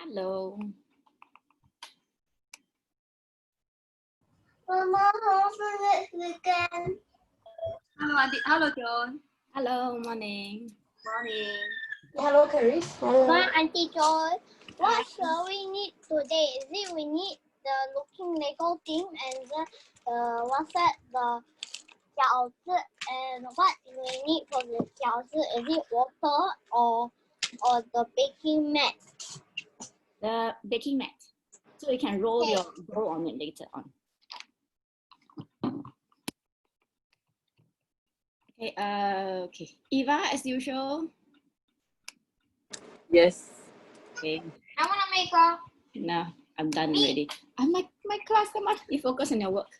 Hello. Mama, how's next weekend? Hello, John. Hello, morning. Morning. Hello, Caris. Ma, Auntie Joy, what shall we need today? Is it we need the looking Lego team and the what's that, the 饺子, and what we need for the 饺子? Is it water or the baking mat? The baking mat. So you can roll your dough on it later on. Okay, okay. Eva, as usual. Yes. Okay. I want to make a... No, I'm done already. My class, come on. You focus on your work.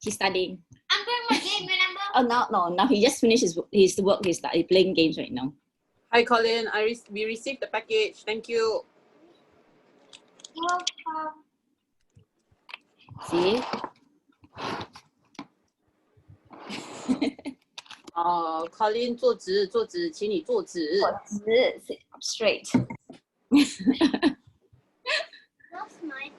He's studying. I'm doing my game, remember? Oh, no. He just finished his work. He's playing games right now. Hi, Colin. We received the package. Thank you. See? Colin 坐直，请你坐直。Sit up straight. That's my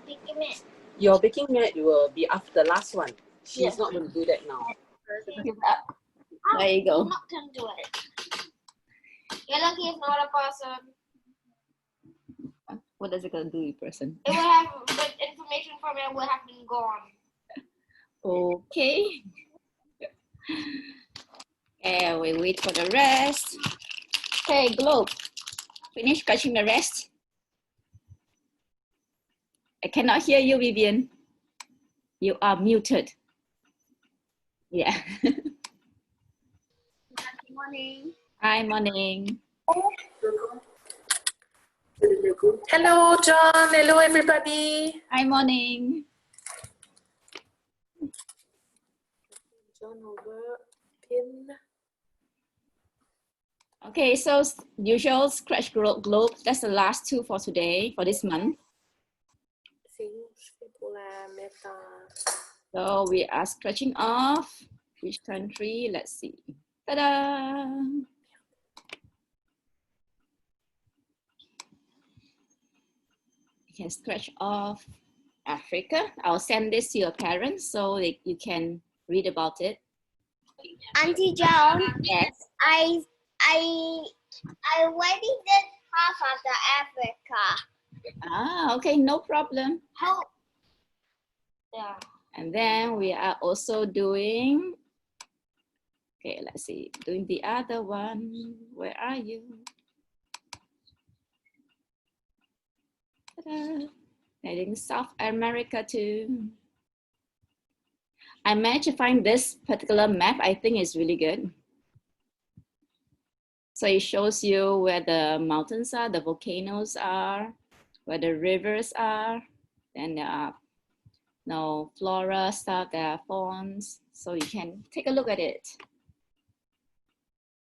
baking mat. Your baking mat will be after the last one. She's not going to do that now. Give up. There you go. I'm not going to do it. You're lucky it's not a person. What does it got to do with person? It would have, but information from it would have been gone. Okay. Okay, we wait for the rest. Okay, Globe. Finish scratching the rest. I cannot hear you, Vivian. You are muted. Yeah. Good morning. Hi, morning. Hello, John. Hello, everybody. Hi, morning. John over pin. Okay, so usual scratch globe. That's the last two for today, for this month. So we are scratching off which country. Let's see. Ta-da! You can scratch off Africa. I'll send this to your parents so you can read about it. Auntie John. Yes. I already did half of the Africa. Ah, okay, no problem. How? Yeah. And then we are also doing, okay, let's see, doing the other one. Where are you? Ta-da. Heading South America too. I managed to find this particular map. I think it's really good. So it shows you where the mountains are, the volcanoes are, where the rivers are, and there are flora stuff, there are fawns. So you can take a look at it.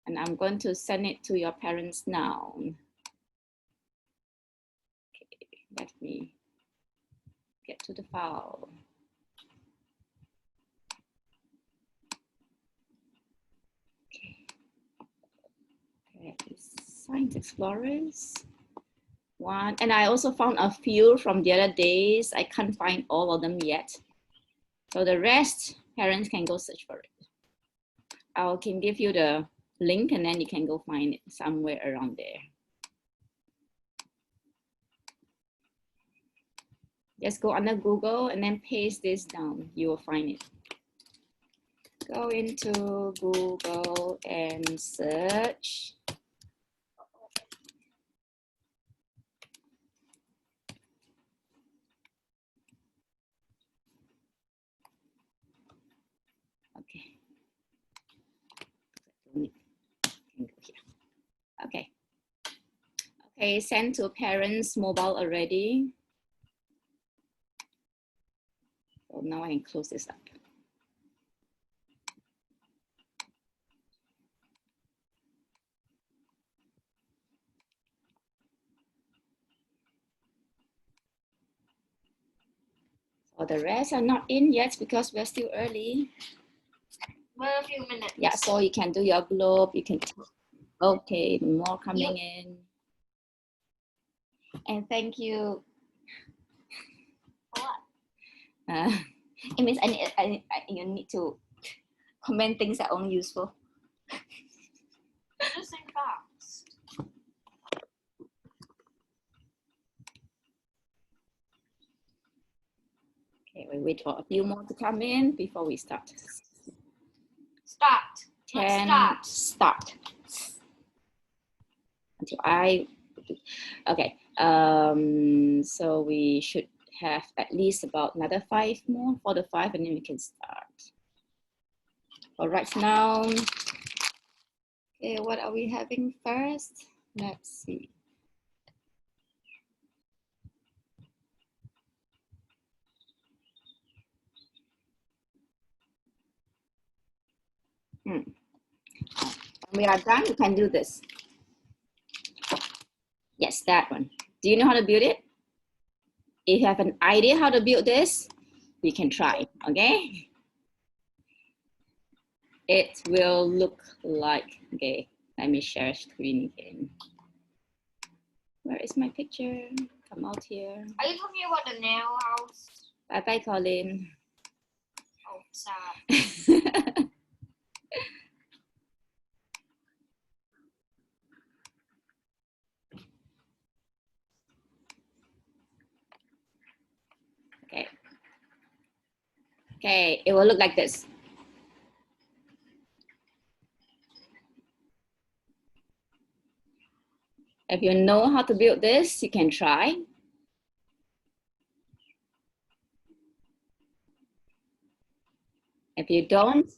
And I'm going to send it to your parents now. Okay, let me get to the file. Okay, Science Explorers. One, and I also found a few from the other days. I can't find all of them yet. So the rest, parents can go search for it. I can give you the link and then you can go find it somewhere around there. Just go under Google and then paste this down. You will find it. Go into Google and search. Okay. Okay. Okay, send to parents' mobile already. So now I can close this up. So the rest are not in yet because we're still early. We're a few minutes. Yeah, so you can do your globe. You can. Okay, more coming in. And thank you. What? It means you need to comment things that are only useful. Just say fast. Okay, we wait for a few more to come in before we start. Start. Let's 10, start. start. Until okay. So we should have at least about another 5 more, 4 to 5, and then we can start. All right, now, okay, what are we having first? Let's see. When we are done, you can do this. Yes, that one. Do you know how to build it? If you have an idea how to build this, we can try, okay? It will look like, okay, let me share screen again. Where is my picture? Come out here. Are you talking about the nail house? Bye-bye, Colin. Oh, sad. Okay. Okay, it will look like this. If you know how to build this, you can try. If you don't,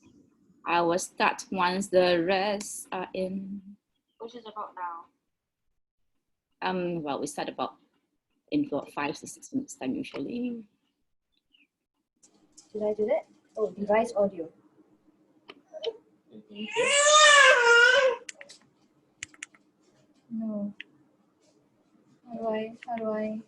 I will start once the rest are in. Which is about now. Well, we start about in about 5 to 6 minutes time usually. Did I do that? Oh, device audio. No. How do I?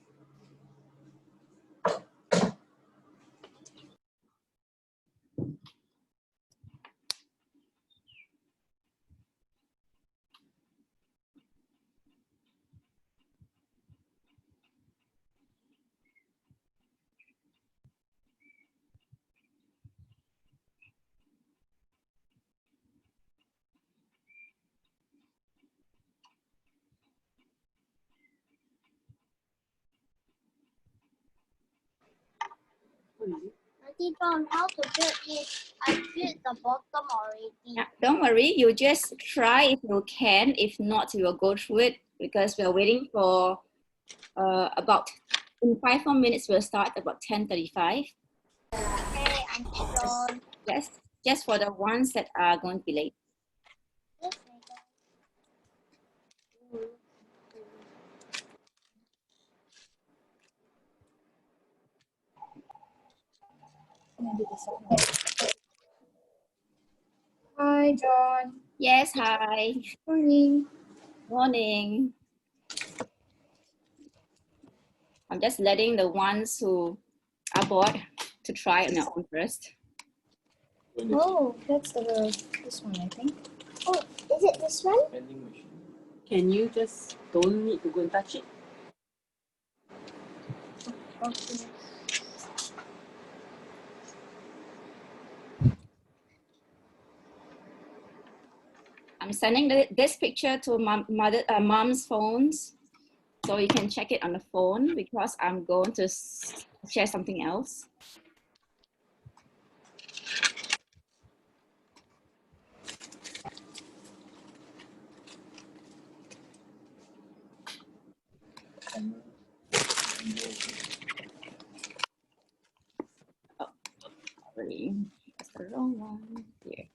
Auntie John, how to build this? I built the bottom already. Yeah, don't worry, you just try if you can. If not, we will go through it because we are waiting for about in 5 more minutes. We'll start about 10:35. Okay, Auntie John. Yes, just for the ones that are going to be late. Yes, Hi, John. Yes, hi. Morning. Morning. I'm just letting the ones who are bored to try on their own first. Oh, that's this one, I think. Oh, is it this one? Can you just don't need to go and touch it? Okay. I'm sending this picture to mom's phones, so you can check it on the phone because I'm going to share something else. Oh, sorry, that's the wrong one here.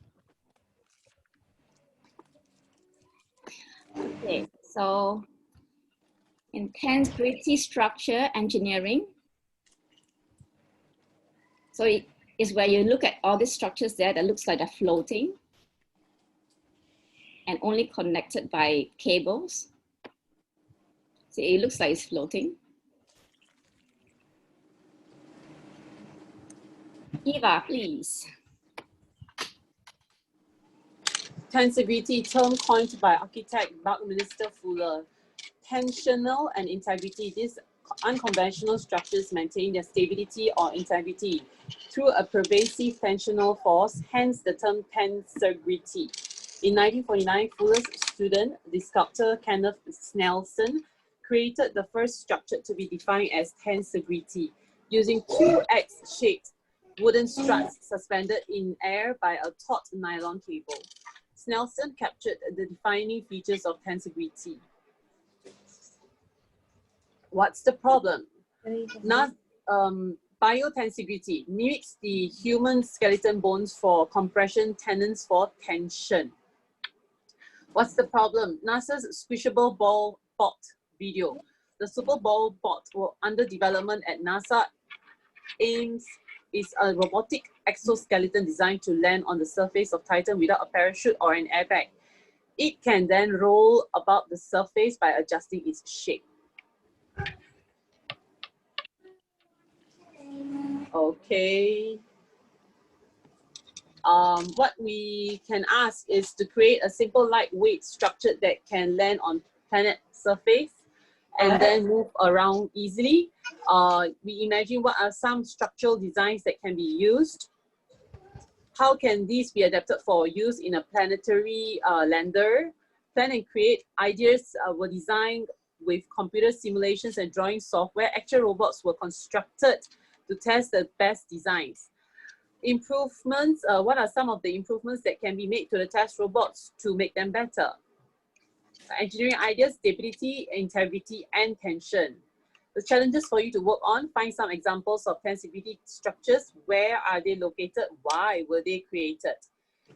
Okay, so in Tensegrity structure engineering, so it is where you look at all these structures there that looks like they're floating and only connected by cables. See, it looks like it's floating. Eva, please. Tensegrity term coined by architect Buckminster Fuller tensional and integrity. These unconventional structures maintain their stability or integrity through a pervasive tensional force, hence the term tensegrity. In 1949, Fuller's student, the sculptor Kenneth Snelson, created the first structure to be defined as tensegrity, using two X-shaped wooden struts suspended in air by a taut nylon cable. Snelson captured the defining features of tensegrity. What's the problem? Biotensegrity mimics the human skeleton bones for compression, tendons for tension. What's the problem? NASA's squishable ball bot video. The Super Ball bot under development at NASA Ames is a robotic exoskeleton designed to land on the surface of Titan without a parachute or an airbag. It can then roll about the surface by adjusting its shape. Okay. What we can ask is to create a simple lightweight structure that can land on planet surface and then move around easily. We imagine what are some structural designs that can be used. How can these be adapted for use in a planetary lander? Plan and create ideas were designed with computer simulations and drawing software. Actual robots were constructed to test the best designs. Improvements, what are some of the improvements that can be made to the test robots to make them better? Engineering ideas, stability, integrity, and tension. The challenges for you to work on: find some examples of tensegrity structures. Where are they located? Why were they created?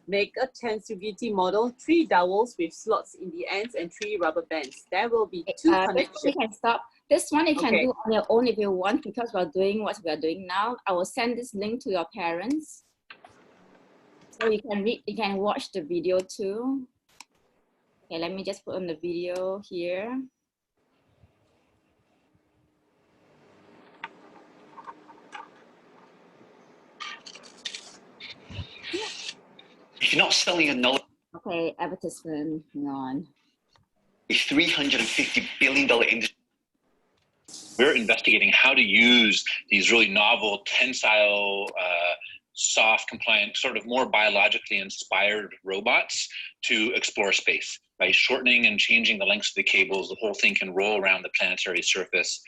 Make a tensegrity model, 3 dowels with slots in the ends and 3 rubber bands. There will be 2 connections. You can stop. This one you can Okay. do on your own if you want, because we're doing what we're doing now. I will send this link to your parents, so you can read, you can watch the video too. Okay, let me just put on the video here. If you're not selling a knowledge, Okay, advertisement, hang on. a $350 billion industry, we're investigating how to use these really novel tensile, soft, compliant, sort of more biologically inspired robots to explore space. By shortening and changing the lengths of the cables, the whole thing can roll around the planetary surface.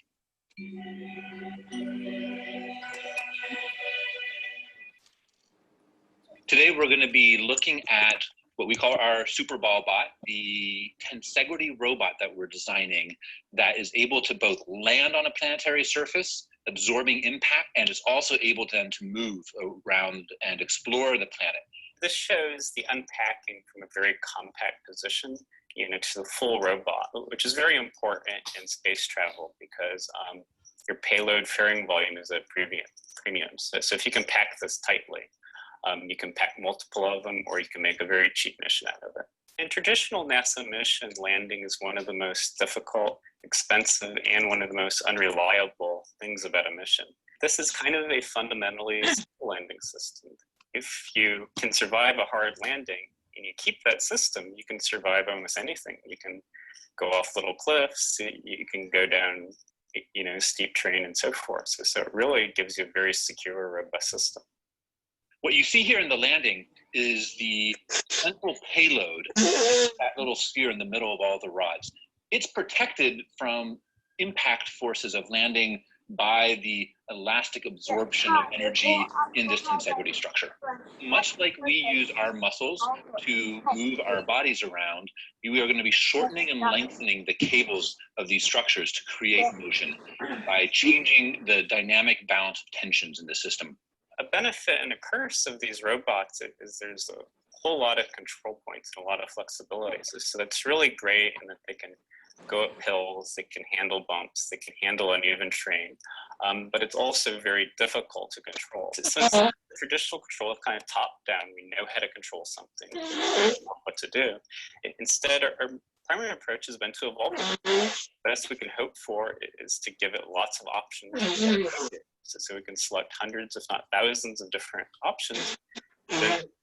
Today, we're going to be looking at what we call our Super Ball bot, the Tensegrity robot that we're designing that is able to both land on a planetary surface, absorbing impact, and is also able then to move around and explore the planet. This shows the unpacking from a very compact position, to the full robot, which is very important in space travel because your payload fairing volume is at premium. So if you can pack this tightly, you can pack multiple of them, or you can make a very cheap mission out of it. In traditional NASA mission, landing is one of the most difficult, expensive, and one of the most unreliable things about a mission. This is kind of a fundamentally simple landing system. If you can survive a hard landing and you keep that system, you can survive almost anything. You can go off little cliffs, you can go down, steep terrain and so forth. So it really gives you a very secure, robust system. What you see here in the landing is the central payload, that little sphere in the middle of all the rods. It's protected from impact forces of landing by the elastic absorption of energy in this tensegrity structure. Much like we use our muscles to move our bodies around, we are going to be shortening and lengthening the cables of these structures to create motion by changing the dynamic balance of tensions in the system. A benefit and a curse of these robots is there's a whole lot of control points and a lot of flexibility. So that's really great in that they can go up hills, they can handle bumps, they can handle uneven terrain, but it's also very difficult to control. So the traditional control is kind of top down. We know how to control something, what to do. Instead, our primary approach has been to evolve it. The best we can hope for is to give it lots of options. So we can select hundreds, if not thousands, of different options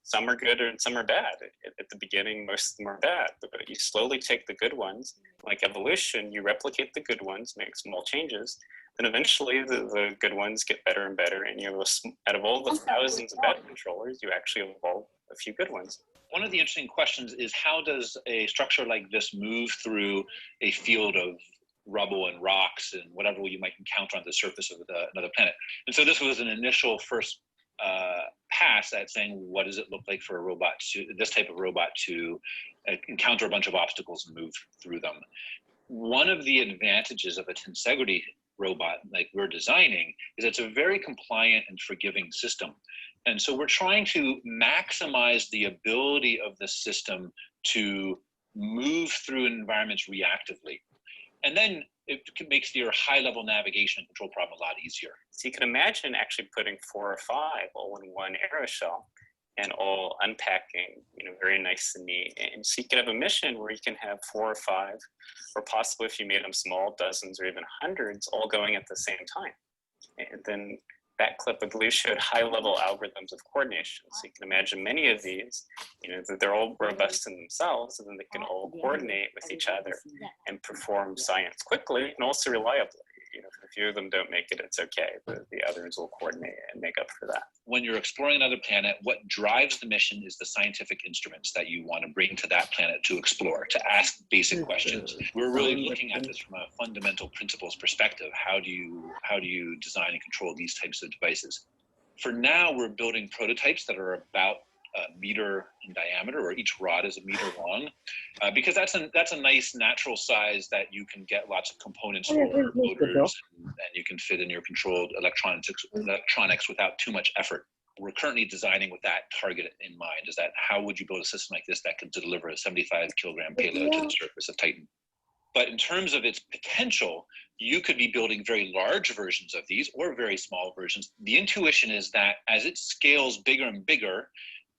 Some are good and some are bad. At the beginning, most of them are bad, but you slowly take the good ones. Like evolution, you replicate the good ones, make small changes, then eventually the good ones get better and better, and you have out of all the thousands of bad controllers, you actually evolve a few good ones. One of the interesting questions is, how does a structure like this move through a field of rubble and rocks and whatever you might encounter on the surface of another planet? And so this was an initial first pass at saying, what does it look like for a robot, this type of robot, to encounter a bunch of obstacles and move through them? One of the advantages of a Tensegrity robot like we're designing is it's a very compliant and forgiving system. And so we're trying to maximize the ability of the system to move through environments reactively. And then it makes your high-level navigation and control problem a lot easier. So you can imagine actually putting 4 or 5 all in one aeroshell and all unpacking, very nice and neat. And so you can have a mission where you can have 4 or 5, or possibly if you made them small, dozens or even hundreds, all going at the same time. And then that clip, I believe, showed high-level algorithms of coordination. So you can imagine many of these, that they're all robust in themselves, and then they can all coordinate with each other and perform science quickly and also reliably. If a few of them don't make it, it's okay, but the others will coordinate and make up for that. When you're exploring another planet, what drives the mission is the scientific instruments that you want to bring to that planet to explore, to ask basic questions. We're really looking at this from a fundamental principles perspective. How do you design and control these types of devices? For now, we're building prototypes that are about a meter in diameter, or each rod is a meter long, because that's a nice natural size that you can get lots of components for motors, and you can fit in your controlled electronics without too much effort. We're currently designing with that target in mind, is that how would you build a system like this that could deliver a 75 kilogram payload to the surface of Titan? But in terms of its potential, you could be building very large versions of these or very small versions. The intuition is that as it scales bigger and bigger,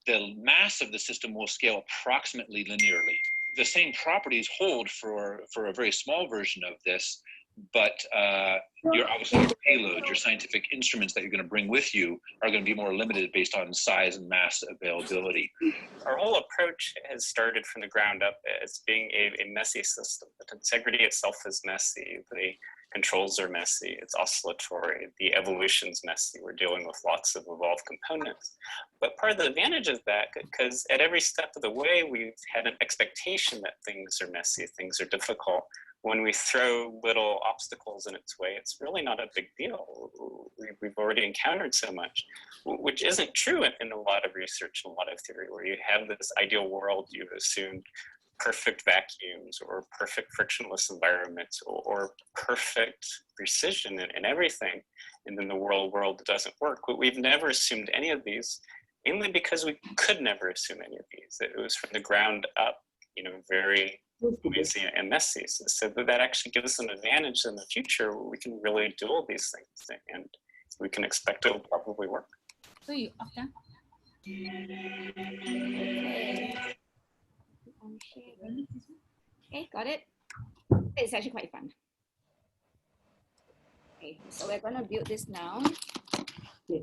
the mass of the system will scale approximately linearly. The same properties hold for a very small version of this, but your payload, your scientific instruments that you're going to bring with you are going to be more limited based on size and mass availability. Our whole approach has started from the ground up as being a messy system. The Tensegrity itself is messy. The controls are messy. It's oscillatory. The evolution's messy. We're dealing with lots of evolved components. But part of the advantage is that, because at every step of the way, we've had an expectation that things are messy, things are difficult. When we throw little obstacles in its way, it's really not a big deal. We've already encountered so much, which isn't true in a lot of research and a lot of theory, where you have this ideal world, you've assumed perfect vacuums or perfect frictionless environments or perfect precision in everything, and then the world doesn't work. But we've never assumed any of these, mainly because we could never assume any of these. It was from the ground up, very noisy and messy. So that actually gives us an advantage in the future where we can really do all these things, and we can expect it will probably work. So you okay? Okay, got it. It's actually quite fun. Okay, so we're gonna build this now. Yeah.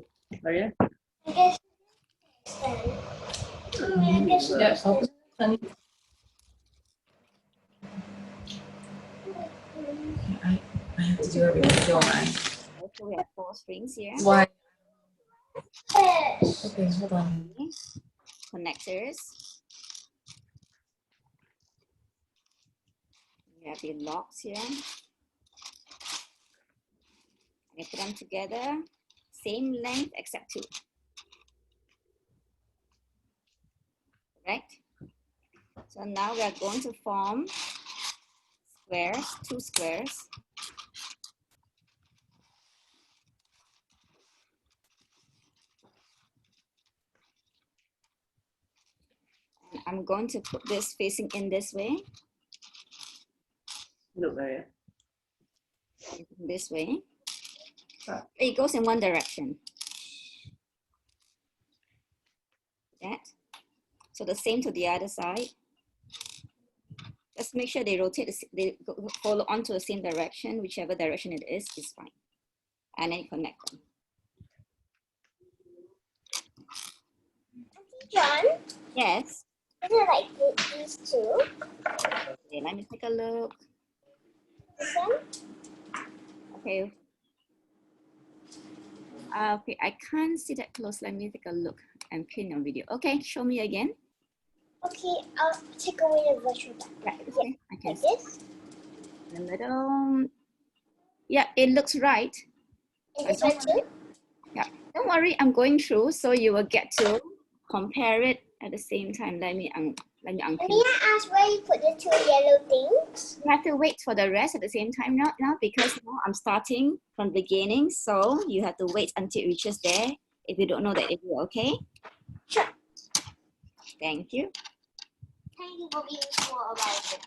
I have to do everything on mine. So we have 4 strings here. Why? Okay, hold on. Connectors. We have the locks here. I put them together, same length except 2. Correct? So now we are going to form squares, 2 squares. And I'm going to put this facing in this way. This way. It goes in one direction. That. So the same to the other side. Just make sure they rotate, they follow onto the same direction, whichever direction it is fine. And then connect them. John, Yes. is it like these two? Okay, let me take a look. This one? Okay. Okay, I can't see that close. Let me take a look and pin on video. Okay, show me again. Okay, I'll take away the virtual background. Right, okay, I can Like see this. in the middle. Yeah, it looks right. And But this one too? Yeah, don't worry, I'm going through, so you will get to compare it at the same time. Let me And unpin. may I ask where you put the two yellow things? You have to wait for the rest at the same time now because now I'm starting from the beginning, so you have to wait until it reaches there if you don't know that area, okay? Sure. Thank you. Thank you for being sure about it.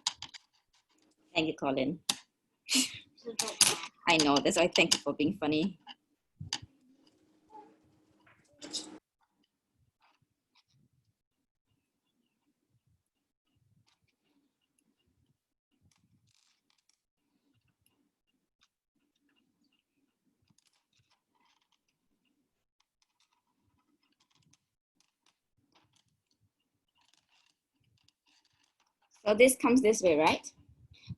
Thank you, Colin. So that- I know, that's why thank you for being funny. So this comes this way, right?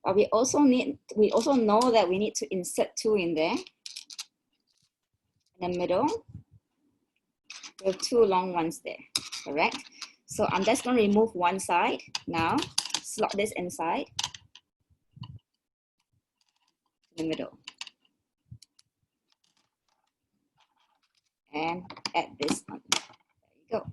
But we also know that we need to insert two in there. In the middle. We have two long ones there, correct? So I'm just going to remove one side now, slot this inside in the middle. And add this on. There you go.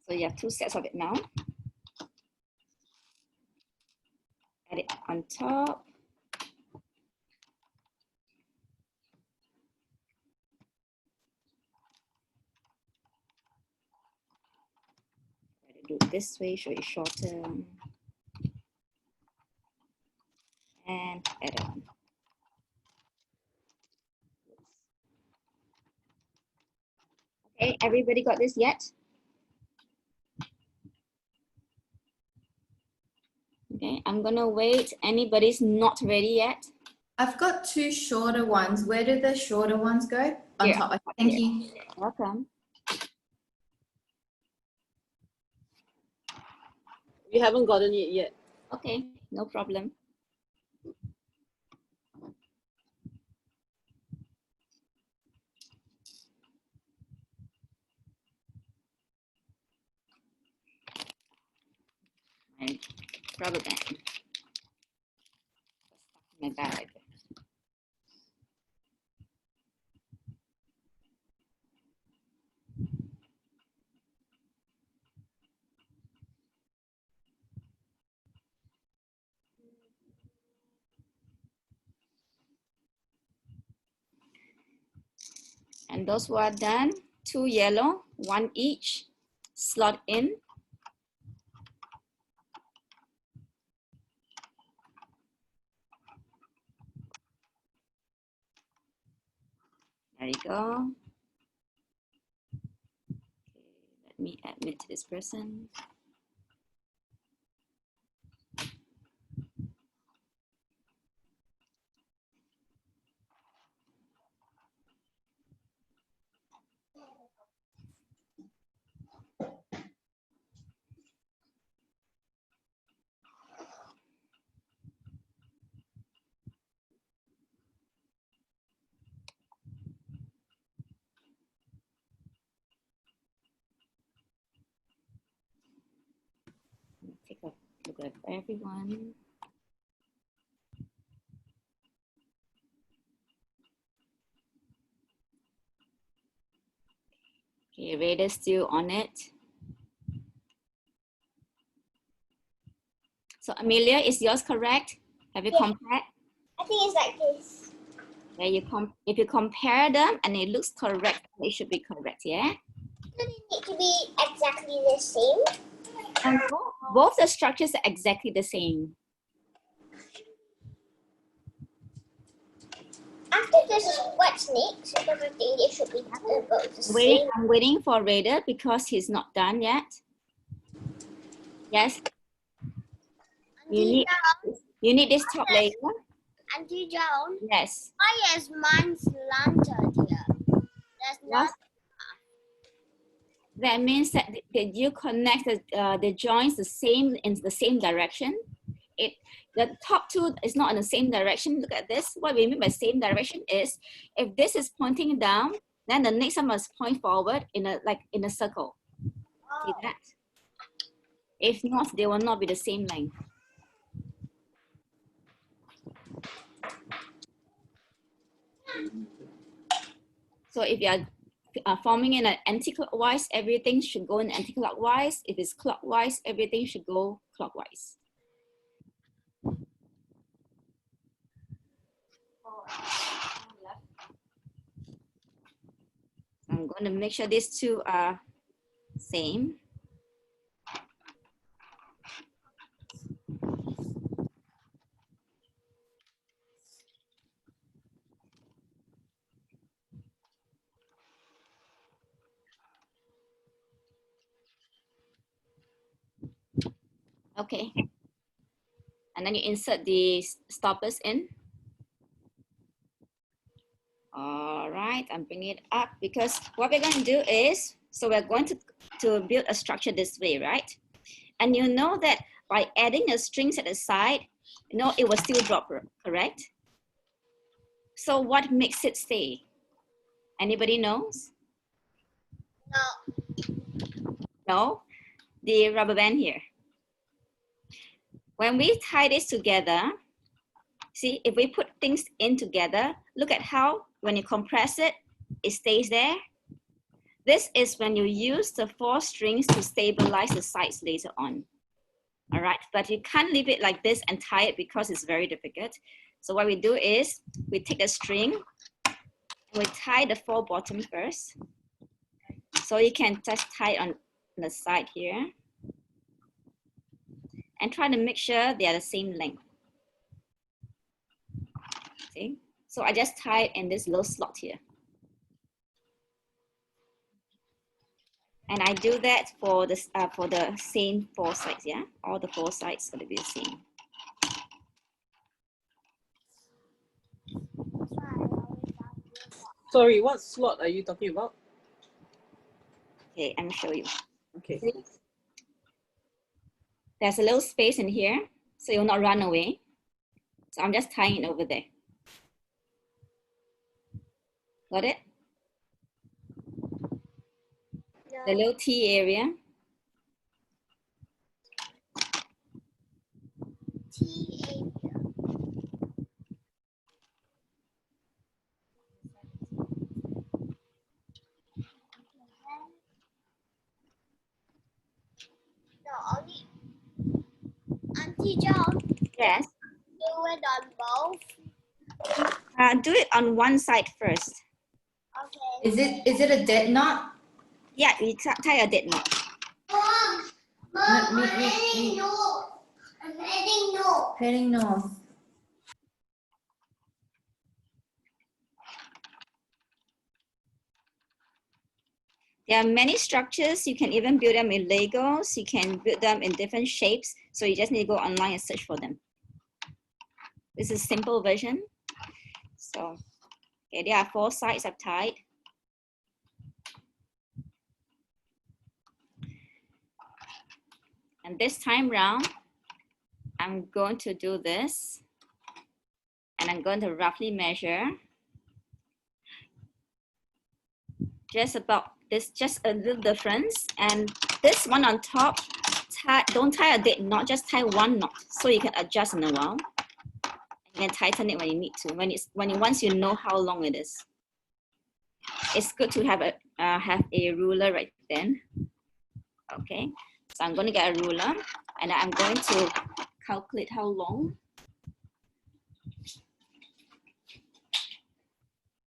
So you have two sets of it now. Add it on top. Try to do it this way, show it shorter. And add it on. Okay, everybody got this yet? Okay, I'm gonna wait. Anybody's not ready yet? I've got two shorter ones. Where do the shorter ones go? On Here, top. Thank here. you. Welcome. We haven't gotten it yet. Okay, no problem. My rubber band. My bag. And those who are done, two yellow, one each, slot in. There you go. Okay, let me admit this person. Take a look at everyone. Okay, Raider's still on it. So Amelia, is yours correct? Have you Yeah. compared? I think it's like this. Yeah, if you compare them and it looks correct, it should be correct, yeah? Do they need to be exactly the same? And both the structures are exactly the same. After this is what's next, because I think they should be about the same. I'm waiting for Raider because he's not done yet. Yes. You need, You need this top layer. Auntie Joan, Yes. why is mine slanted here? That's not. That means that you connect the joints in the same direction. The top two is not in the same direction. Look at this. What we mean by same direction is if this is pointing down, then the next one must point forward in a circle. See that? If not, they will not be the same length. So if you are forming in an anti-clockwise, everything should go in anti-clockwise. If it's clockwise, everything should go clockwise. I'm going to make sure these two are same. Okay. And then you insert the stoppers in. All right, I'm bringing it up because what we're going to do is, so we're going to build a structure this way, right? And you know that by adding the strings at the side, you know, it will still drop, correct? So what makes it stay? Anybody knows? No. No? The rubber band here. When we tie this together, see, if we put things in together, look at how when you compress it, it stays there. This is when you use the 4 strings to stabilize the sides later on. All right, but you can't leave it like this and tie it because it's very difficult. So what we do is we take a string and we tie the 4 bottom first. So you can just tie it on the side here and try to make sure they are the same length. See? So I just tie it in this little slot here. And I do that for the same 4 sides, yeah? All the 4 sides are to be the same. Sorry, what slot are you talking about? Okay, I'm gonna show you. Okay. See? There's a little space in here, so you'll not run away. So I'm just tying it over there. Got it? No. The little T area. T area. No, only Auntie Joan. Yes. Do it on both. Do it on one side first. Okay. Is it a dead knot? Yeah, we tie a dead knot. Mom, I'm heading north. I'm heading north. Heading north. There are many structures. You can even build them in Legos. You can build them in different shapes. So you just need to go online and search for them. This is a simple version. So, okay, there are 4 sides I've tied. And this time round, I'm going to do this. And I'm going to roughly measure just about this, just a little difference. And this one on top, don't tie a dead knot, just tie 1 knot so you can adjust in a while. You can tighten it when you need to, once you know how long it is. It's good to have a ruler right then. Okay, so I'm going to get a ruler and I'm going to calculate how long.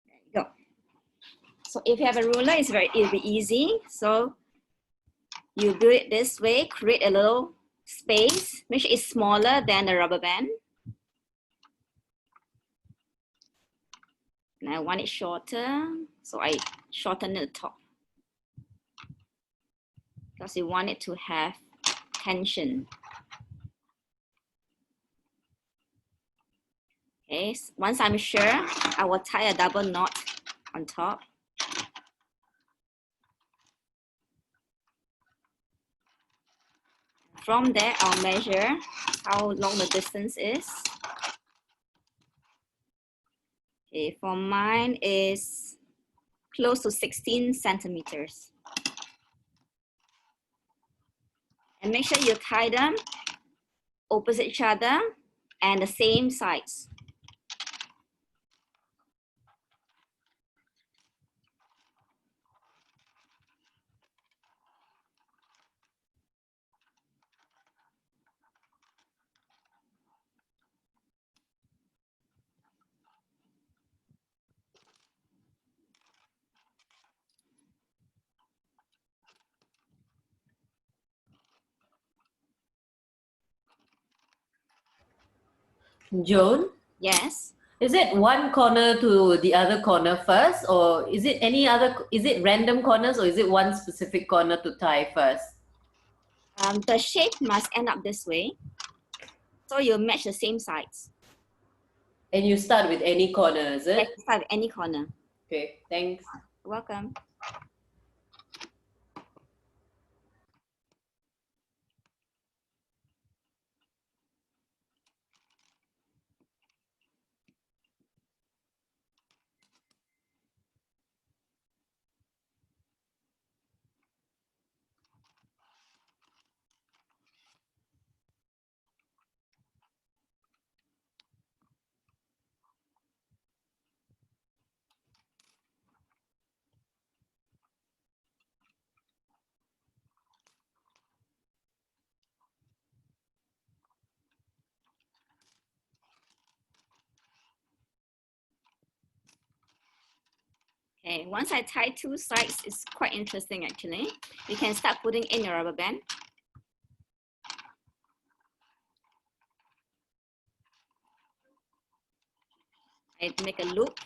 There you go. So if you have a ruler, it'll be easy. So you do it this way, create a little space, make sure it's smaller than the rubber band. And I want it shorter, so I shorten the top. Because you want it to have tension. Okay, once I'm sure, I will tie a double knot on top. From there, I'll measure how long the distance is. Okay, for mine is close to 16 centimeters. And make sure you tie them opposite each other and the same size. Joan, Yes. is it one corner to the other corner first, or is it any other, is it random corners, or is it one specific corner to tie first? The shape must end up this way. So you match the same sides. And you start with any corner, is it? Yes, start with any corner. Okay, thanks. You're welcome. Okay, once I tie two sides, it's quite interesting actually. You can start putting in your rubber band. I make a loop.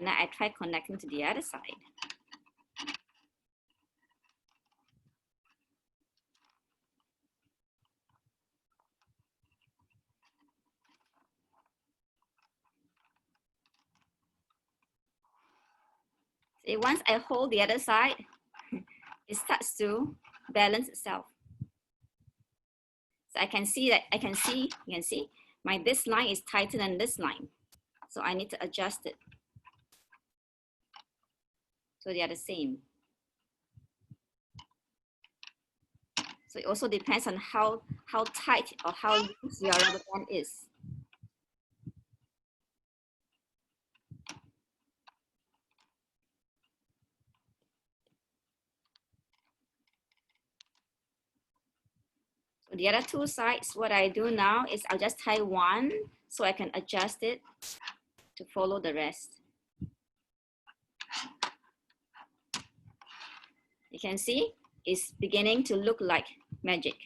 And then I try connecting to the other side. See, once I hold the other side, it starts to balance itself. So I can see that, you can see, this line is tighter than this line. So I need to adjust it so they are the same. So it also depends on how tight or how loose your rubber band is. So the other two sides, what I do now is I'll just tie one so I can adjust it to follow the rest. You can see it's beginning to look like magic.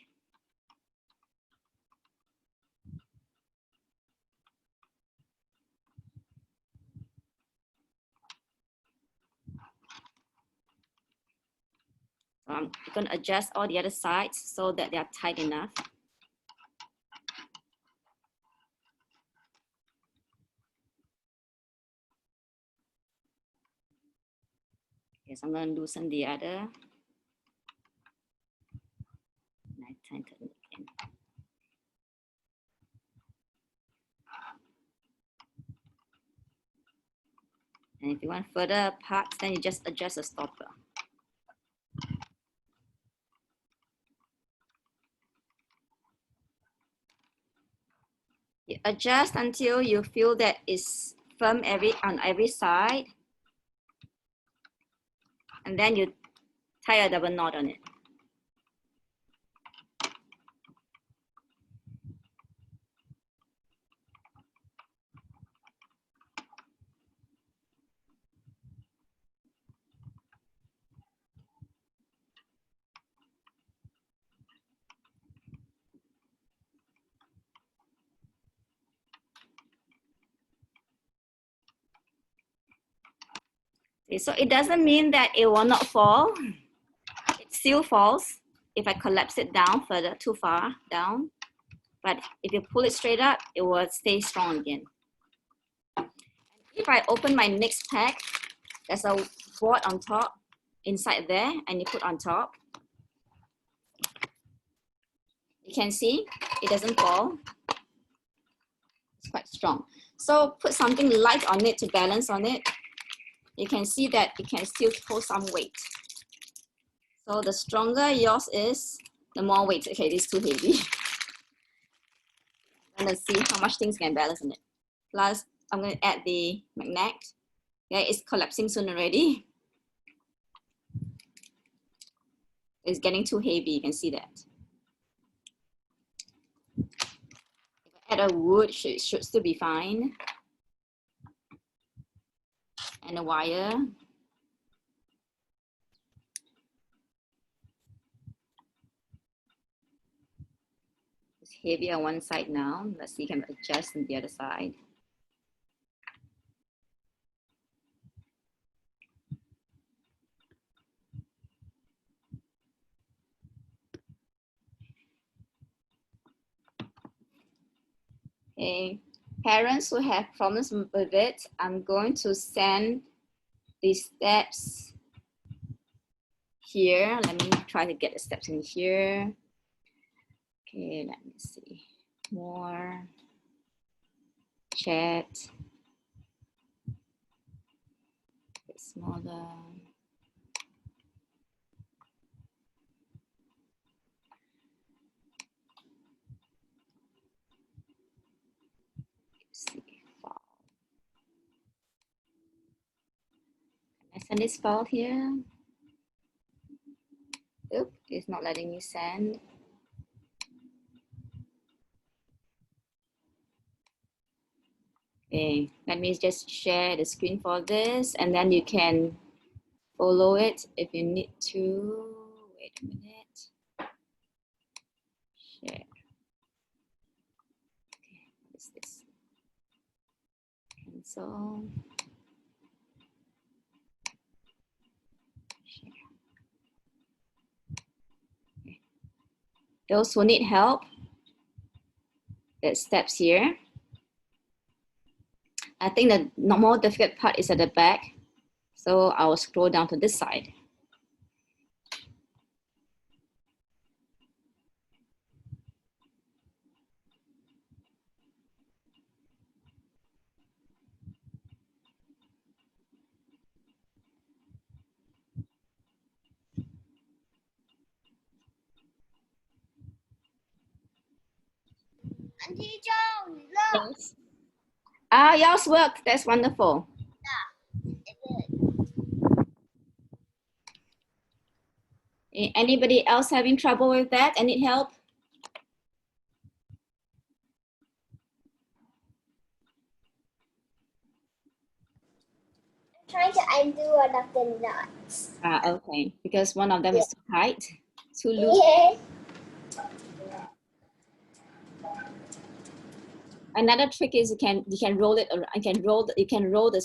So I'm going to adjust all the other sides so that they are tight enough. Okay, so I'm going to loosen the other. And I tighten it again. And if you want further apart, then you just adjust the stopper. You adjust until you feel that it's firm on every side. And then you tie a double knot on it. Okay, so it doesn't mean that it will not fall. It still falls if I collapse it down further, too far down. But if you pull it straight up, it will stay strong again. If I open my next pack, there's a board on top, inside there, and you put on top. You can see it doesn't fall. It's quite strong. So put something light on it to balance on it. You can see that it can still hold some weight. So the stronger yours is, the more weight. Okay, it is too heavy. I'm gonna see how much things can balance on it. Plus, I'm gonna add the magnet. Yeah, it's collapsing soon already. It's getting too heavy, you can see that. If I add a wood, it should still be fine. And a wire. It's heavy on one side now. Let's see, can adjust on the other side. Okay, parents who have problems with it, I'm going to send these steps here. Let me try to get the steps in here. Okay, let me see. More. Chat. A bit smaller. I send this file here. Oop, it's not letting me send. Okay, let me just share the screen for this, and then you can follow it if you need to. Wait a minute. Share. Okay, what is this? Cancel. Those who need help, there's steps here. I think the more difficult part is at the back. So I will scroll down to this side. Auntie Joan, look. Yes. Ah, yours worked. That's wonderful. Anybody else having trouble with that? I need help. I'm trying to undo one of the knots. Ah, okay. Because one of them is too tight, too loose. Yeah. Another trick is you can roll it. You can roll the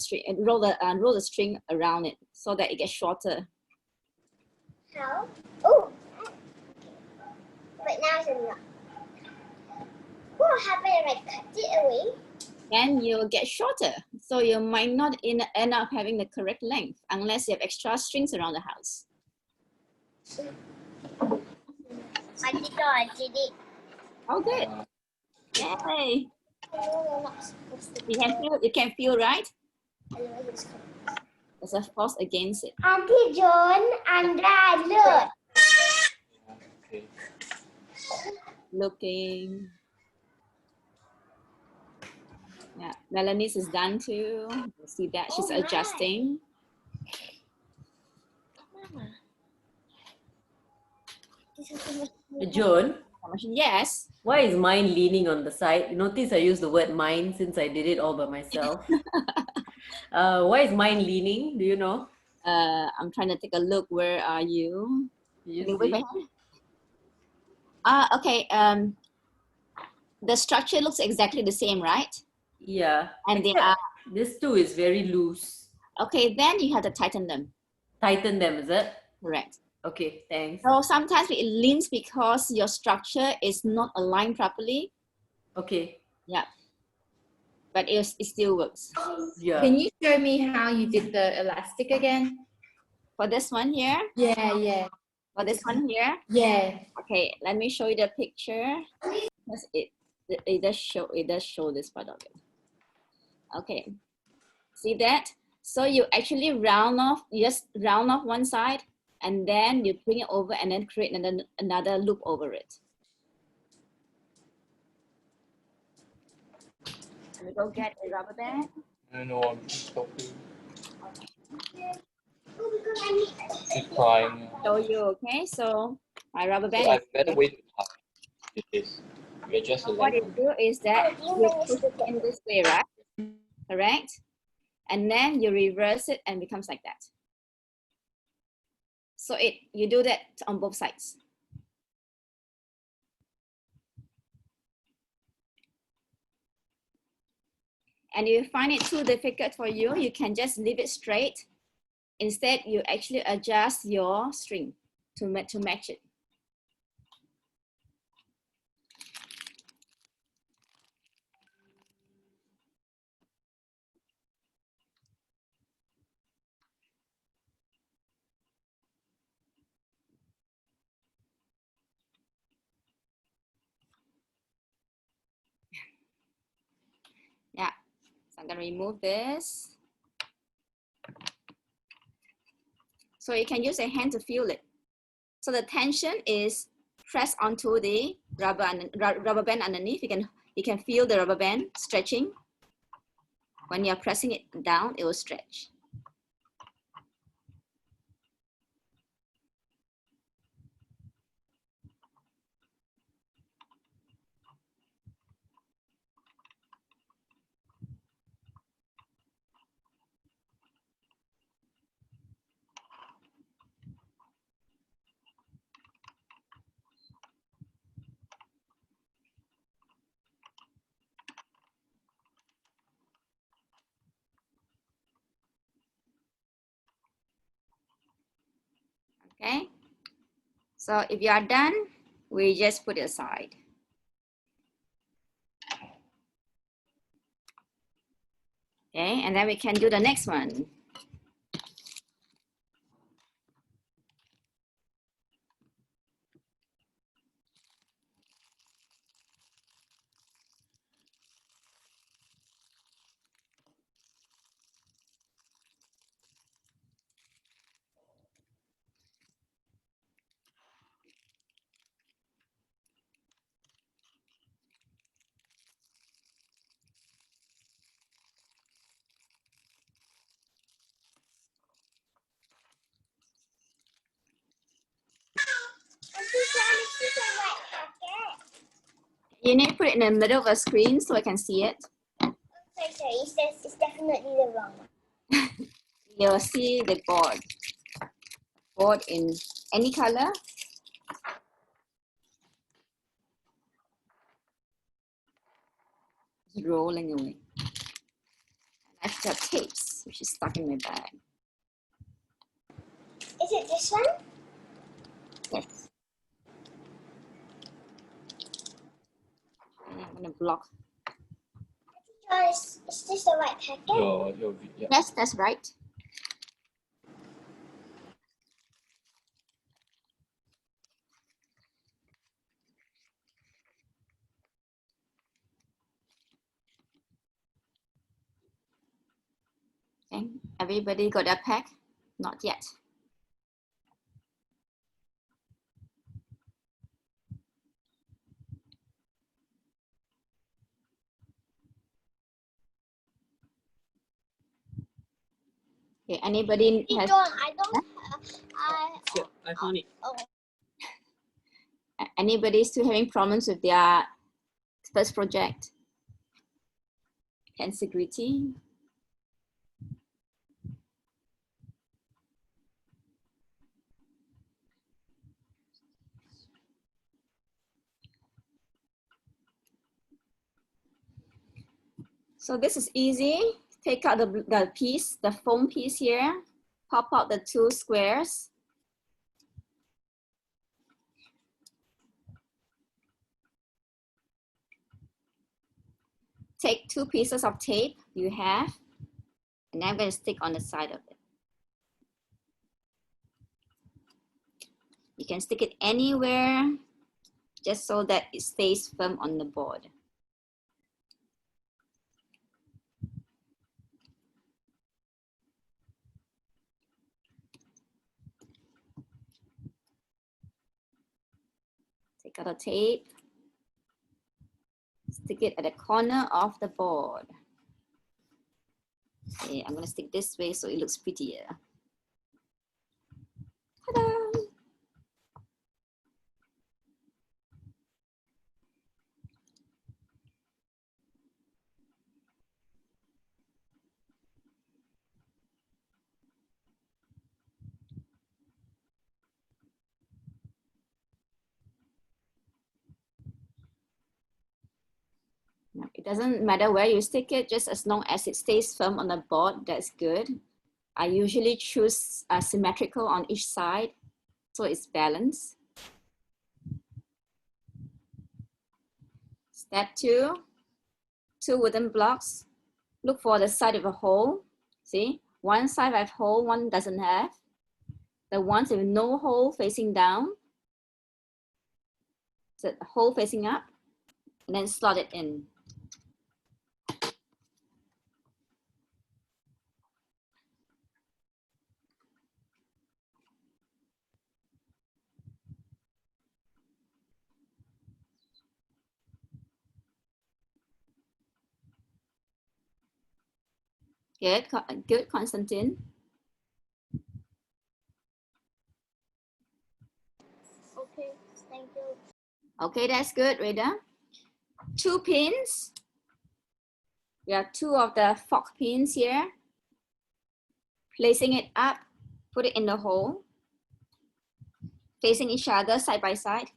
string around it so that it gets shorter. How? Oh. But now it's a knot. What happened if I cut it away? Then you'll get shorter. So you might not end up having the correct length unless you have extra strings around the house. I did it. Oh, good. Yay. Oh, not supposed to be. You can feel, right? There's a force against it. Auntie Joan, Andra, look. Okay. Looking. Yeah, Melanie's is done too. You see that she's adjusting. Joan, Yes. why is mine leaning on the side? You notice I used the word mine since I did it all by myself. Why is mine leaning? Do you know? I'm trying to take a look. Where are you? You see? Okay. The structure looks exactly the same, right? Yeah. And they Except are this too is very loose. okay. Then you have to tighten them. Tighten them, is it? Correct. Okay, thanks. So sometimes it leans because your structure is not aligned properly. Okay. Yeah. But it still works. Yeah. Can you show me how you did the elastic again? For this one here? Yeah. For this one here? Yeah. Okay, let me show you the picture. Because it does show this part of it. Okay. See that? So you actually you just round off one side and then you bring it over and then create another loop over it. Can we go get a rubber band? No, I'm stopping. She's crying. Show you, okay? So my rubber band So is I've better here. way to do this. We're just What it do is that you push it in this way, right? Correct? And then you reverse it and it becomes like that. So you do that on both sides. And if you find it too difficult for you, you can just leave it straight. Instead, you actually adjust your string to match it. Yeah, so I'm gonna remove this. So you can use a hand to feel it. So the tension is pressed onto the rubber band underneath. You can feel the rubber band stretching. When you're pressing it down, it will stretch. Okay, so if you are done, we just put it aside. Okay, and then we can do the next one. You need to put it in the middle of the screen so I can see it. Okay, it's definitely the wrong one. You'll see the board in any color. It's rolling away. I have got tapes, which is stuck in my bag. Is it this one? Yes. Okay, I'm gonna block. Is this the right packet? Yeah. Yes, that's right. Okay, everybody got their pack? Not yet. Okay, anybody has? I don't. I found it. Oh. Anybody still having problems with their first project? Tensegrity. So this is easy. Take out the foam piece here, pop out the two squares. take 2 pieces of tape you have, and I'm going to stick on the side of it. You can stick it anywhere, just so that it stays firm on the board. Take out the tape, stick it at the corner of the board. Okay, I'm gonna stick this way so it looks prettier. Ta-da! Now, it doesn't matter where you stick it, just as long as it stays firm on the board, that's good. I usually choose symmetrical on each side, so it's balanced. Step 2, 2 wooden blocks. Look for the side of a hole. See, one side have hole, one doesn't have. The ones with no hole facing down, so the hole facing up, and then slot it in. Good, good, Constantine. Okay, thank you. Okay, that's good, Rita. 2 pins. We have 2 of the fork pins here. Placing it up, put it in the hole. Facing each other side by side.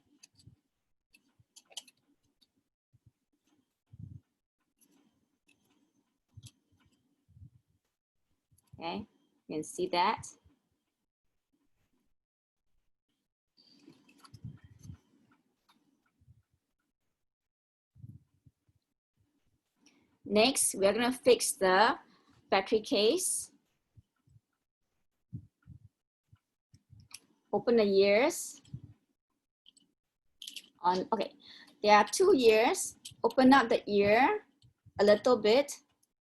Okay, you can see that. Next, we're gonna fix the battery case. Open the ears. Okay, there are 2 ears. Open up the ear a little bit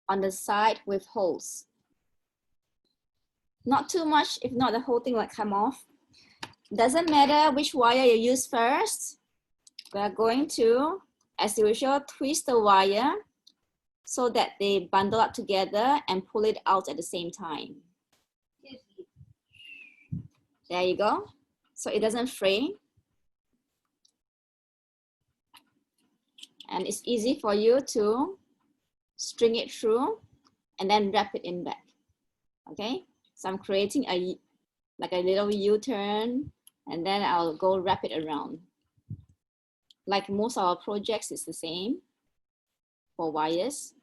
on the side with holes. Not too much, if not the whole thing will come off. Doesn't matter which wire you use first. We are going to, as usual, twist the wire so that they bundle up together and pull it out at the same time. There you go. So it doesn't fray. And it's easy for you to string it through and then wrap it in back. Okay, so I'm creating like a little U-turn, and then I'll go wrap it around. Like most of our projects, it's the same for wires.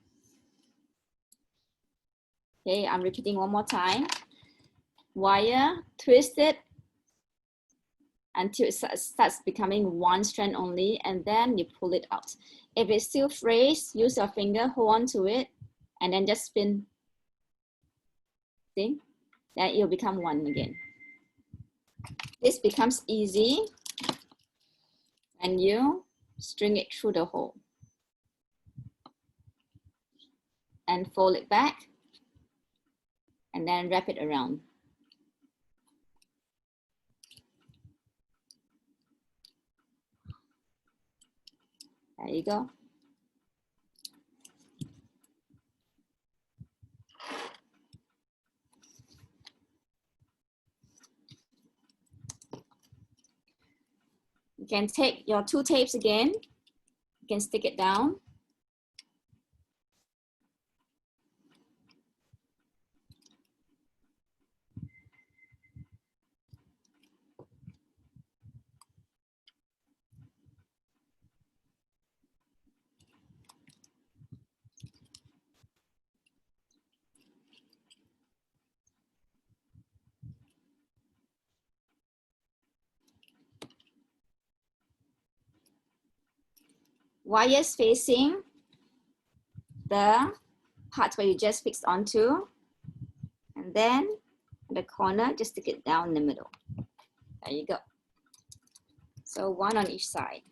Okay, I'm repeating one more time. Wire, twist it until it starts becoming 1 strand only, and then you pull it out. If it still frays, use your finger, hold on to it, and then just spin. See? Then it will become 1 again. This becomes easy and you string it through the hole and fold it back and then wrap it around. There you go. You can take your 2 tapes again. You can stick it down. Wires facing the part where you just fixed onto, and then the corner, just stick it down in the middle. There you go. So one on each side.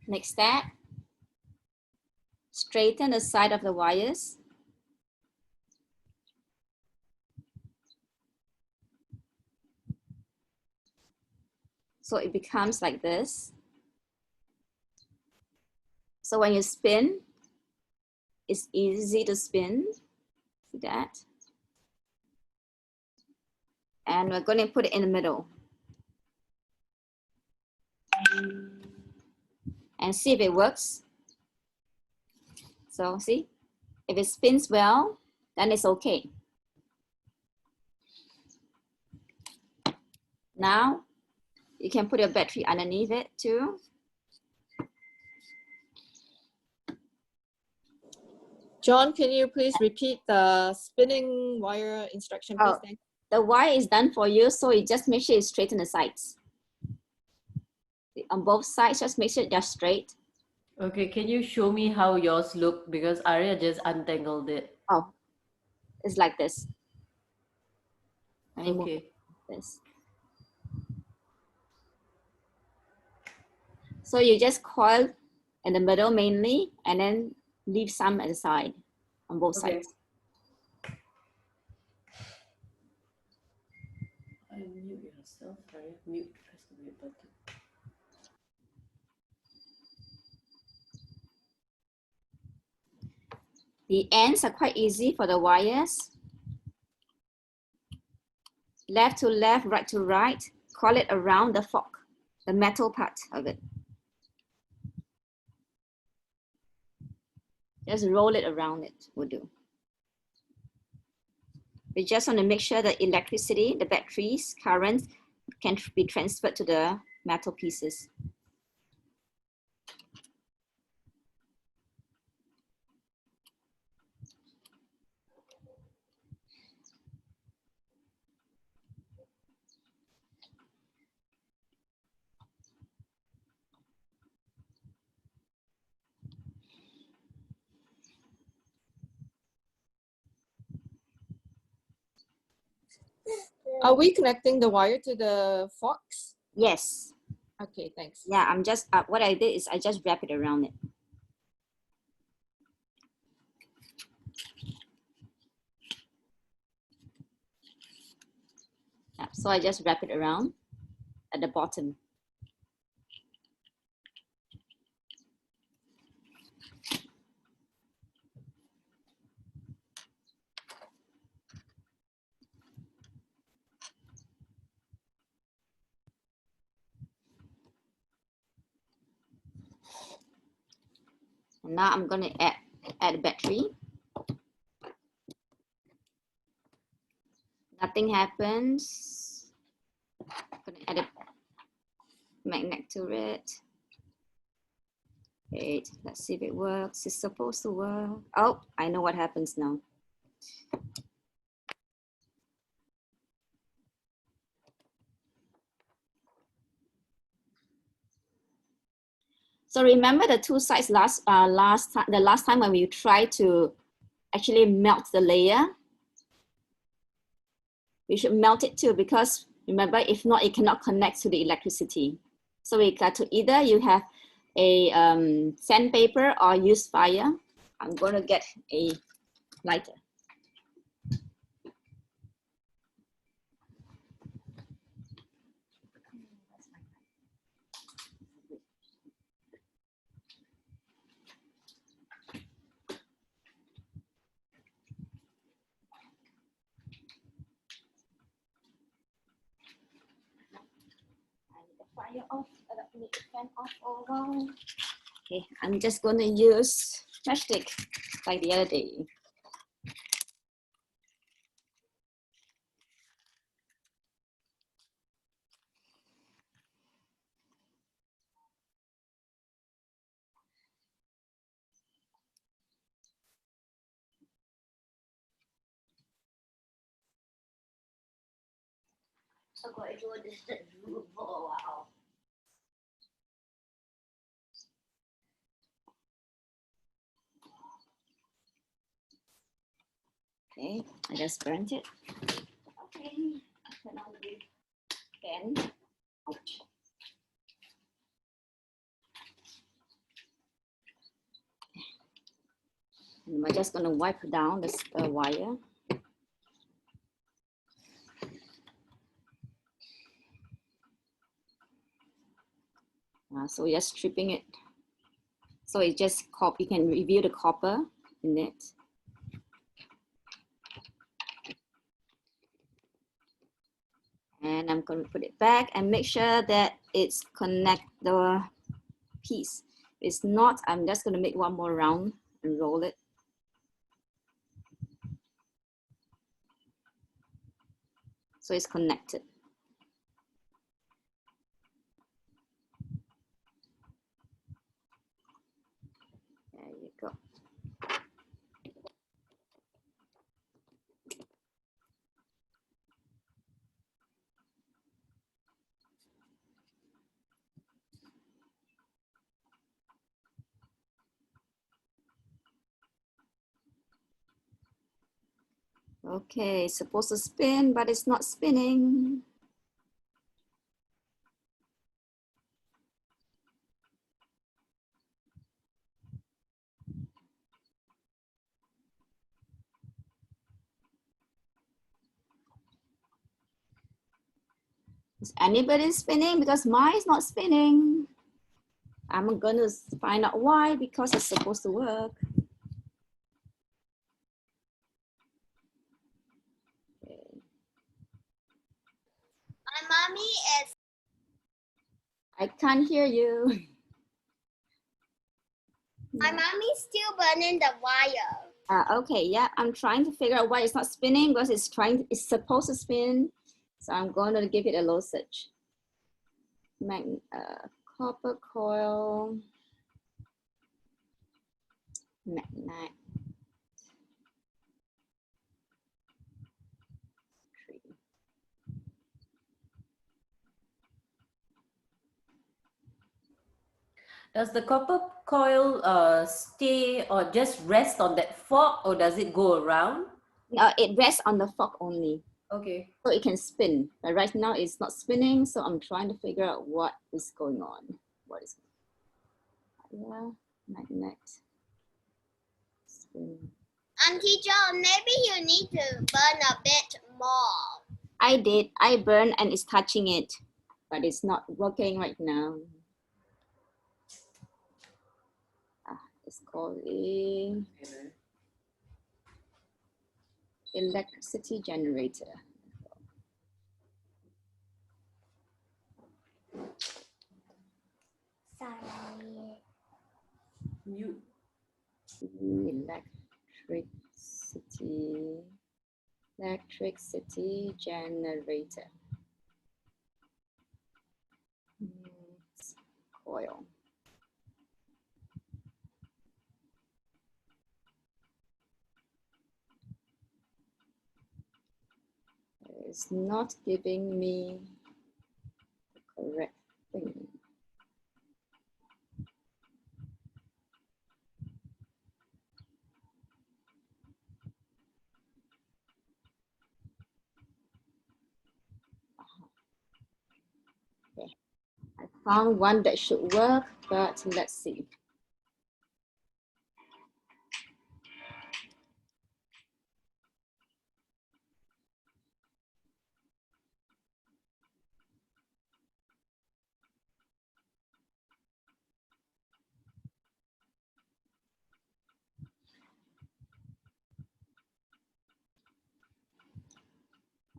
Next step, straighten the side of the wires. So it becomes like this. So when you spin, it's easy to spin. See that? And we're going to put it in the middle. And see if it works. So see, if it spins well, then it's okay. Now, you can put your battery underneath it too. John, can you please repeat the spinning wire instruction, please? Oh, the wire is done for you, so you just make sure you straighten the sides. On both sides, just make sure they're straight. Okay, can you show me how yours look? Because Arya just untangled it. Oh, it's like this. Okay. This. So you just coil in the middle mainly, and then leave some at the side on both sides. Unmute yourself, Arya. Mute, press the mute button. The ends are quite easy for the wires. Left to left, right to right. Coil it around the fork, the metal part of it. Just roll it around it will do. We just want to make sure the electricity, the batteries, current can be transferred to the metal pieces. Are we connecting the wire to the forks? Yes. Okay, thanks. Yeah, I'm just, what I did is I just wrap it around it. Yeah, so I just wrap it around at the bottom. And now I'm going to add a battery. Nothing happens. I'm going to add a magnet to it. Wait, let's see if it works. It's supposed to work. Oh, I know what happens now. So remember the two sides the last time when we tried to actually melt the layer? We should melt it too, because remember, if not, it cannot connect to the electricity. So we got to either you have a sandpaper or use fire. I'm going to get a lighter. Fire off, make the fan off over. Okay, I'm just going to use matchstick like the other day. Okay, I just burnt it. Okay, turn on the pan. Ouch. And we're just going to wipe down this wire. So we're just stripping it. So it just you can reveal the copper in it. And I'm going to put it back and make sure that it's connect the piece. If it's not, I'm just going to make one more round and roll it. So it's connected. There you go. Okay, it's supposed to spin, but it's not spinning. Is anybody spinning? Because mine is not spinning. I'm gonna find out why, because it's supposed to work. Okay. My mommy is. I can't hear you. My mommy's still burning the wire. Okay, yeah, I'm trying to figure out why it's not spinning because it's supposed to spin. So I'm going to give it a low search. Copper coil. Magnet. Does the copper coil stay or just rest on that fork, or does it go around? It rests on the fork only. Okay. So it can spin. But right now it's not spinning, so I'm trying to figure out what is going on. What is magnet. Spin. Auntie John, maybe you need to burn a bit more. I did. I burned and it's touching it, but it's not working right now. It's called a electricity generator. Sorry. Electricity generator. Coil. It's not giving me the correct thing. Okay. I found one that should work, but let's see.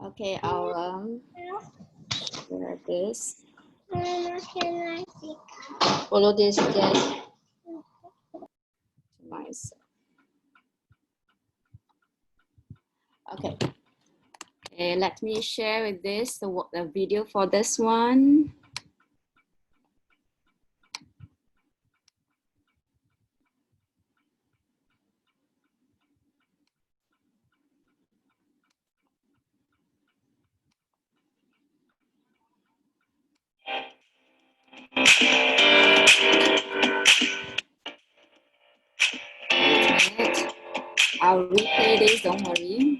Okay, I'll share this. Follow this, yes. Nice. Okay. Okay, let me share with this the video for this one. Wait a minute. I'll replay this, don't worry.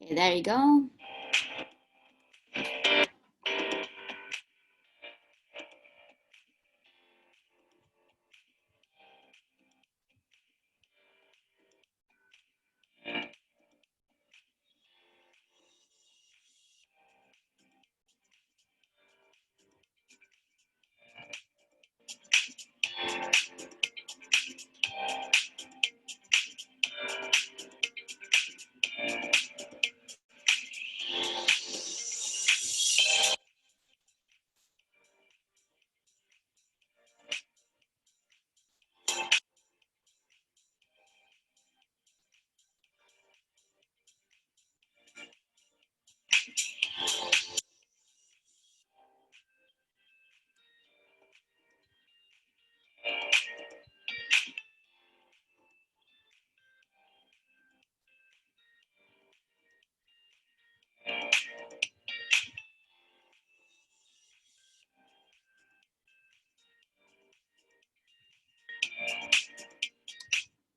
Okay, there you go.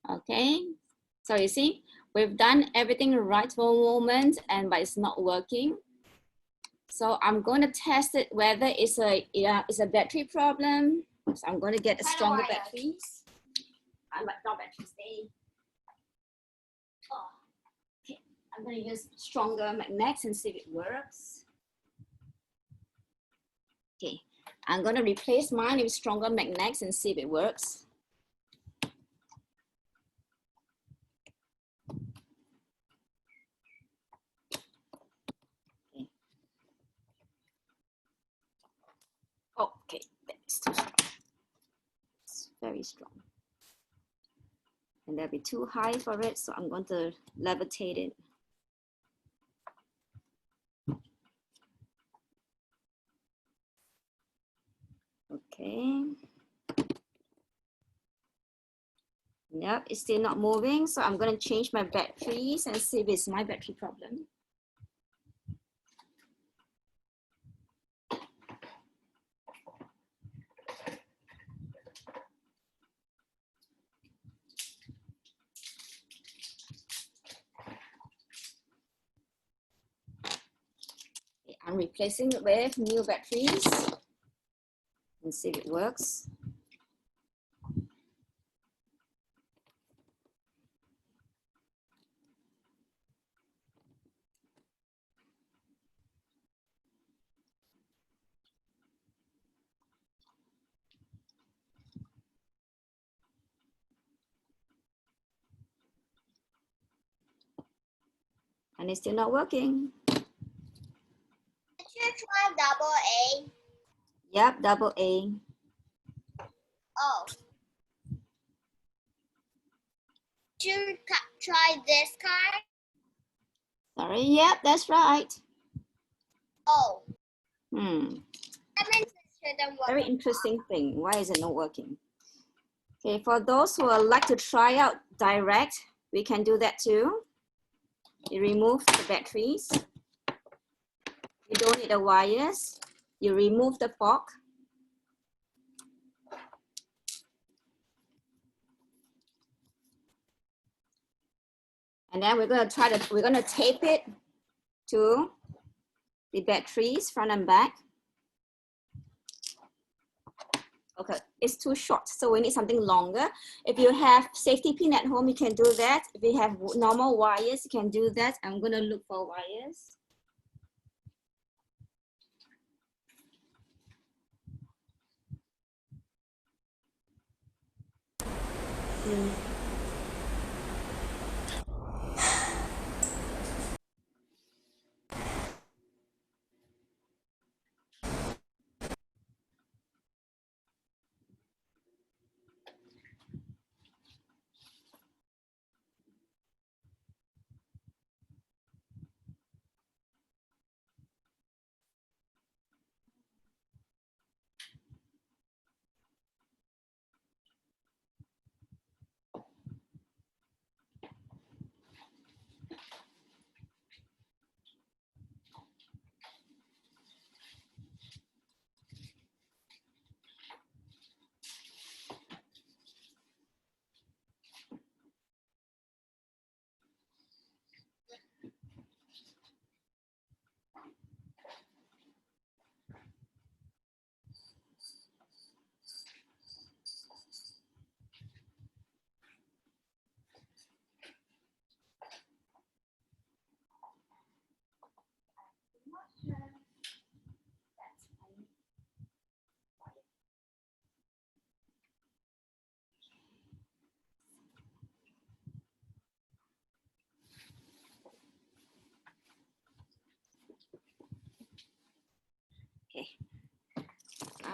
Okay, so you see, we've done everything right for a moment, but it's not working. So I'm going to test it whether it's a battery problem. So I'm going to get a stronger batteries. I like no batteries. Okay, I'm going to use stronger magnets and see if it works. Okay, I'm going to replace mine with stronger magnets and see if it works. Okay, that's too strong. It's very strong. And that'll be too high for it, so I'm going to levitate it. Okay. Yep, it's still not moving, so I'm going to change my batteries and see if it's my battery problem. I'm replacing it with new batteries and see if it works. And it's still not working. Did you try double A? Yep, double A. Oh. Did you try this kind? Sorry, yep, that's right. Oh. That means it shouldn't work. Very interesting thing. Why is it not working? Okay, for those who would like to try out direct, we can do that too. You remove the batteries. You don't need the wires. You remove the fork. And then we're going to tape it to the batteries front and back. Okay, it's too short, so we need something longer. If you have safety pin at home, you can do that. If you have normal wires, you can do that. I'm going to look for wires.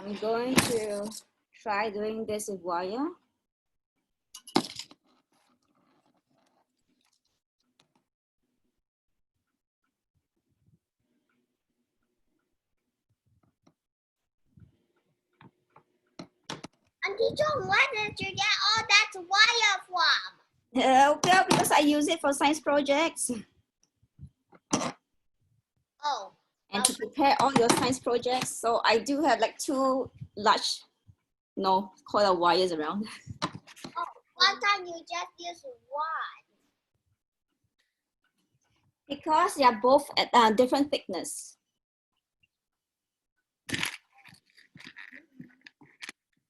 I'm going to try doing this with wire. Auntie John, where did you get all that wire from? Well, because I use it for science projects Oh, and to prepare all your science projects. So I do have like two large, coil wires around. one time you just use one. Because they are both at different thickness.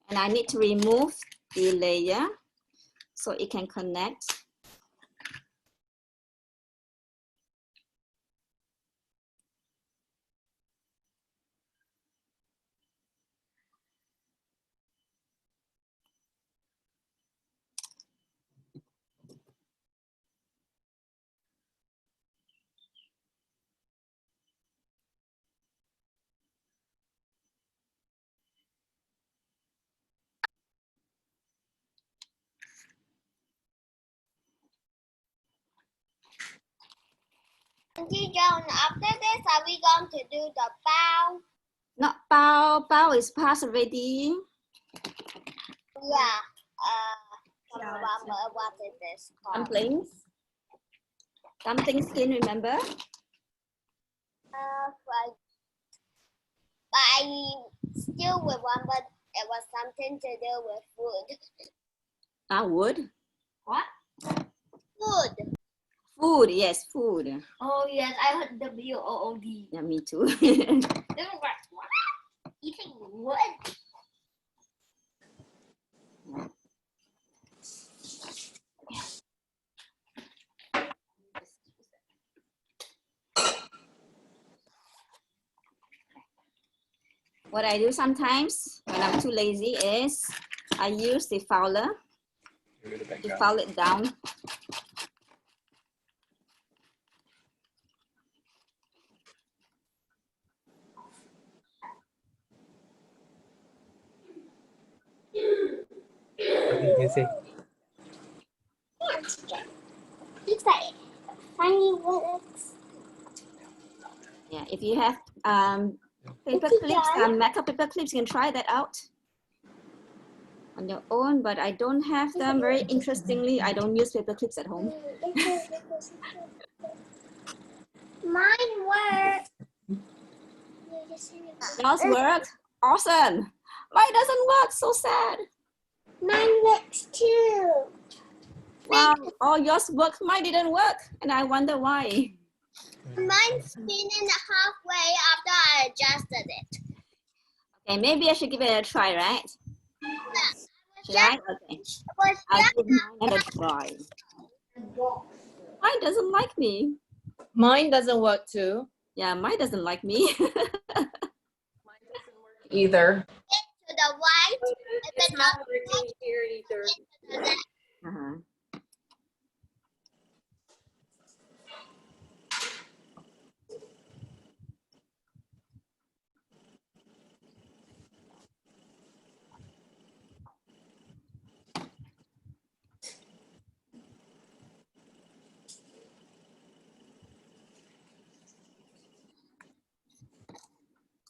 And I need to remove the layer so it can connect. Auntie John, after this, are we going to do the bow? Not bao, bao is past already. Yeah. What is this called? Dumplings. Dumplings skin, remember? Right. But I still remember it was something to do with food. Wood. What? Food. Food, yes, food. Oh yes, I heard WOOD. Yeah, me too. What? Eating wood? What I do sometimes when I'm too lazy is I use the fouler to foul it down. What did you say? Looks like tiny words. Yeah, if you have paper clips, metal paper clips, you can try that out on your own, but I don't have them. Very interestingly, I don't use paper clips at home. Mine worked. Yours worked? Awesome. Mine doesn't work, so sad. Mine works too. Wow, all yours worked, mine didn't work, and I wonder why. Mine's spinning halfway after I adjusted it. Okay, maybe I should give it a try, right? Yeah. Should I? Okay. I'll give mine a try. Mine doesn't like me. Mine doesn't work too. Yeah, mine doesn't like me. Either. To the right. It's not working here either. Uh-huh.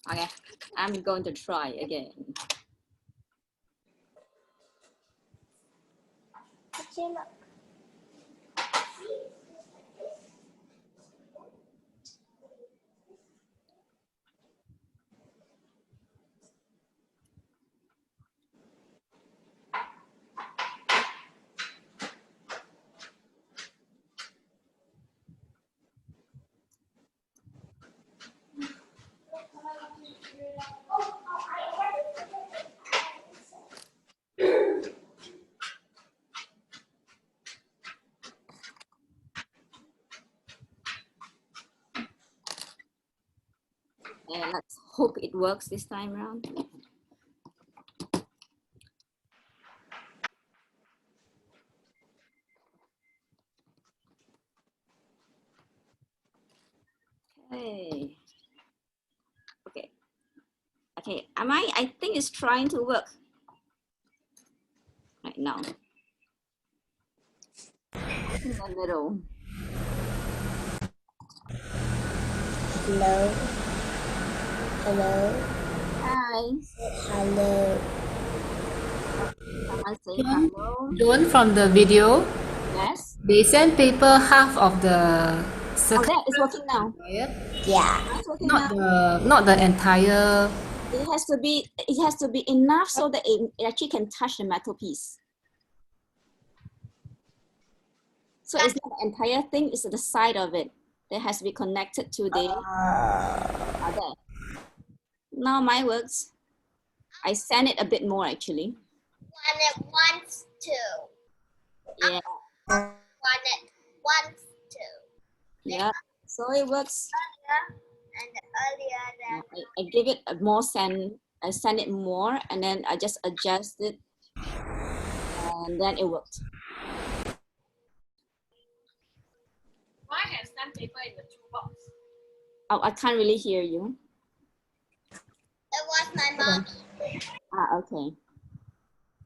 Okay, I'm going to try again. And let's hope it works this time around. Okay. Okay. I Okay, I think it's trying to work right now. In the middle. Hello. Hello. Hi. Hello. Someone say hello. John, from the video, Yes. they sandpaper half of the Oh, circle. that is working now. Yeah. It's working Not now. the not the entire. It has to be enough so that it actually can touch the metal piece. So it's not the entire thing, it's the side of it that has to be connected to the other. Now mine works. I sand it a bit more actually. One it wants to. Yeah. One it wants to. Yeah. So it works. Earlier I give it a more sand. I sand it more, and then I just adjust it, and then it worked. Why have sandpaper in the toolbox? Oh, I can't really hear you. it was my mom. Ah, okay.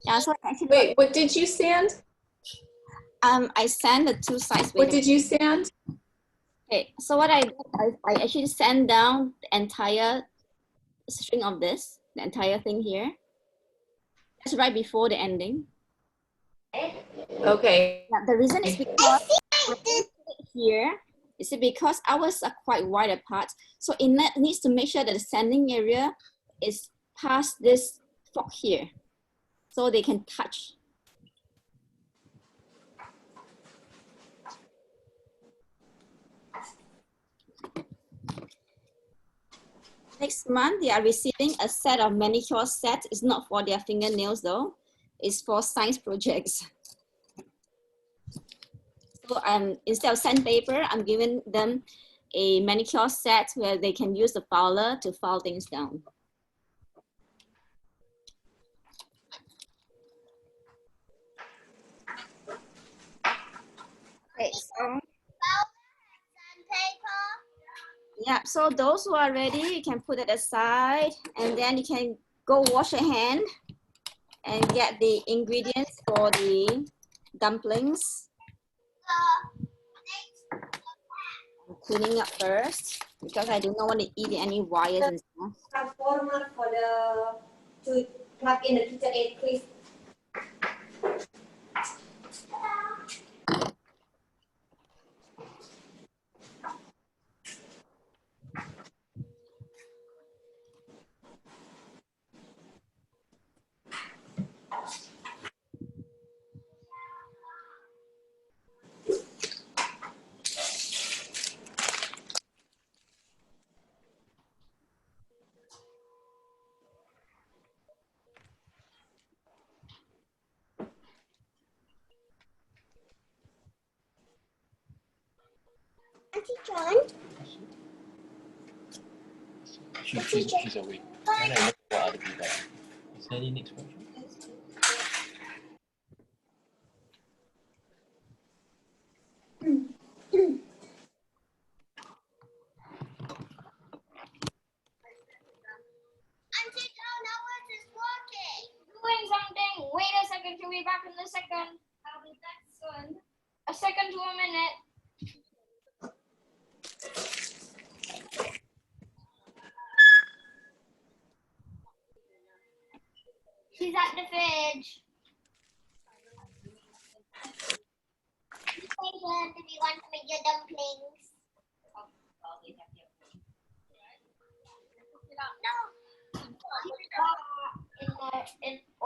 Yeah, so actually, Wait, what did you sand? I sand the two sides. What did you sand? Okay, so what I did, I actually sand down the entire string of this, the entire thing here. That's right before the ending. Okay. Now, the reason is because here, is it because ours are quite wide apart, so it needs to make sure that the sanding area is past this fork here, so they can touch. Next month, they are receiving a set of manicure sets. It's not for their fingernails though. It's for science projects. So instead of sandpaper, I'm giving them a manicure set where they can use the filer to file things down. Okay, so yeah, so those who are ready, you can put it aside, and then you can go wash your hand and get the ingredients for the dumplings. I'm cleaning up first because I do not want to eat any wires and stuff. Transformer for to plug in the KitchenAid, please. Auntie John. She's awake. Then I look for other people. Is there any next question? Auntie John, how is this working? Doing something. Wait a second. She'll be back in a second. I'll be back soon. A second to a minute. She's at the fridge. Hey, John, do you want to make your dumplings? No.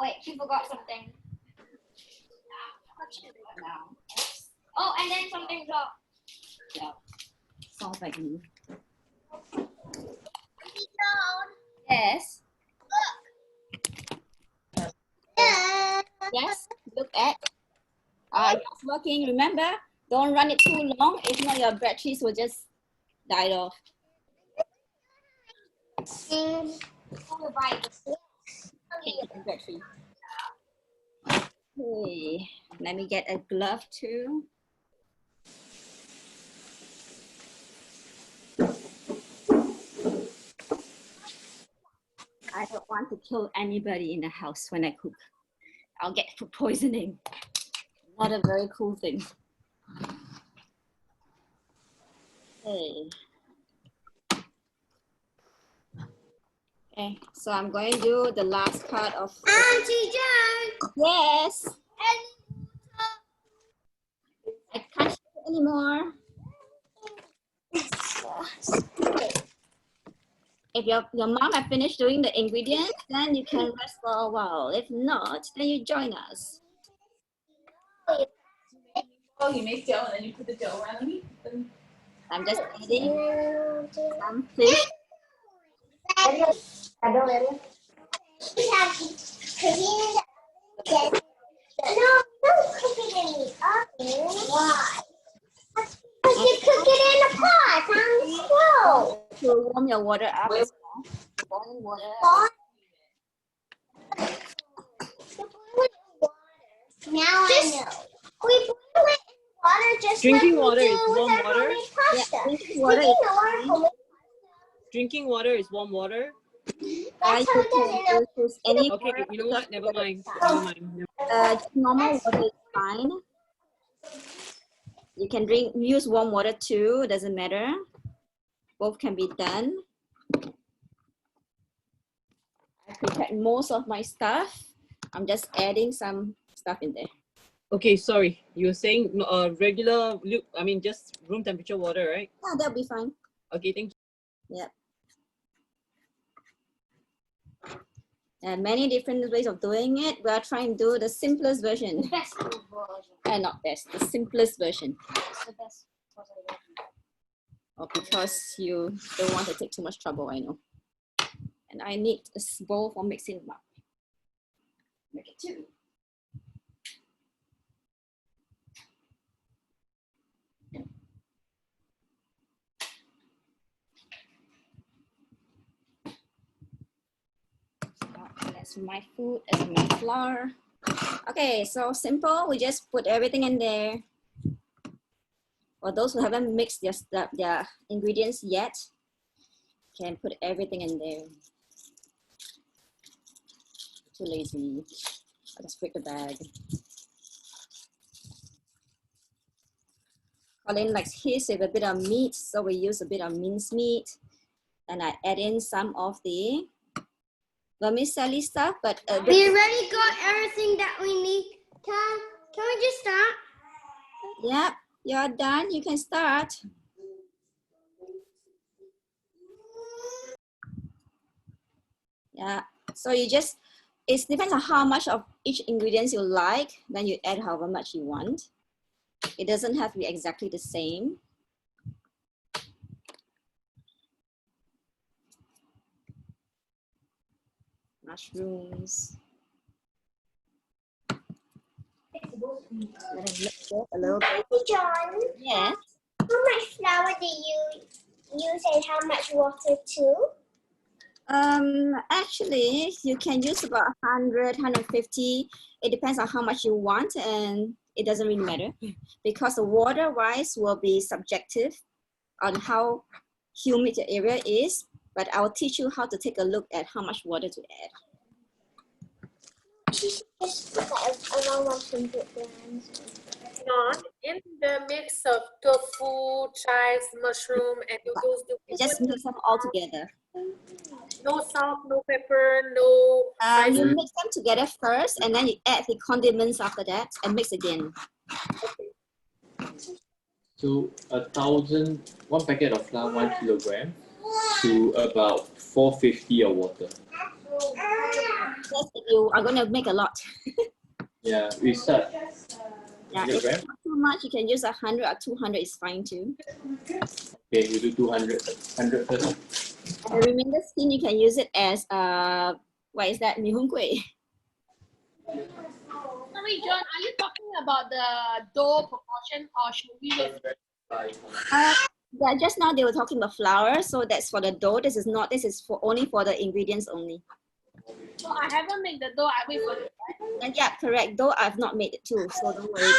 Wait, she forgot something. Oh, and then something dropped. Yeah, sounds like me. Auntie John. Yes. Yes, look at. It's working. Remember, don't run it too long. If not, your batteries will just die off. Battery. Okay, let me get a glove too. I I don't want to kill anybody in the house when I cook. I'll get food poisoning. Not a very cool thing. Okay. Okay, so I'm going to do the last part of. Auntie Jen. Yes. I can't do it anymore. If your mom has finished doing the ingredients, then you can rest for a while. If not, then you join us. Oh, you make dough and then you put the dough around it? I'm just adding some fish. No, don't cook it in the oven. Why? Because you cook it in the pot on the stove. To warm your water up. Boiling water. Now I know. We boil it in water just Drinking like water we is do warm with our water. homemade pasta. Drinking water is fine. Drinking water is warm water. That's how it does it. Use any Okay, water. you know what? Never mind. Never mind. Normal water is fine. You can use warm water too, doesn't matter. Both can be done. I prepared most of my stuff. I'm just adding some stuff in there. Okay, sorry. You were saying regular, just room temperature water, right? Yeah, that'll be fine. Okay, thank you. Yep. And many different ways of doing it. We are trying to do the simplest version. The best version. And not best, the simplest version. It's the best version. Or because you don't want to take too much trouble, I know. And I need a bowl for mixing them up. Make it two. That's my food, that's my flour. Okay, so simple. We just put everything in there. For those who haven't mixed their ingredients yet, can put everything in there. Too lazy. I'll just break the bag. Colin likes his with a bit of meat, so we use a bit of minced meat. And I add in some of the vermicelli stuff, but We already got everything that we need. Can we just start? yeah, you're done. You can start. Yeah, so you just, it depends on how much of each ingredients you like, then you add however much you want. It doesn't have to be exactly the same. Mushrooms. Let it look a little bit. John, Yes. how much flour do you use and how much water too? Actually, you can use about 100, 150. It depends on how much you want, and it doesn't really matter because the water wise will be subjective on how humid the area is, but I'll teach you how to take a look at how much water to add. Just around 100 grams. Not in the mix of tofu, chives, mushroom, and noodles. You just mix them all together. No salt, no pepper, no. You mix them together first, and then you add the condiments after that, and mix again. So 1 packet of flour, 1 kilogram, to about 450 of water. Yes, if you are going to make a lot. Yeah, we start. Yeah, if it's not too much, you can use 100 or 200 is fine too. Okay, we do 200. 100 first. And the remainder skin, you can use it as what is that? Mihun kueh. Sorry, John, are you talking about the dough proportion or should we use? Yeah, just now they were talking about flour, so that's for the dough. This is not. This is for only for the ingredients only. So I haven't made the dough. I wait for it, right? And yeah, correct. Though I've not made it too, so don't worry.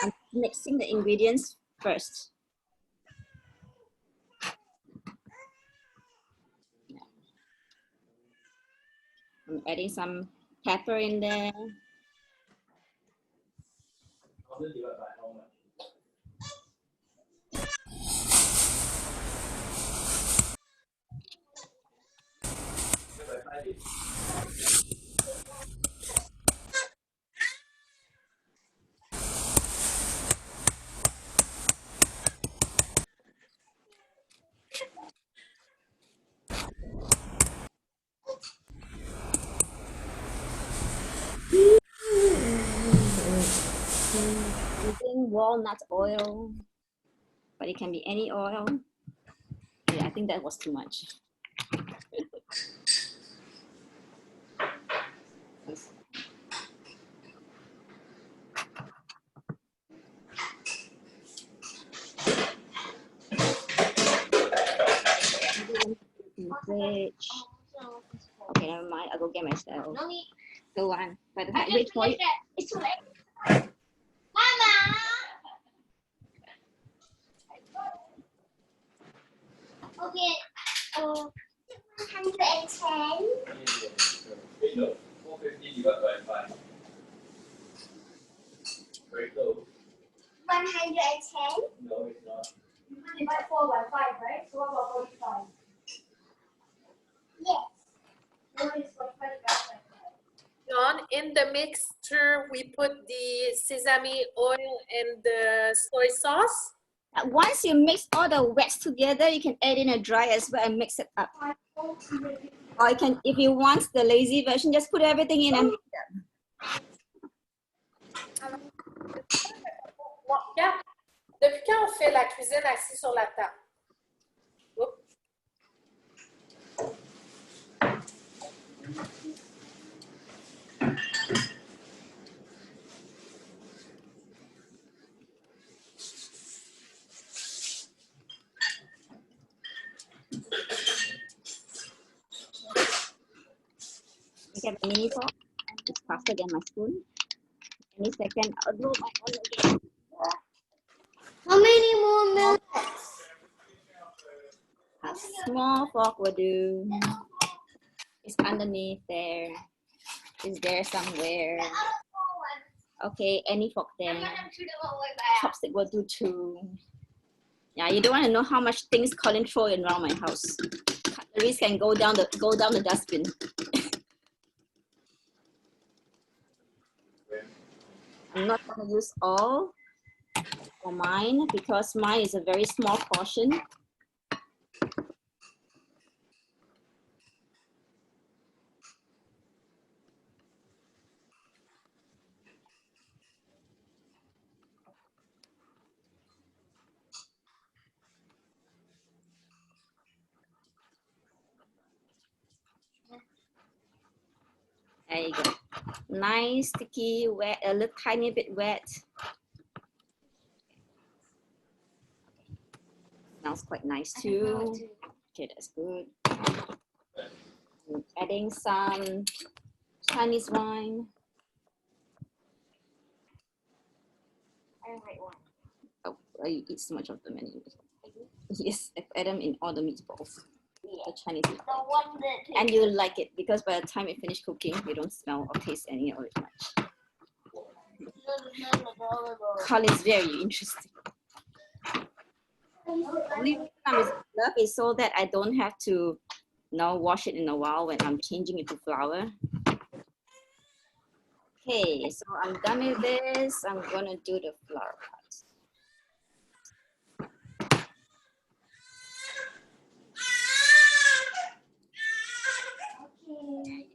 I'm mixing the ingredients first. I'm adding some pepper in there. 1000 divided by how much? Using walnut oil, but it can be any oil. Yeah, I think that was too much. Fridge. Okay, never mind. I'll go get myself. No need. Go on. But I wait just for you. finished it. It's too late. Mama! Okay. 110. Wait, no. 450 divided by 5. Very close. 110. No, it's not. Divide 4 by 5, right? So what about 45? Yes. What is 45 divided by 5? John, in the mixture, we put the sesame oil and the soy sauce. Once you mix all the wets together, you can add in a dry as well and mix it up. Or you can, if you want the lazy version, just put everything in and mix it up. Yeah. Depuis quand on fait la cuisine assis sur la table? Oups. You get a mini fork. It's faster than my spoon. Any second, I'll do my own again. How many more minutes? A small fork will do. It's underneath there. It's there somewhere. Okay, any fork there. Chopstick will do too. Yeah, you don't want to know how much things Colin throw around my house. Cutleries can go down the dustbin. I'm not going to use all for mine because mine is a very small portion. There you go. Nice, sticky, wet, a little tiny bit wet. Smells quite nice too. Okay, that's good. I'm adding some Chinese wine. Oh, you eat so much of them anyway. Yes, I add them in all the meatballs. The Chinese meatballs. And you like it because by the time you finish cooking, you don't smell or taste any of it much. Colin's very interesting. Only reason I'm love is so that I don't have to wash it in a while when I'm changing it to flour. Okay, so I'm done with this. I'm gonna do the flour part.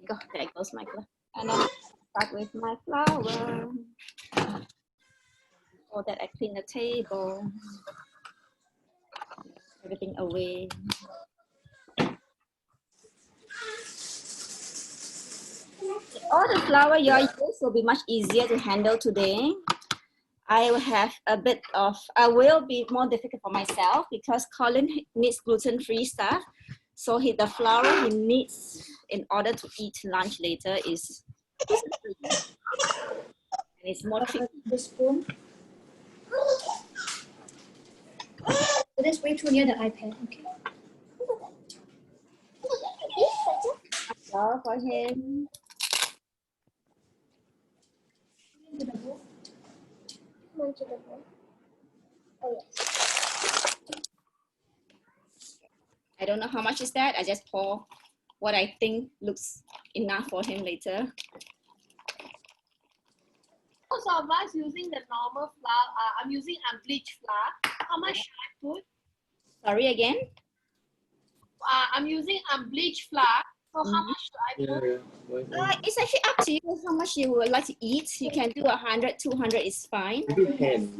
Go, there goes my glove. And then start with my flour. So that I clean the table. Everything away. All the flour you use will be much easier to handle today. I will have a bit of, I will be more difficult for myself because Colin needs gluten-free stuff. So the flour he needs in order to eat lunch later is gluten-free. And it's more tricky. The spoon. It is way too near the iPad. Okay. flour for him. Oh, yes. I don't know how much is that. I just pour what I think looks enough for him later. Most of us using the normal flour. I'm using unbleached flour. How much should I put? Sorry again? I'm using unbleached flour. So how much should I put? It's actually up to you how much you would like to eat. You can do 100, 200 is fine. Maybe 10.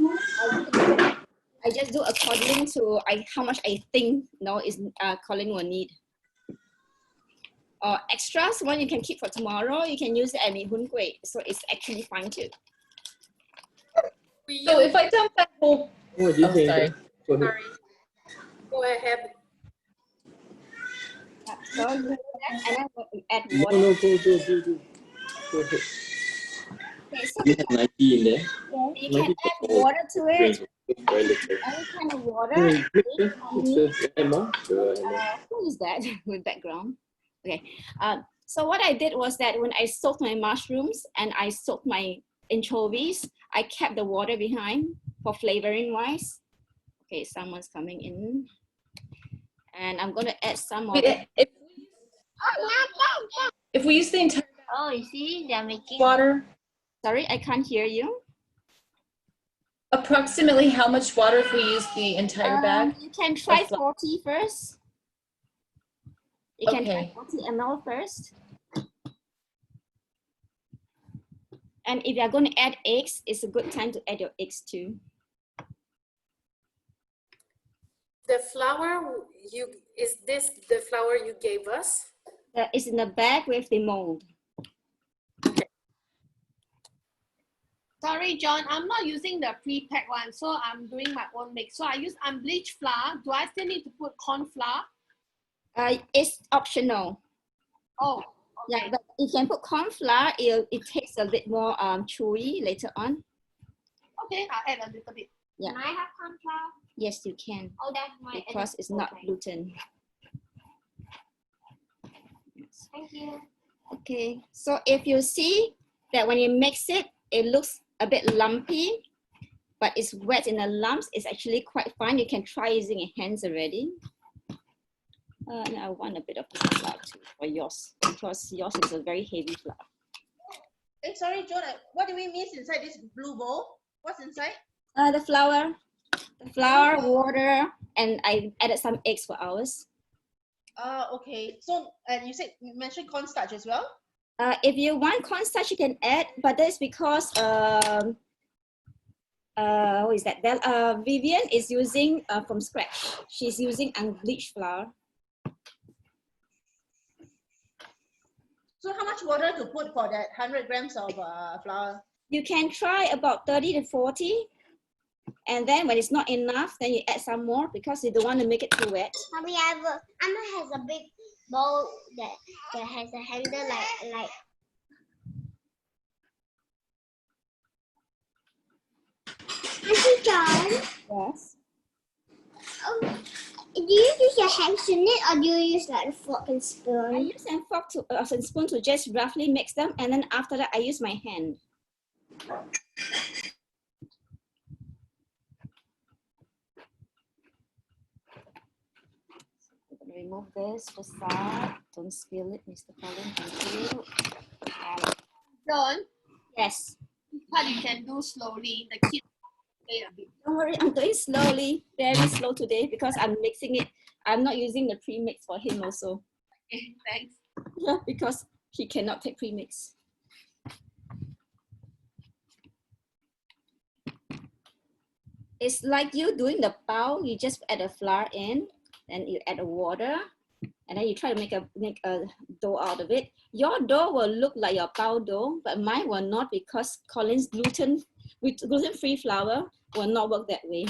I just do according to how much I think is Colin will need. Or extras, one you can keep for tomorrow. You can use it at mee hoon kueh, so it's actually fine too. So if I dump that whole, Sorry. Sorry. Go ahead. So you do that, and then add No, water. no, go. Go ahead. Okay, so You have 90 in there? you can add water to it. Very little. Any kind of water. Add more? Who is that with background? Okay. So what I did was that when I soaked my mushrooms and I soaked my anchovies, I kept the water behind for flavoring wise. Okay, someone's coming in. And I'm going to add some of it. if we use the entire Oh, you see, they're making water, Sorry, I can't hear you. approximately how much water if we use the entire bag? You can try 40 first. You can try Okay. 40 ml first. And if you're going to add eggs, it's a good time to add your eggs too. The flour is this the flour you gave us? It's in the bag with the mold. Sorry, John, I'm not using the pre-packed one, so I'm doing my own mix. So I use unbleached flour. Do I still need to put corn flour? It's optional. Oh, okay. Yeah, but you can put corn flour. It tastes a bit more chewy later on. Okay, I'll add a little bit. Yeah. Can I have corn flour? Yes, you can. Oh, that's my. Because it's not gluten. Thank you. Okay, so if you see that when you mix it, it looks a bit lumpy, but it's wet in the lumps, it's actually quite fine. You can try using your hands already. And I want a bit of flour too for yours, because yours is a very heavy flour. Hey, sorry, John, what do we miss inside this blue bowl? What's inside? The flour, water, and I added some eggs for ours. Okay. So, and you mentioned cornstarch as well? If you want cornstarch, you can add, but that's because what is that? Vivian is using from scratch. She's using unbleached flour. So how much water to put for that 100 grams of flour? You can try about 30 to 40. And then when it's not enough, then you add some more because you don't want to make it too wet. Mommy, Amma has a big bowl that has a handle like. Auntie John. Yes. Do you use your hands to knit, or do you use like a fork and spoon? I use a fork and spoon to just roughly mix them, and then after that, I use my hand. Remove this facade. Don't spill it, Mr. Colin. Thank you. John? Yes. But you can do slowly. The kids play a bit. Don't worry, I'm doing slowly, very slow today because I'm mixing it. I'm not using the pre-mix for him also. Okay, thanks. Yeah, because he cannot take pre-mix. It's like you doing the bao. You just add a flour in, then you add a water, and then you try to make a dough out of it. Your dough will look like your bao dough, but mine will not because Colin's gluten-free flour will not work that way.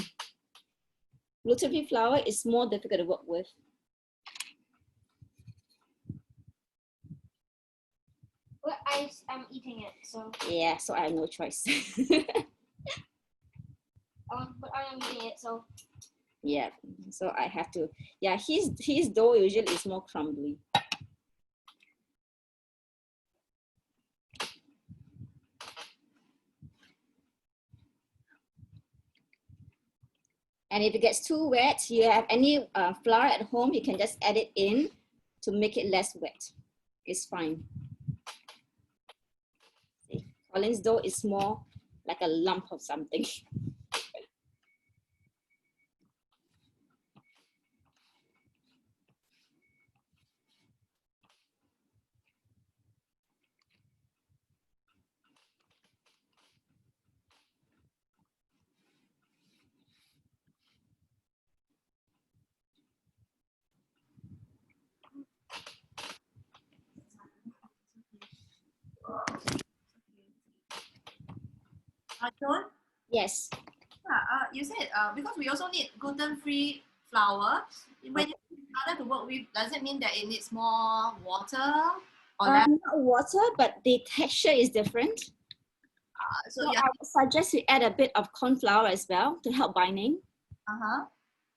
Gluten-free flour is more difficult to work with. Well, I'm eating it, so. Yeah, so I have no choice. But I'm eating it, so. Yeah, so I have to. Yeah, his dough usually is more crumbly. And if it gets too wet, you have any flour at home, you can just add it in to make it less wet. It's fine. See, Colin's dough is more like a lump of something. John? Yes. You said because we also need gluten-free flour. When you use flour to work with, does it mean that it needs more water or less? Not water, but the texture is different. So I would suggest you add a bit of corn flour as well to help binding.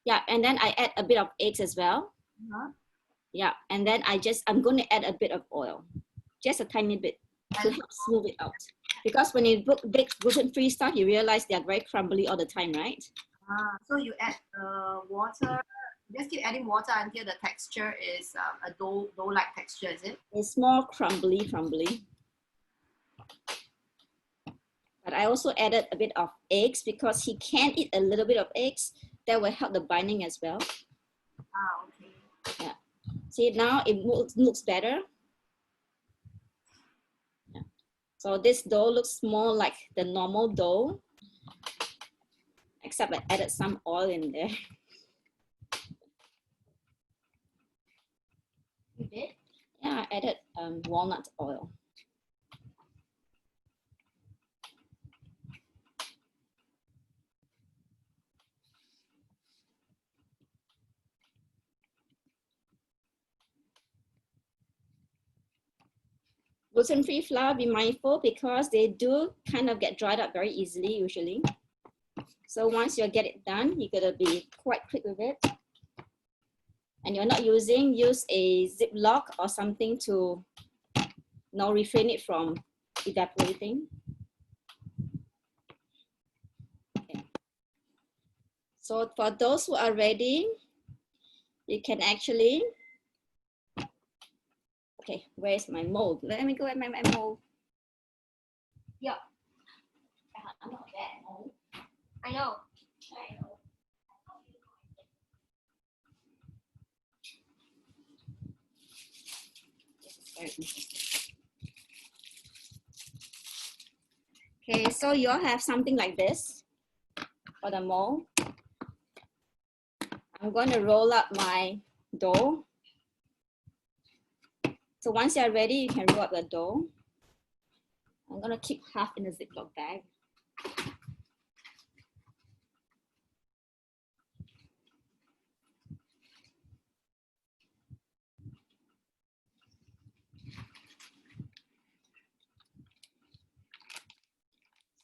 Yeah, and then I add a bit of eggs as well. Yeah, and then I'm going to add a bit of oil, just a tiny bit to help smooth it out. Because when you bake gluten-free stuff, you realize they are very crumbly all the time, right? So you add water, just keep adding water until the texture is a dough-like texture, is it? It's more crumbly. But I also added a bit of eggs because he can eat a little bit of eggs. That will help the binding as well. Okay. Yeah. See, now it looks better. Yeah. So this dough looks more like the normal dough, except I added some oil in there. You did? Yeah, I added walnut oil. Gluten-free flour, be mindful because they do kind of get dried up very easily usually. So once you get it done, you gotta be quite quick with it. And you're not use a Ziploc or something to refrain it from evaporating. Okay. So for those who are ready, you can actually, okay, where's my mold? Let me go at my mold. Yeah. I'm not that old. I know. Okay, so you all have something like this for the mold. I'm going to roll up my dough. So once you're ready, you can roll up the dough. I'm going to keep half in a Ziploc bag.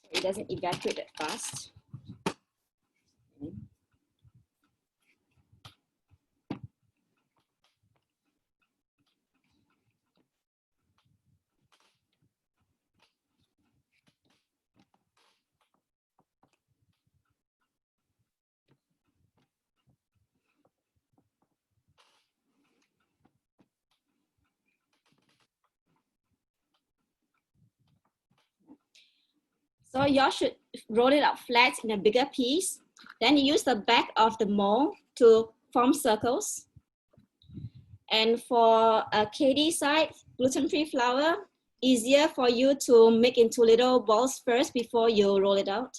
So it doesn't evaporate that fast. Okay. So y'all should roll it out flat in a bigger piece. Then you use the back of the mold to form circles. And for Katie's side, gluten-free flour, easier for you to make into little balls first before you roll it out.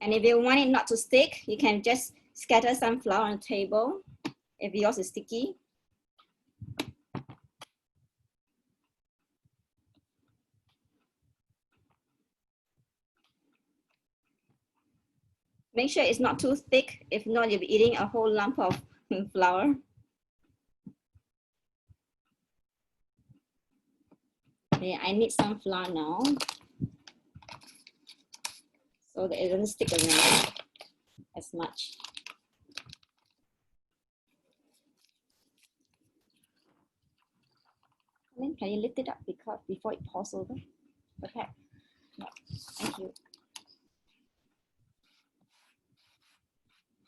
And if you want it not to stick, you can just scatter some flour on the table if yours is sticky. Make sure it's not too thick. If not, you'll be eating a whole lump of flour. Okay, I need some flour now, so that it doesn't stick around as much. Then can you lift it up before it pours over? Okay. No. Thank you.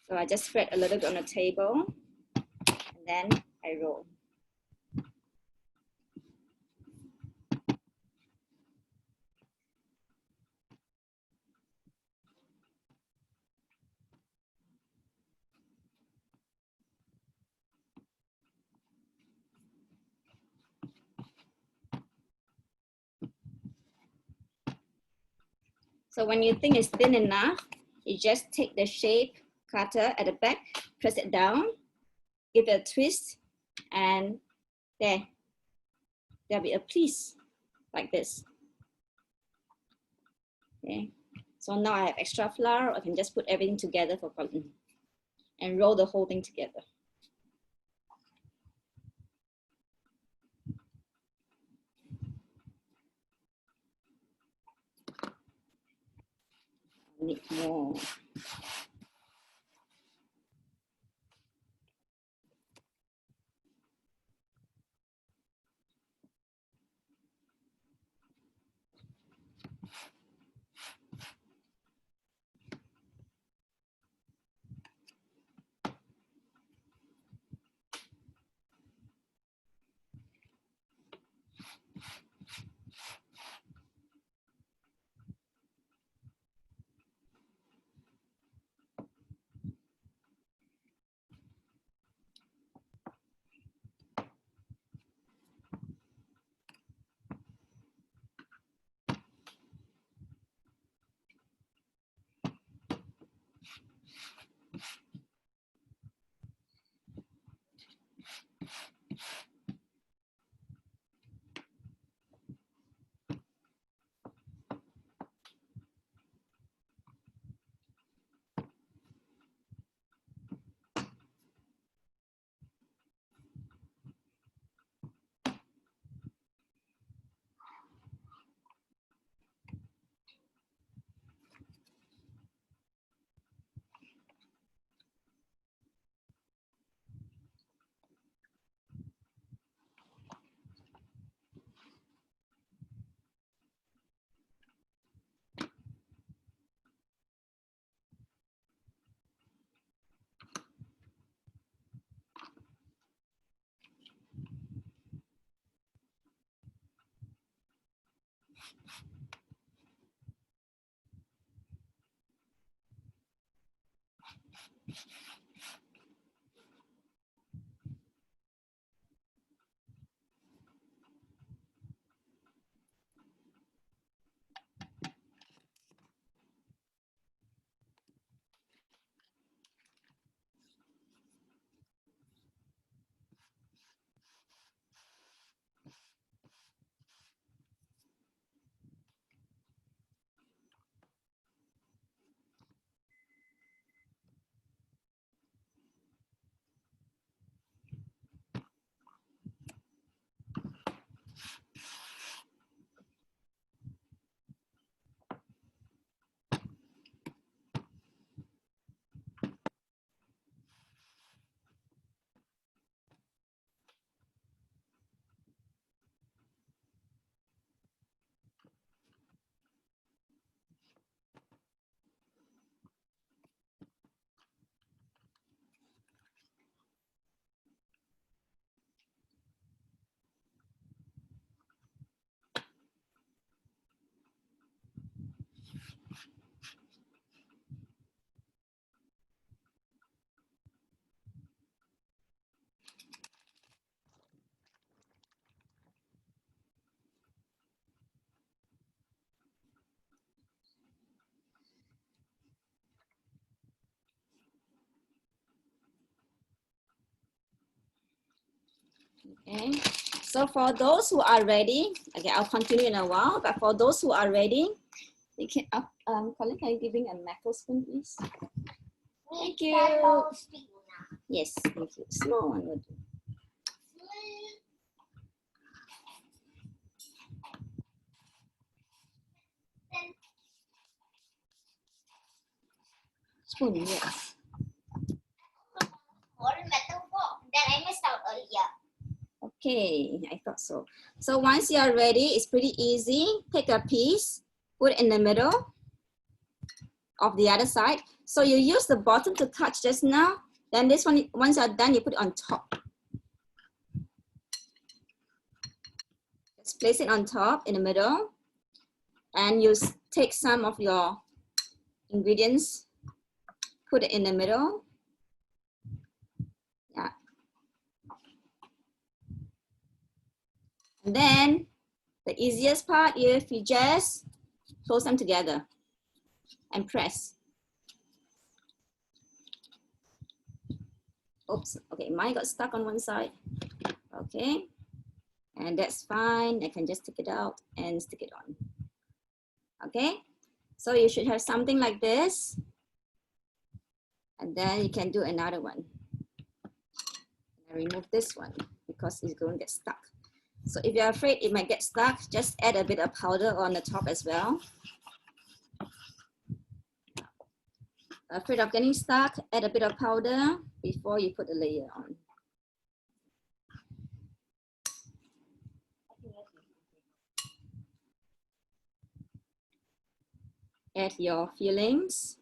So I just spread a little bit on the table, and then I roll. So when you think it's thin enough, you just take the shape cutter at the back, press it down, give it a twist, and there'll be a piece like this. Okay. So now I have extra flour. I can just put everything together for cotton and roll the whole thing together. I need more. Okay, so for those who are ready, okay, I'll continue in a while, but for those who are ready, you can, Colin, can you give me a metal spoon, please? Thank you. Yes, thank you. Small one will do. Spoon, yes. Or metal fork that I missed out earlier. Okay, I thought so. So once you are ready, it's pretty easy. Take a piece, put it in the middle of the other side. So you use the bottom to touch just now. Then this one, once you're done, you put it on top. Just place it on top in the middle. And you take some of your ingredients, put it in the middle. Yeah. And then the easiest part is if you just close them together and press. Oops, okay, mine got stuck on one side. Okay, and that's fine. I can just take it out and stick it on. Okay, so you should have something like this. And then you can do another one. I remove this one because it's going to get stuck. So if you're afraid it might get stuck, just add a bit of powder on the top as well. Afraid of getting stuck, add a bit of powder before you put the layer on. Add your fillings.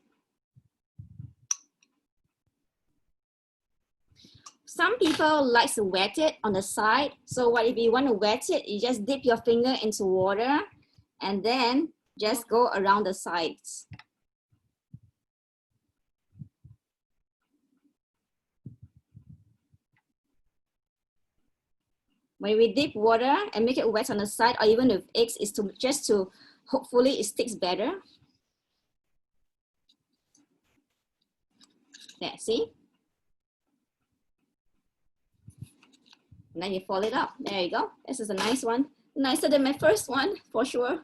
Some people like to wet it on the side. So what if you want to wet it, you just dip your finger into water and then just go around the sides. When we dip water and make it wet on the side, or even with eggs, is to just to hopefully it sticks better. There, see? And then you fold it up. There you go. This is a nice one. Nicer than my first one, for sure.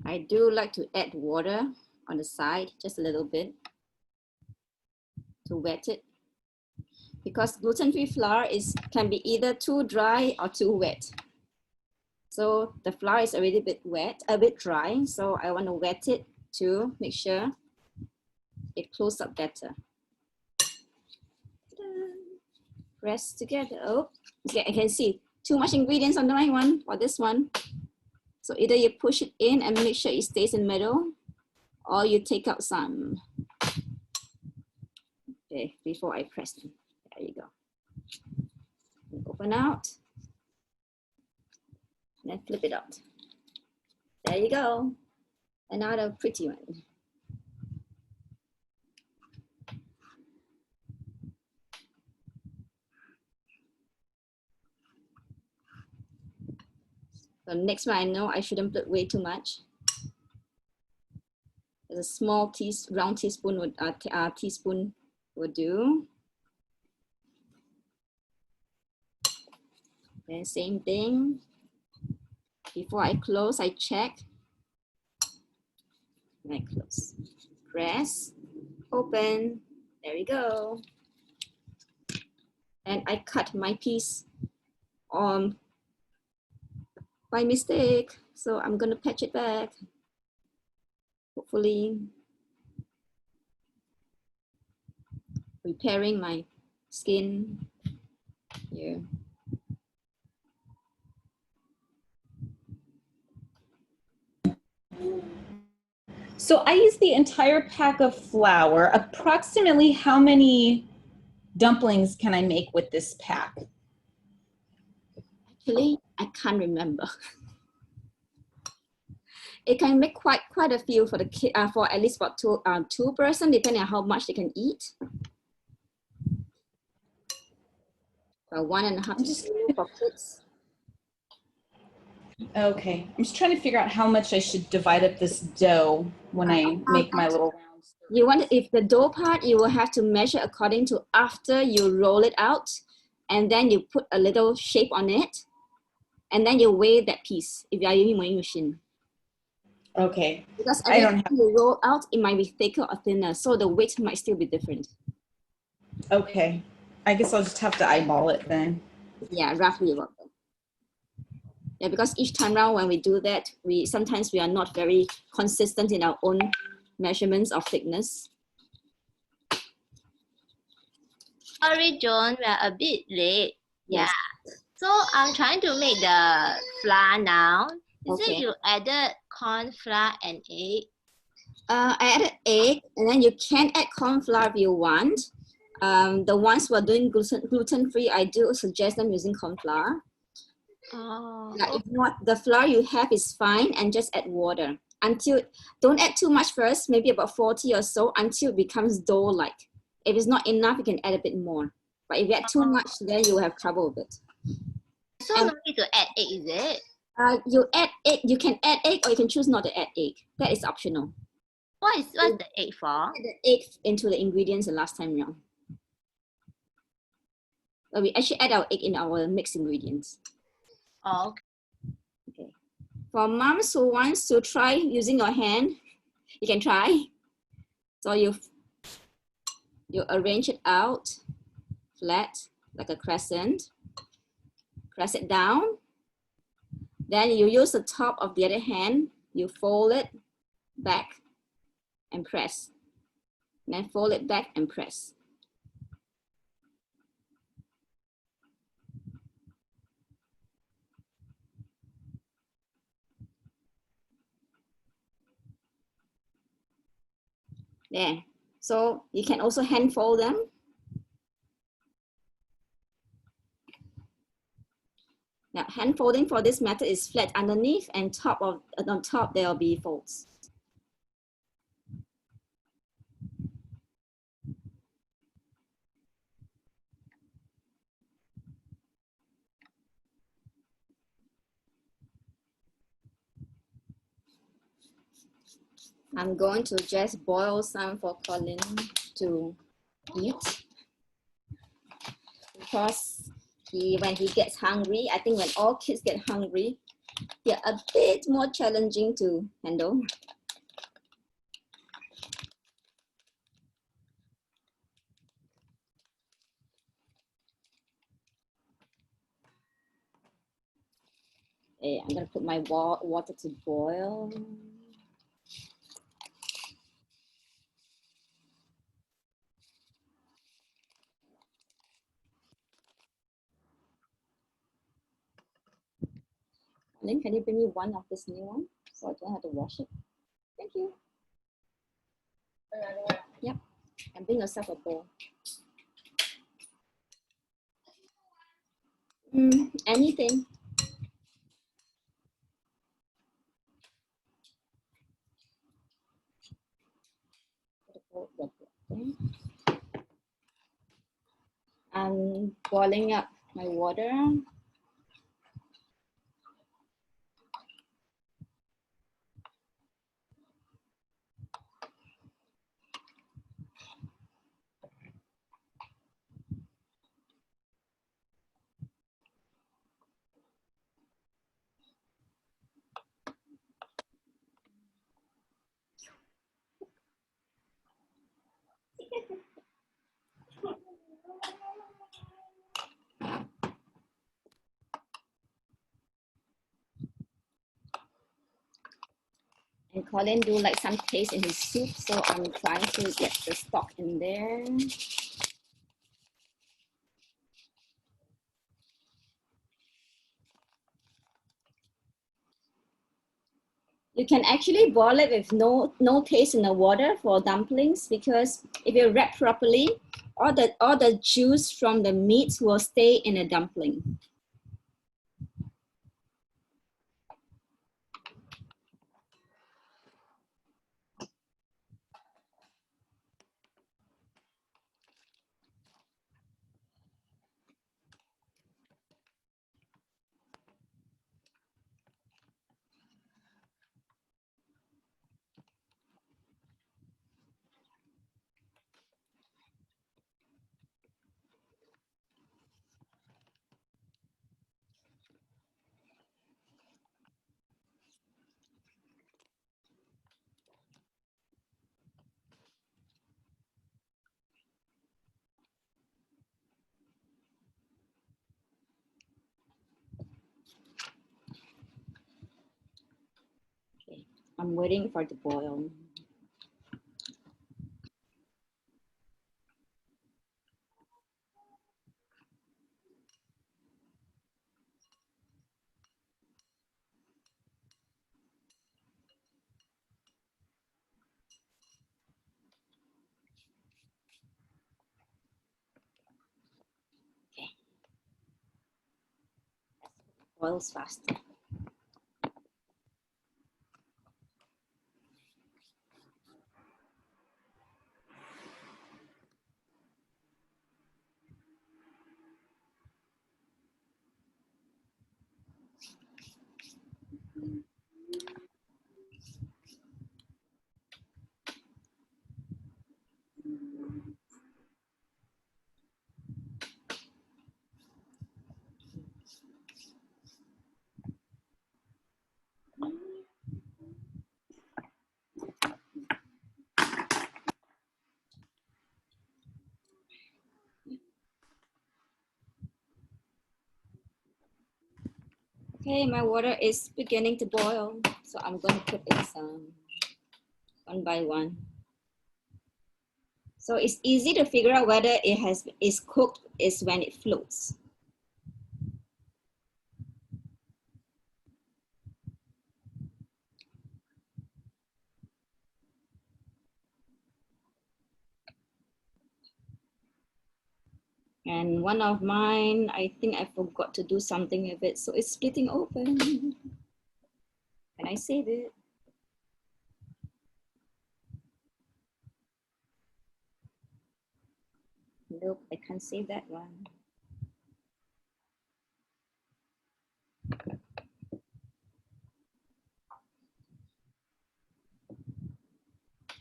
I do like to add water on the side, just a little bit, to wet it. Because gluten-free flour can be either too dry or too wet. So the flour is already a bit dry. So I want to wet it to make sure it closes up better. Press together. Oh, okay, I can see too much ingredients on the right one or this one. So either you push it in and make sure it stays in the middle, or you take out some. Okay, before I press them. There you go. Open out. And then flip it out. There you go. Another pretty one. The next one, I know I shouldn't put way too much. There's a small round teaspoon would do. Then same thing. Before I close, I check. And I close. Press, open. There we go. And I cut my piece by mistake, so I'm gonna patch it back. Hopefully, repairing my skin here. So I use the entire pack of flour. Approximately how many dumplings can I make with this pack? Actually, I can't remember. It can make quite a few for the kid, for at least about two person, depending on how much they can eat. About 1.5 teaspoons for kids. Okay, I'm just trying to figure out how much I should divide up this dough when I make my little rounds. You want, if the dough part, you will have to measure according to after you roll it out, and then you put a little shape on it, and then you weigh that piece if you are using weighing machine. Okay. Because I every don't time have. you roll out, it might be thicker or thinner, so the weight might still be different. Okay, I guess I'll just have to eyeball it then. Yeah, roughly about that. Yeah, because each time around when we do that, sometimes we are not very consistent in our own measurements of thickness. Sorry, John, we are a bit late. Yes. Yeah. So I'm trying to make the flour now. You said Okay. you added corn flour and egg. I added egg, and then you can add corn flour if you want. The ones who are doing gluten-free, I do suggest them using corn flour. Oh. Yeah, if not, the flour you have is fine, and just add water. Don't add too much first, maybe about 40 or so, until it becomes dough-like. If it's not enough, you can add a bit more. But if you add too much, then you will have trouble with it. So no need to add egg, is it? You add egg. You can add egg, or you can choose not to add egg. That is optional. What's the egg for? Add the egg into the ingredients the last time round. We actually add our egg in our mixed ingredients. Oh, okay. For moms who wants to try using your hand, you can try. So you arrange it out flat like a crescent. Press it down. Then you use the top of the other hand. You fold it back and press. And then fold it back and press. There. So you can also hand fold them. Now, hand folding for this method is flat underneath, and on top there will be folds. I'm going to just boil some for Colin to eat, because when he gets hungry, I think when all kids get hungry, they're a bit more challenging to handle. Okay, I'm gonna put my water to boil. Lynn, can you bring me one of this new one so I don't have to wash it? Thank you. Yep, and bring yourself a bowl. Anything. I'm boiling up my water. And Colin do like some taste in his soup, so I'm trying to get the stock in there. You can actually boil it with no taste in the water for dumplings, because if you wrap properly, all the juice from the meat will stay in the dumpling. I'm waiting for it to boil. Boils faster. Okay, my water is beginning to boil, so I'm going to put it some one by one. So it's easy to figure out whether is cooked is when it floats. And one of mine, I think I forgot to do something with it, so it's splitting open. Can I save it? Nope, I can't save that one.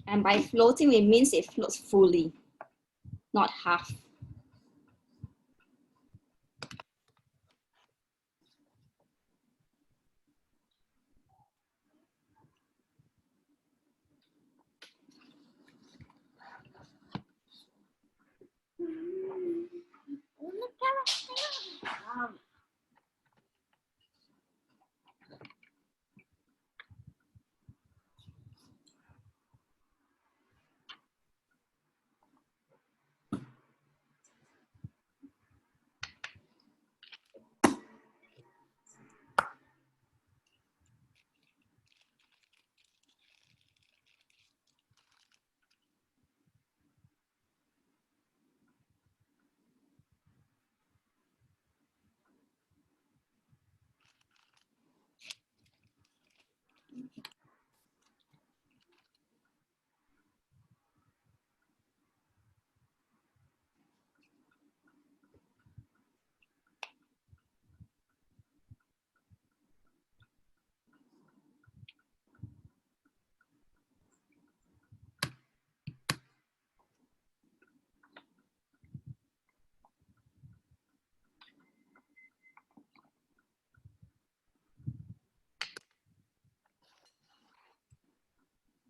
And by floating, it means it floats fully, not half.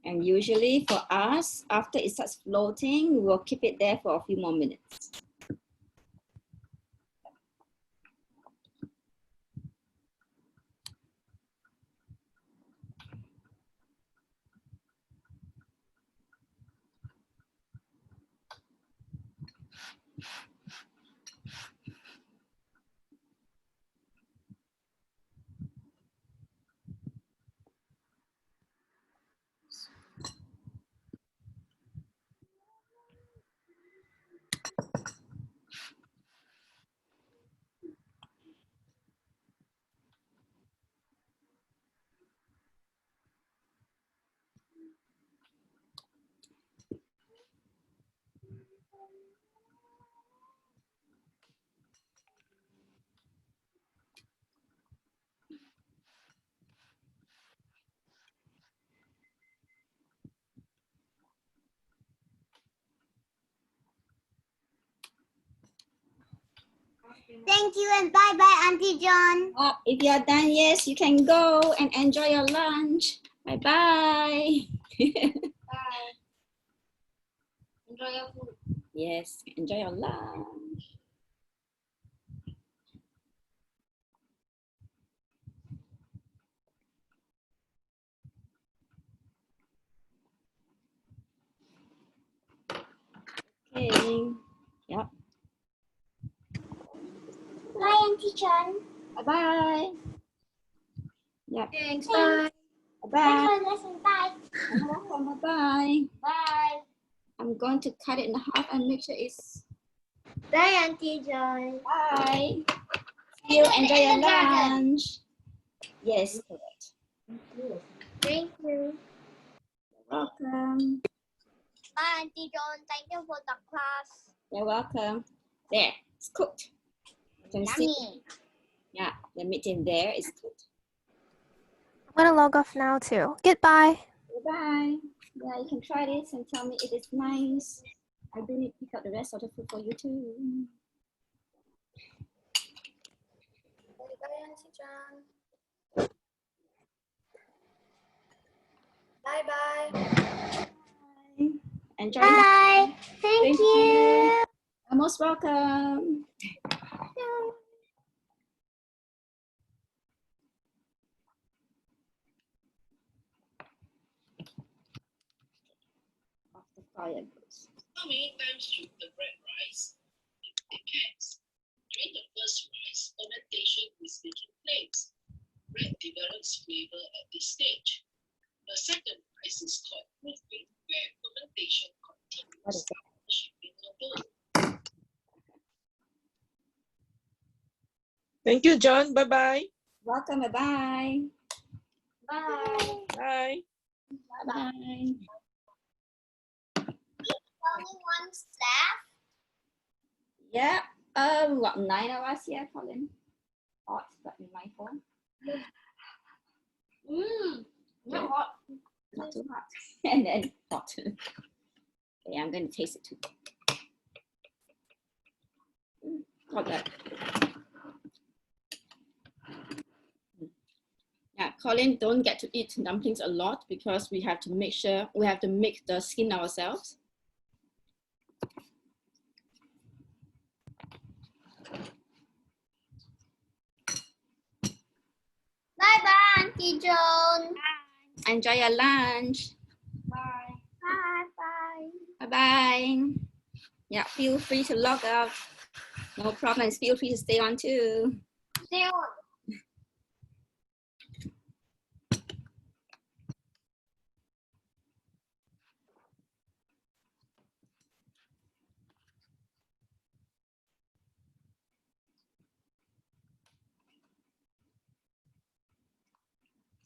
And usually for us, after it starts floating, we'll keep it there for a few more minutes. Thank you and bye-bye, Auntie John. If you are done, yes, you can go and enjoy your lunch. Bye-bye. Bye. Enjoy your food. Yes, enjoy your lunch. Okay. Yep. Bye, Auntie John. Bye-bye. Yep. Thanks. Bye. Bye. Thanks for the lesson. Bye. You're welcome. Bye. Bye. I'm going to cut it in half and make sure it's. Bye, Auntie John. Bye. See you. Enjoy your lunch. Yes, correct. Thank you. You're welcome. Bye, Auntie John. Thank you for the class. You're welcome. There, it's cooked. You can see. Yummy. Yeah, the meat in there is cooked. I'm gonna log off now too. Goodbye. Goodbye. Yeah, you can try this and tell me if it's nice. I do need to pick up the rest of the food for you too. Bye, Auntie John. Bye-bye. Enjoy. Bye. Thank you. You're most welcome. Off the fire goes. How many times should the bread rise? It depends. During the first rise, fermentation is taking place. Bread develops flavor at this stage. The second rise is called proofing, where fermentation continues. Shaping a dough. Thank you, John. Bye-bye. Welcome. Bye-bye. Bye. Bye. Bye-bye. Only one staff? Yeah. What, 9 of us here, Colin? Hot, but be mindful. Not hot. Not too hot. And then hot. Okay, I'm going to taste it too. Got that. Yeah, Colin, don't get to eat dumplings a lot because we have to make sure we have to make the skin ourselves. Bye-bye, Auntie John. Enjoy your lunch. Bye. Bye-bye. Bye-bye. Yeah, feel free to log out. No problems. Feel free to stay on too. See you.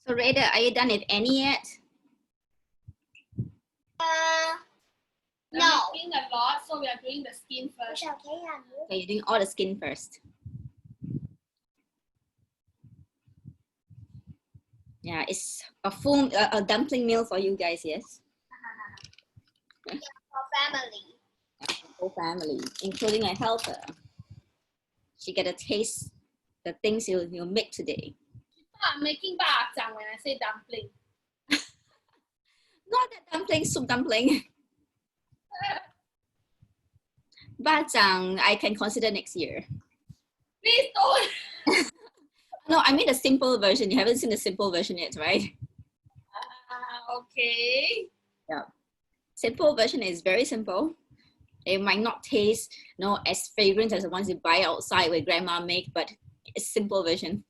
So Raider, are you done with any yet? We're No. making a lot, so we are doing the skin first. Okay, you're doing all the skin first. Yeah, it's a full a dumpling meal for you guys, yes? For family. Whole family, including a helper. She get to taste the things you'll make today. I'm making bak when I say dumpling. Not that dumpling, soup dumpling. Bajang, I can consider next year. Please don't. No, I made a simple version. You haven't seen the simple version yet, right? Okay. Yeah. Simple version is very simple. It might not taste as fragrant as the ones you buy outside where grandma make, but it's simple version.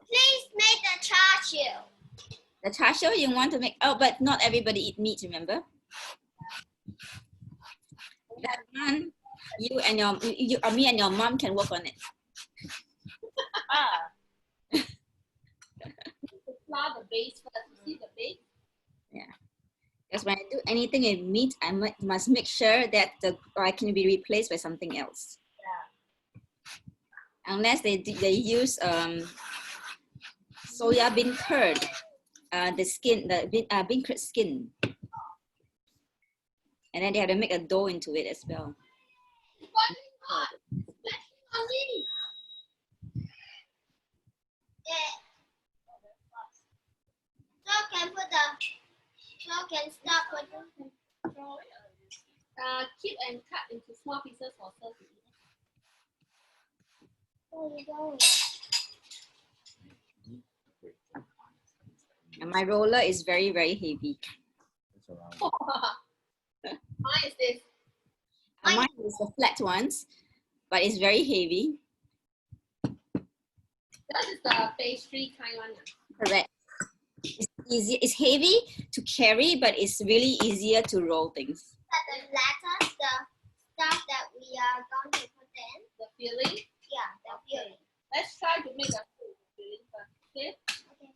Please make the char siu. The char siu you want to make, but not everybody eat meat, remember? That one, you and me and your mom can work on it. Flour the base first. You see the base? Yeah. Because when I do anything in meat, I must make sure that I can be replaced by something else. Yeah. Unless they use soya bean curd, the skin, the bean curd skin. And then they have to make a dough into it as well. So can put the, so can start with Keep and cut into small pieces for serving. There you go. And my roller is very, very heavy. Mine is this. Mine is the flat ones, but it's very heavy. That is the pastry kind one. Correct. It's easy. It's heavy to carry, but it's really easier to roll things. The letters, the stuff that we are going to put in. The filling? Yeah, the filling. Let's try to make a filling first. Okay? Okay.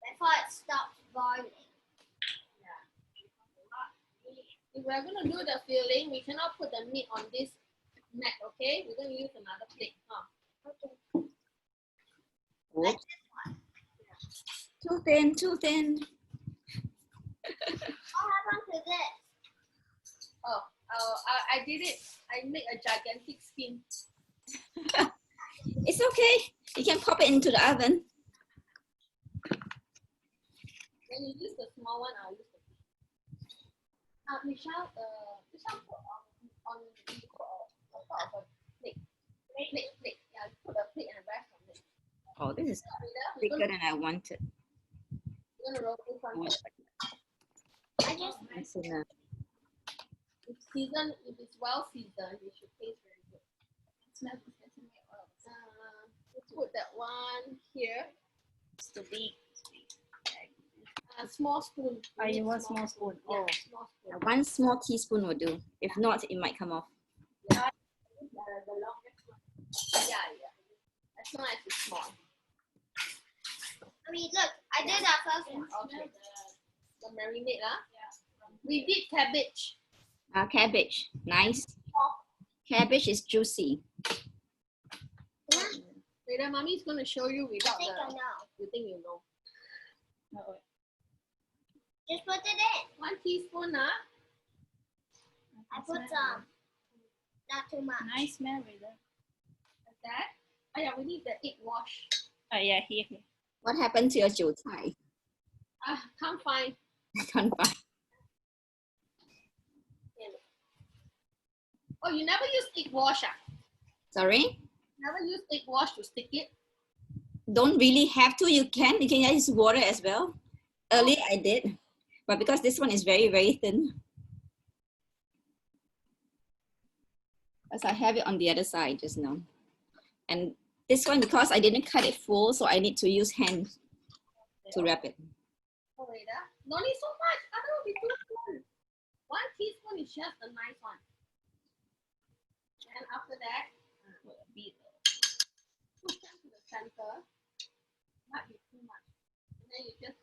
Before it stops boiling. If we're going to do the filling, we cannot put the meat on this mat, okay? We're going to use another plate. Okay. Oops. Too thin, too thin. What happened to this? Oh, I did it. I made a gigantic skin. It's okay. You can pop it into the oven. When you use the small one, I'll use the big. Michelle, put on top of a plate. Plate. Yeah, put a plate and a rest on it. Oh, this is bigger than I wanted. We're going to roll this one. Nice enough. If it's well seasoned, it should taste very good. Let's put that one here. It's too big. A small spoon. You want small spoon? Yeah, Oh, small spoon. one small teaspoon will do. If not, it might come off. Yeah, the longest one. Yeah. As long as it's small. I mean, look, I did that first one. Okay. The marinade, We did cabbage. Cabbage, nice. Cabbage is juicy. Later, mommy's going to show you without I think I know. You think you know. Just put it in. 1 teaspoon, I put some. Not too much. Nice smell, Rita. Like that. Oh yeah, we need the egg wash. Oh yeah, here. What happened to your jiu tai? Can't find. I can't find. Oh, you never use egg wash, Sorry? Never use egg wash to stick it? Don't really have to. You can use water as well. Earlier I did, but because this one is very, very thin. As I have it on the other side just now. And this one, because I didn't cut it full, so I need to use hands to wrap it. Oh, wait, no need so much. I don't be too full. 1 teaspoon is just a nice one. And after that, push them to the center. Not be too much. And then you just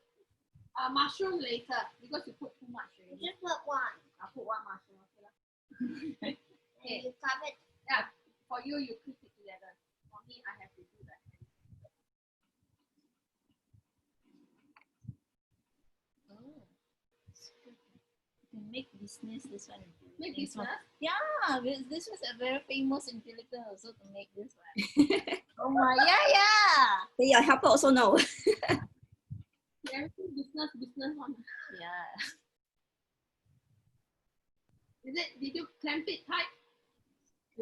mushroom later because you put too much. You just put one. I'll put 1 mushroom. Okay. And you cover it. Yeah. For you, you clip it together. For me, I have to do that. Make business this one. Make business? Yeah, this was a very famous in Philippines also to make this one. Oh my, yeah. But your helper also know. Everything business one. Yeah. Did you clamp it tight?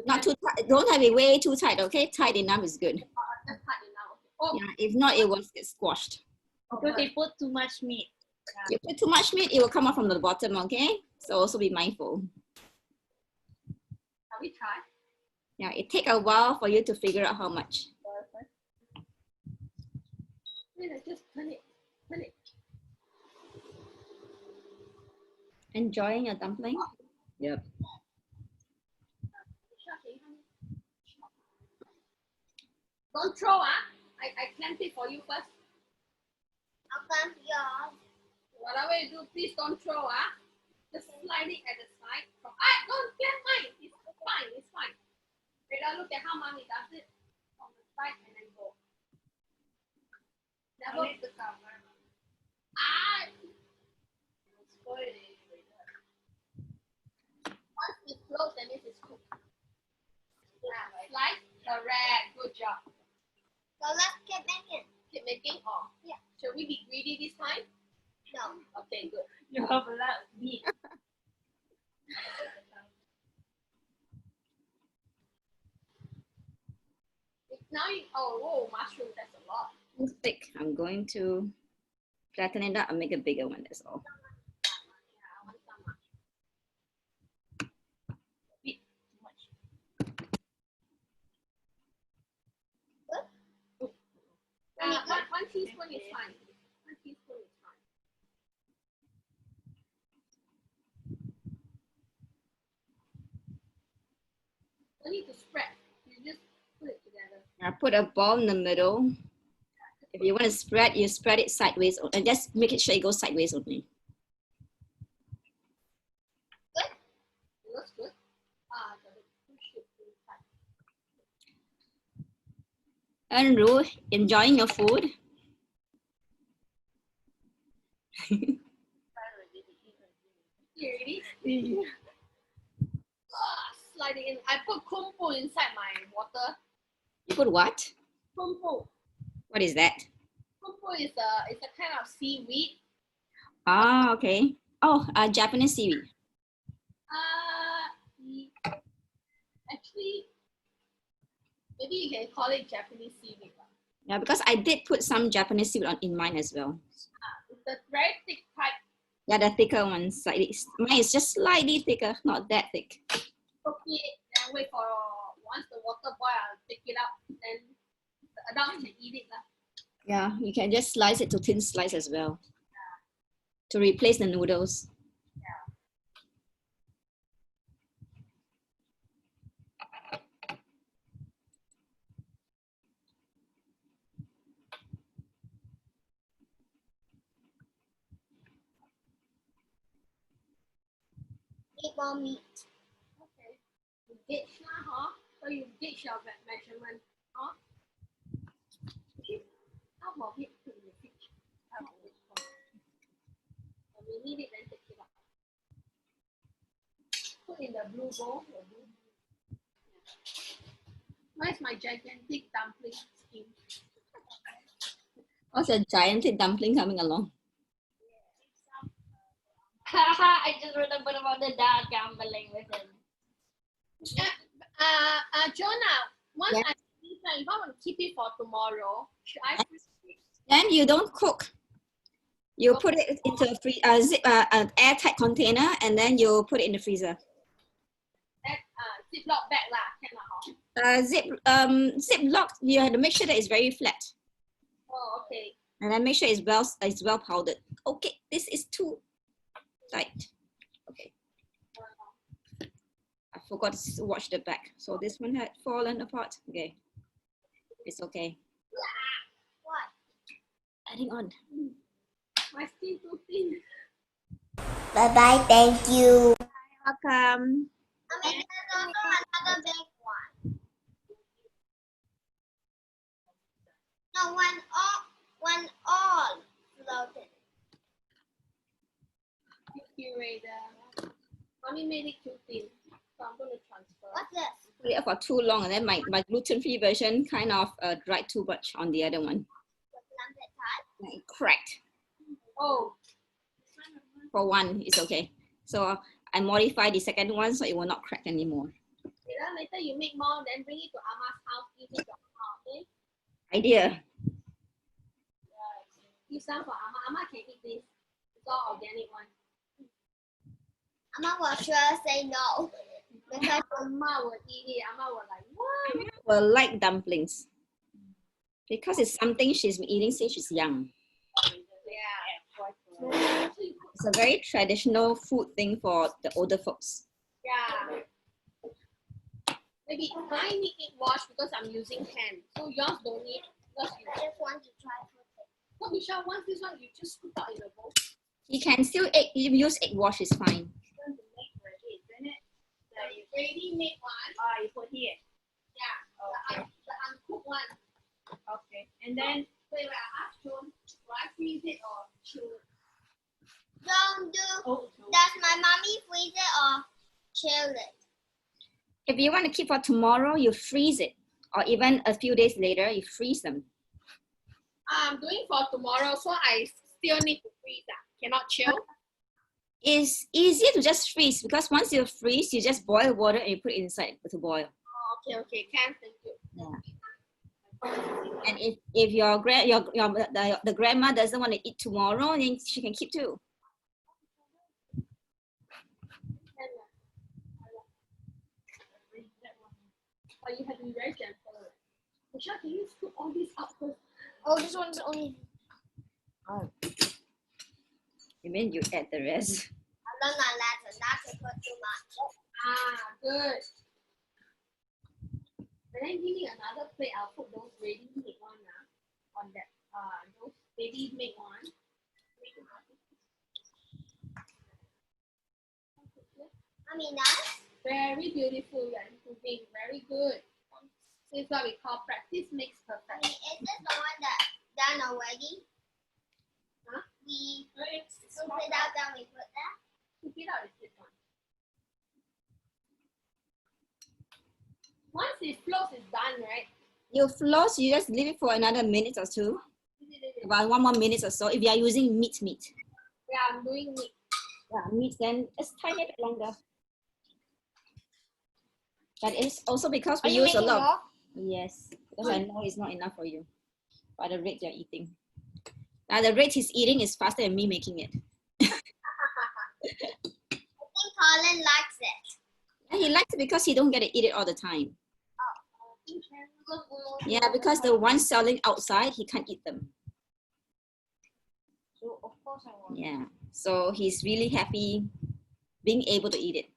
Not too tight. Don't have it way too tight, okay? Tight enough is good. Just tight enough. Oh. Yeah, if not, it will get squashed. Because they put too much meat. You put too much meat, it will come out from the bottom, okay? So also be mindful. Can we try? Yeah, it takes a while for you to figure out how much. Just turn it. Enjoying your dumpling? Yep. Don't throw, I clamp it for you first. I'll clamp yours. Whatever you do, please don't throw, Just slide it at the side. Don't clamp mine. It's fine. Wait, look at how mommy does it. From the side and then go. Never put the cover. Once it's closed, then it's cooked. Slide. Correct. Good job. So let's keep making. Keep making? Oh, yeah. Should we be greedy this time? No. Okay, good. You have a lot of meat. Now whoa, mushroom, that's a lot. Too thick. I'm going to flatten it up and make a bigger one, that's all. I put a ball in the middle. If you want to spread, you spread it sideways and just make it sure it goes sideways only. Looks good. And Ru, enjoying your food? Really? Slide it in. I put kumpu inside my water. You put what? Kumpu. What is that? Kumpu is a kind of seaweed. Ah, okay. Oh, Japanese seaweed. Actually, maybe you can call it Japanese seaweed. Yeah, because I did put some Japanese seaweed in mine as well. It's a very thick type. Yeah, the thicker one, slightly. Mine is just slightly thicker, not that thick. Cook it, then wait for once the water boil, I'll take it out. Then the adults can eat it. Yeah, you can just slice it to thin slice as well. To replace the noodles. Eat more meat. Okay. You gauge now, huh? So you gauge your measurement, huh? How about it to the fridge? When we need it, then take it out. Put in the blue bowl. Where's my gigantic dumpling skin? What's a gigantic dumpling coming along? I just remembered about the dad gambling with him. Jonah, once Yeah. if I want to keep it for tomorrow, should I freeze it? Then you don't cook. You put it into a an airtight container and then you put it in the freezer. That Ziploc bag lah, can Ziploc, you have to make sure that it's very flat. Oh, okay. And then make sure it's well powdered. Okay, this is too tight. Okay. I forgot to watch the back. So this one had fallen apart. Okay. It's okay. What? Adding on. My skin too thin. Bye-bye, thank you. Welcome. There's also another big one. No, one all floated. Thank you, Rada. Mommy made it too thin, so I'm going to transfer. What's this? Put it for too long and then my gluten-free version kind of dried too much on the other one. Like it cracked. Oh. For one, it's okay. So I modify the second one so it will not crack anymore. Later you make more, then bring it to Ama's house, give it to Ama, okay? Idea. Give some for Ama. Ama can eat this. It's all organic one. Ama will sure say no. Because Ama will eat it. Ama will like, what? Will like dumplings. Because it's something she's been eating since she's young. Yeah. It's a very traditional food thing for the older folks. Yeah. Maybe mine need it washed because I'm using hand. So yours don't need. Because you just want to try something. So Michelle, once this one, you just scoop out in the bowl. You can still use egg wash, is fine. The ready-made one. You put here. Yeah. Okay. The uncooked one. Okay. And then wait, I asked John, do I freeze it or chill it? Don't do. Does my mommy freeze it or chill it? If you want to keep for tomorrow, you freeze it. Or even a few days later, you freeze them. I'm doing for tomorrow, so I still need to freeze that. Cannot chill? It's easier to just freeze because once you freeze, you just boil water and you put it inside to boil. Oh, okay, can, thank you. Yeah. And if the grandma doesn't want to eat tomorrow, then she can keep too. Oh, you have to be very gentle. Michelle, can you scoop all these up first? Oh, this one's only. Oh. You mean you add the rest? I don't know not to put too much. Ah, good. then give me another plate. I'll put those ready made one on that those ready made one. Mommy, nice. Very beautiful. You're improving. Very good. This is what we call practice makes perfect. Mommy, is this the one that done already? Huh? We scoop it out, then we put that. Scoop it out is this one. Once it flows, it's done, right? Your floss, you just leave it for another minute or two. About 1 more minute or so. If you are using meat. Yeah, I'm doing meat. Yeah, meat, then it's tiny bit longer. But it's also because we use a lot. Yes, because I know it's not enough for you. By the rate you're eating. Now the rate he's eating is faster than me making it. I think Colin likes it. And he likes it because he don't get to eat it all the time. Yeah, because the ones selling outside, he can't eat them. So of course I want. Yeah, so he's really happy being able to eat it.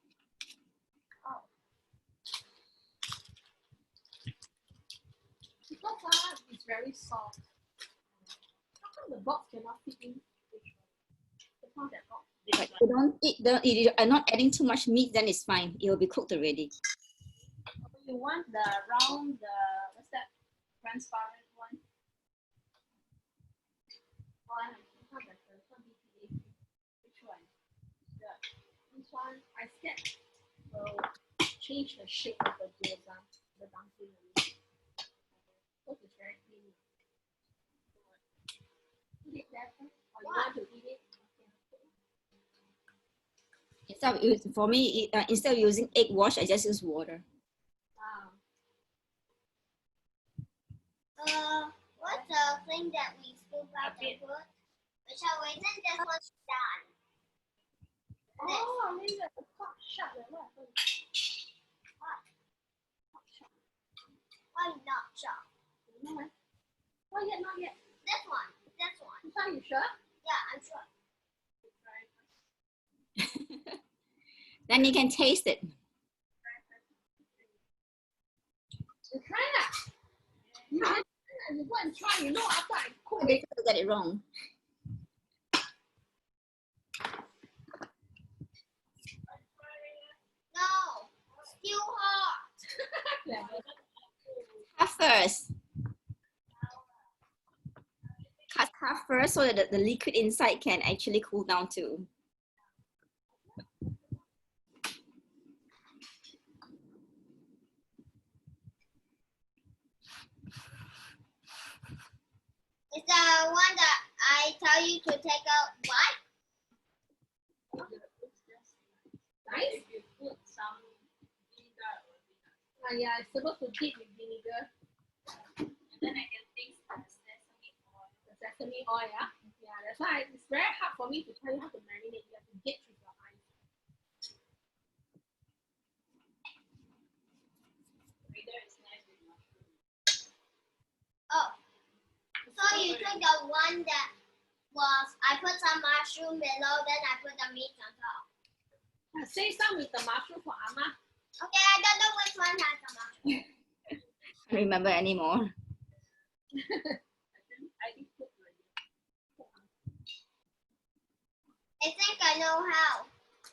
Because it's very soft. How come the box cannot fit in? It's not that box. But if you are not adding too much meat, then it's fine. It will be cooked already. You want the round, what's that? Transparent one? Which one? This one, I scared. So change the shape of the gyoza, the dumpling. Because it's very clean. Put it there first, or you want to eat it? For me, instead of using egg wash, I just use water. What's the thing that we scoop out and put? Michelle, wait, then this one's done. Oh, maybe the top shot. Why not shot? Not yet, not yet. This one. Are you sure? Yeah, I'm sure. Then you can taste it. You try that. You go and try. You know, after I cook They get it wrong. No, still hot. Cut first. Cut first so that the liquid inside can actually cool down too. It's the one that I tell you to take out what? Nice. You put some vinegar. Yeah, it's supposed to dip with vinegar. And then I can taste the sesame oil. The sesame oil, yeah? Yeah, that's why it's very hard for me to tell you how to marinate. You have to get through your eyes. Oh, so you took the one that was, I put some mushroom below, then I put the meat on top. Say some with the mushroom for Amma. Okay, I don't know which one has the mushroom. I don't remember anymore. I think I know how.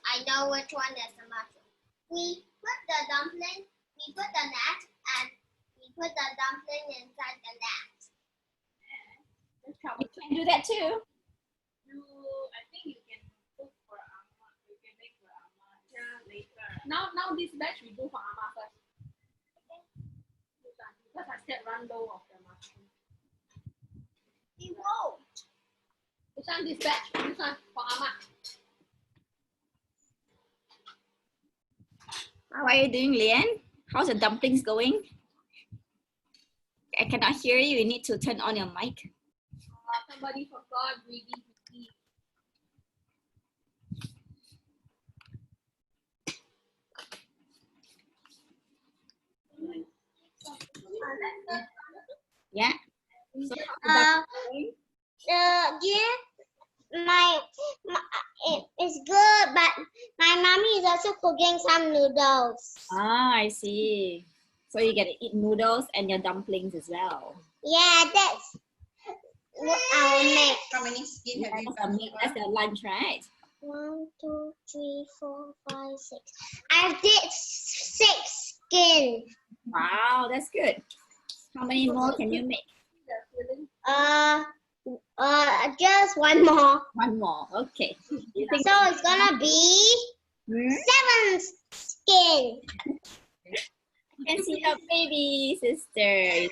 I know which one is the mushroom. We put the dumpling, we put the net, and we put the dumpling inside the net. You can do that too. I think you can cook for Amma. You can make for Amma. Yeah, later. Now this batch we do for Amma first. Okay. Because I said run low of the mushroom. It won't. This one, this batch. This one for Amma. How are you doing, Lian? How's the dumplings going? I cannot hear you. You need to turn on your mic. Somebody forgot reading to eat. Yeah. It's good, but my mommy is also cooking some noodles. Ah, I see. So you get to eat noodles and your dumplings as well. Yeah, that's what I will make. How many skin have you That's, done? that's their lunch, right? 1, 2, 3, 4, 5, 6. I did 6 skin. Wow, that's good. How many more can you make? Just one more. One more, okay. You think So it's gonna be 7 skin. I can see your baby sister.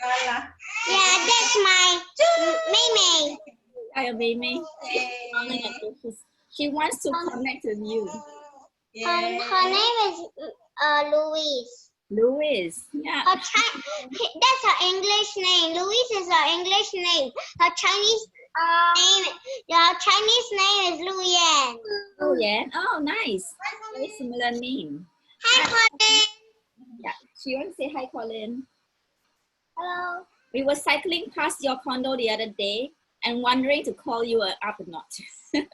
Yeah, that's my Mei. Hi, baby. She wants to connect with you. Her name is Louise. Louise, yeah. That's her English name. Louise is her English name. Her Chinese name is Luyan. Luyan, oh nice. Very similar name. Hi, Colin. Yeah, she wants to say hi, Colin. Hello. We were cycling past your condo the other day and wondering to call you up or not. Auntie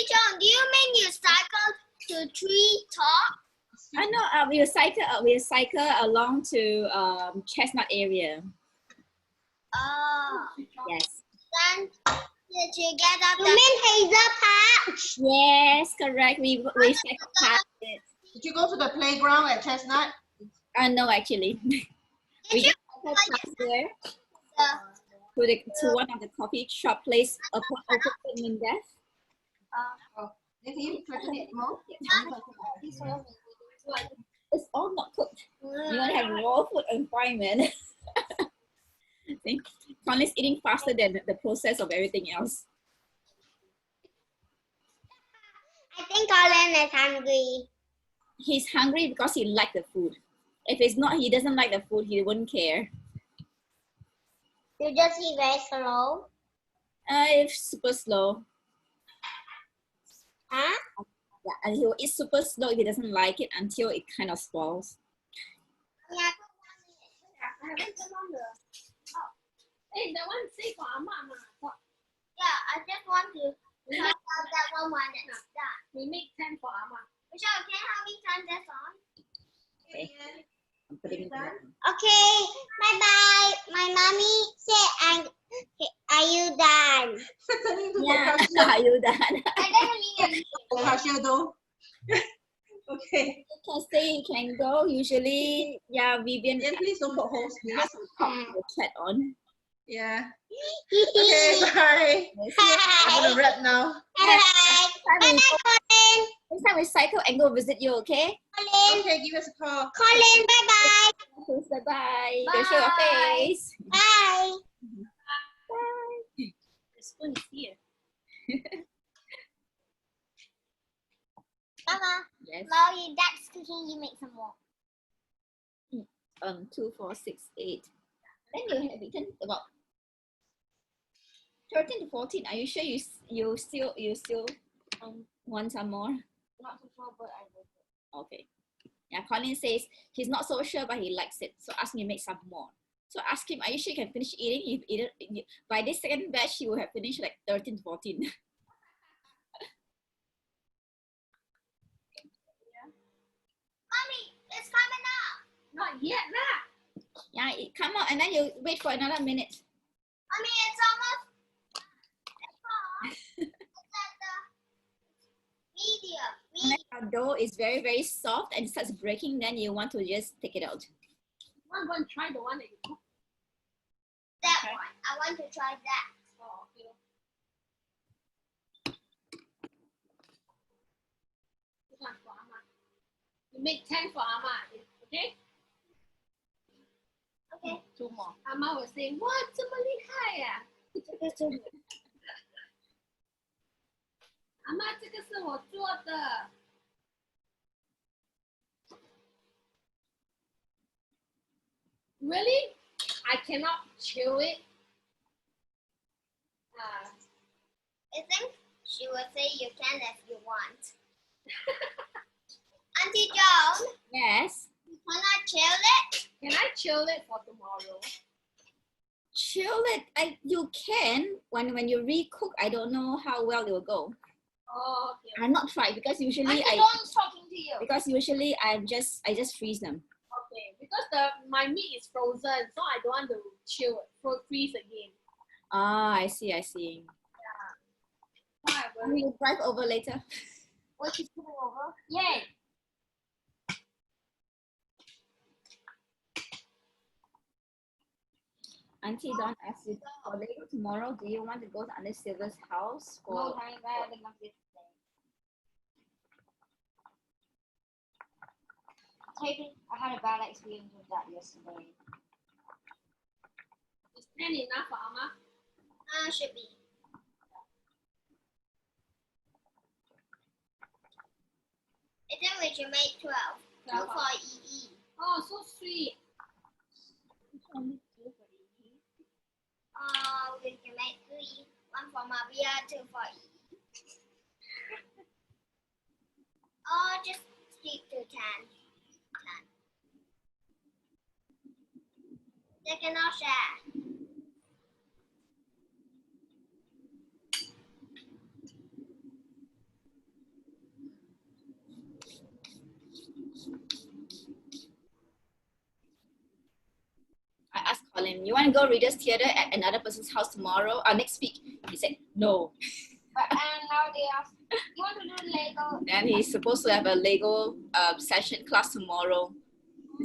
John, do you mean you cycle to tree top? I know. We'll cycle along to Chestnut area. Oh. Yes. Then did you get up? You mean Hazel Park? Yes, correct. We cycle past it. Did you go to the playground at Chestnut? No, actually. We just cycle past there to one of the coffee shop place open in there. Can you threaten it more? It's all not cooked. You want to have raw food and fry, man. See, Colin's eating faster than the process of everything else. I think Colin is hungry. He's hungry because he likes the food. If it's not, he doesn't like the food, he wouldn't care. You just eat very slow. It's super slow. Huh? Yeah, and he will eat super slow if he doesn't like it until it kind of spoils. Yeah. Hey, the one say for Amma. Yeah, I just want to try out that one that's done. We make 10 for Amma. Michelle, can you help me turn this on? Okay. I'm putting it down. Okay, bye-bye. My mommy said, are you done? Yeah, are you done? I don't mean anything. Cashier though. Okay. You can stay, you can go. Usually, yeah, Vivian. Yeah, please don't put holes, please. The chat on. Yeah. Okay, bye. I'm gonna wrap now. Next time we cycle and go visit you, okay? Colin. Okay, give us a call. Colin, bye-bye. Bye-bye. Go show your face. Bye. Bye. The spoon is here. Mama, yes. while that's cooking, you make some more. 2, 4, 6, 8. Then you have eaten about 13 to 14. Are you sure you still want some more? Not so sure, but I will. Okay. Yeah, Colin says he's not so sure, but he likes it. So ask me to make some more. So ask him, are you sure you can finish eating? By this second batch, he will have finished like 13 to 14. Mommy, it's coming up. Not yet, lah. Yeah, it come out and then you wait for another minute. Mommy, it's almost. It's at the medium. And then your dough is very, very soft and it starts breaking, then you want to just take it out. I'm going to try the one that you cooked. That one. I want to try that. Oh, okay. This one for Amma. You make 10 for Amma, okay? Okay. 2 more. Amma will say, what? 这么厉害呀? Amma, 这个是我做的. Really? I cannot chew it. I think she will say you can if you want. Auntie Joan? Yes? You cannot chill it? Can I chill it for tomorrow? Chill it. You can. When you recook, I don't know how well it will go. Oh, okay. I've not tried because usually Dawn's talking to you. I just freeze them. Okay, because my meat is frozen, so I don't want to chill freeze again. Ah, I see. Whatever. We'll drive over later. What is coming over? Yay! Auntie Dawn asked you for later tomorrow. Do you want to go to Aunt Silver's house for? No, I had a bad experience with that yesterday. Is 10 enough for Amma? Should be. I think we should make 12. 2 for EE. Oh, so sweet. We can make 3. 1 for Maria, 2 for EE. Just stick to 10. They cannot share. I asked Colin, you want to go Reader's Theatre at another person's house tomorrow or next week? He said no. And now they ask, you want to do Lego? And he's supposed to have a Lego session class tomorrow.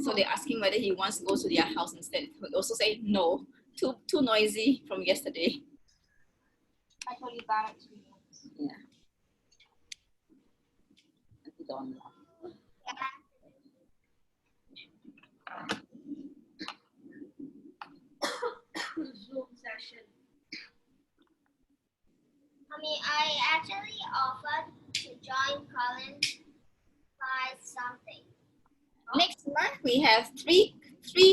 So they're asking whether he wants to go to their house instead. He also say no, too noisy from yesterday. I told you bad experience. Yeah. Auntie Dawn. Zoom session. I actually offered to join Colin by something. Next month we have three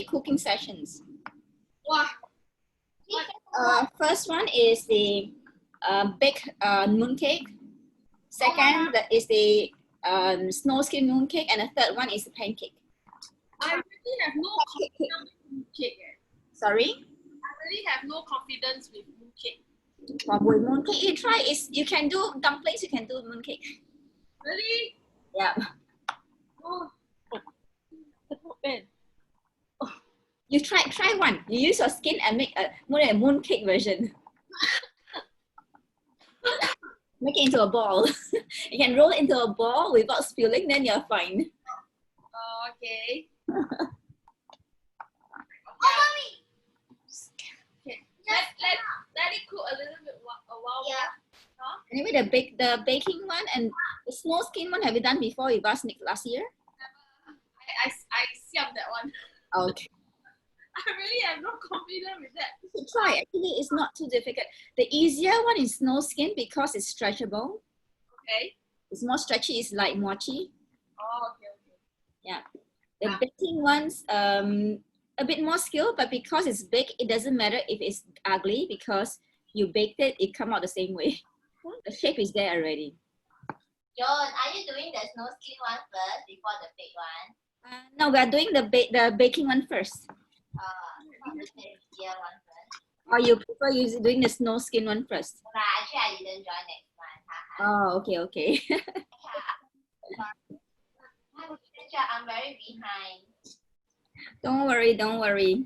cooking sessions. Wow. First one is the baked mooncake. Second is the snow skin mooncake, and the third one is the pancake. I really have no confidence with mooncake. Sorry? I really have no confidence with mooncake. With mooncake, you try is you can do dumplings, you can do mooncake. Really? Yeah. Oh. You try one. You use your skin and make a mooncake version. Make it into a ball. You can roll it into a ball without spilling, then you're fine. Oh, okay. Let it cook a little bit a while. Yeah. Huh? Anyway, the baking one and the snow skin one, have you done before with us last year? I siam that one. Okay. I really have no confidence with that. You should try. Actually, it's not too difficult. The easier one is snow skin because it's stretchable. Okay. It's more stretchy. It's like mochi. Oh, okay. Yeah. The baking one's a bit more skill, but because it's baked, it doesn't matter if it's ugly because you baked it, it come out the same way. The shape is there already. John, are you doing the snow skin one first before the big one? No, we are doing the baking one first. Not the easier one first. Or you prefer doing the snow skin one first? No, actually I didn't join next month. Oh, okay. I'm very behind. Don't worry.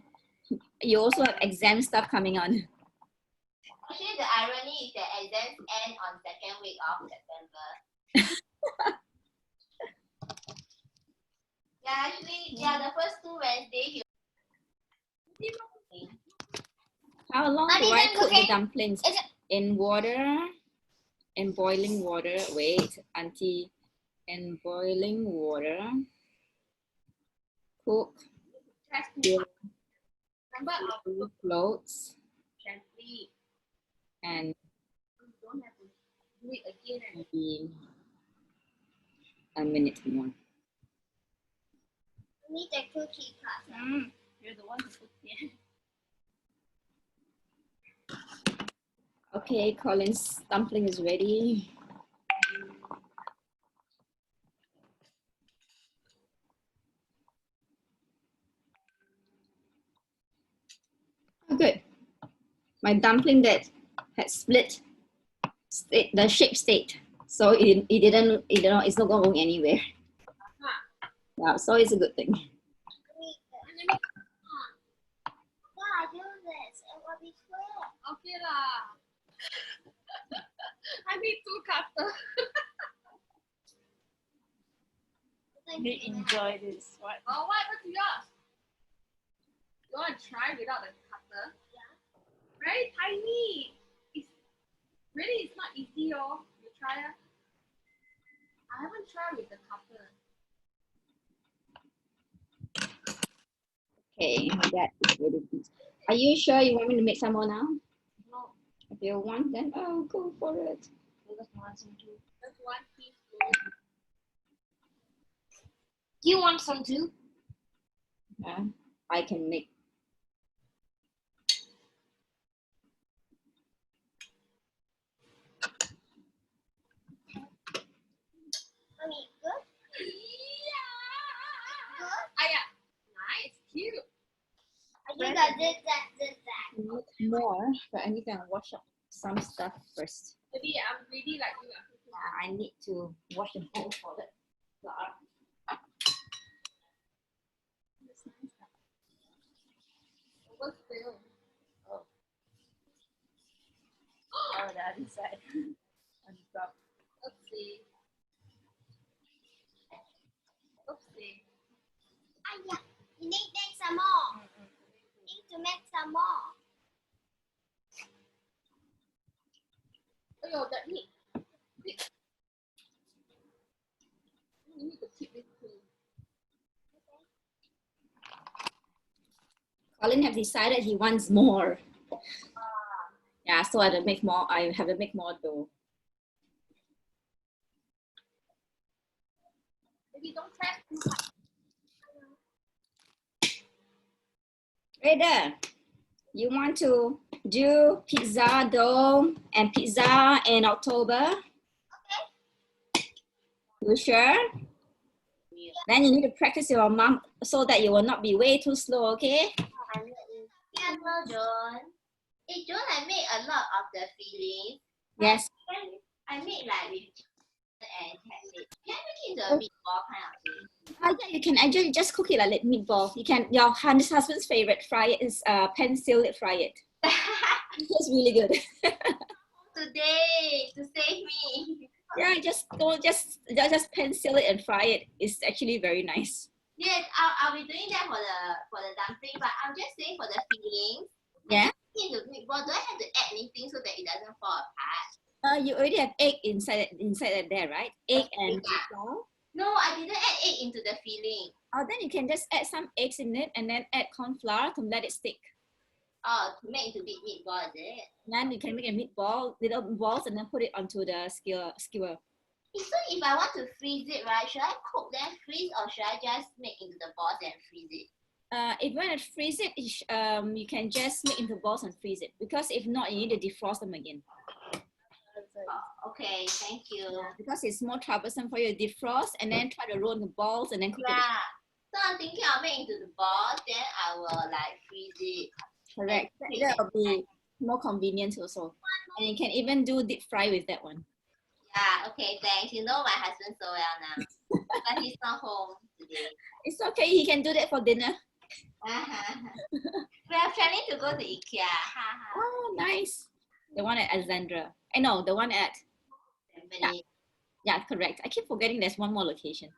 You also have exam stuff coming on. Actually, the irony is that exams end on 2nd week of September. The first 2 Wednesdays. How long do I cook the dumplings? In water, in boiling water. Wait, Auntie. In boiling water. Cook. Clothes. Gently. And you don't have to do it again and maybe a minute more. Need a cookie cutter. You're the one who put it. Okay, Colin's dumpling is ready. Oh, good. My dumpling that had split, the shape stayed. So it's not going anywhere. Yeah, so it's a good thing. Why do this? It will be clear. Okay lah. I need 2 cutters. They enjoy this. What? Oh, what happened to yours? You want to try without the cutter? Yeah. Very tiny. It's not easy, oh. You try it. I haven't tried with the cutter. Okay, that is really good. Are you sure you want me to make some more now? No. If you want, then I'll go for it. Just one teaspoon. Do you want some too? Yeah, I can make. Mommy, good? Nice, cute. You got this, that. More, but I need to wash up some stuff first. Maybe I'm really like you. I need to wash the bowl for it. What's still? Oh, the other side. On top. Oopsie. Oopsie. Yeah. You need to make some more. Need to make some more. Oh, that meat. You need to keep it clean. Colin have decided he wants more. Yeah, so I have to make more. I have to make more dough. Maybe don't press too hard. Right there. You want to do pizza dough and pizza in October? Okay. You sure? Yeah. Then you need to practice your mom so that you will not be way too slow, okay? Yeah, well, John. Hey, John, I made a lot of the fillings. Yes. I made like with and handmade. Can I make it into a meatball kind of thing? Yeah, you can actually just cook it like meatball. You can. Your husband's favorite fry it is pencil it, fry it. It's really good. Today to save me. Yeah, just pencil it and fry it. It's actually very nice. Yes, I'll be doing that for the dumpling, but I'm just saying for the fillings. Yeah. Into meatball, do I have to add anything so that it doesn't fall apart? You already have egg inside there, right? Egg and meatball. No, I didn't add egg into the filling. Oh, then you can just add some eggs in it and then add corn flour to let it stick. Oh, to make into big meatball, is it? Then you can make a meatball, little balls, and then put it onto the skewer. So if I want to freeze it, right, should I cook then freeze or should I just make into the balls and freeze it? If you want to freeze it, you can just make into balls and freeze it. Because if not, you need to defrost them again. Oh, okay, thank you. Yeah, because it's more troublesome for you to defrost and then try to roll in the balls and then cook it. So I'm thinking I'll make into the balls, then I will like freeze it. Correct. That will be more convenient also. And you can even do deep fry with that one. Yeah, okay, thanks. You know my husband so well now. But he's not home today. It's okay, he can do that for dinner. We are planning to go to IKEA. Oh, nice. The one at Alexandra. I know, the one at... Yeah, correct. I keep forgetting there's one more location.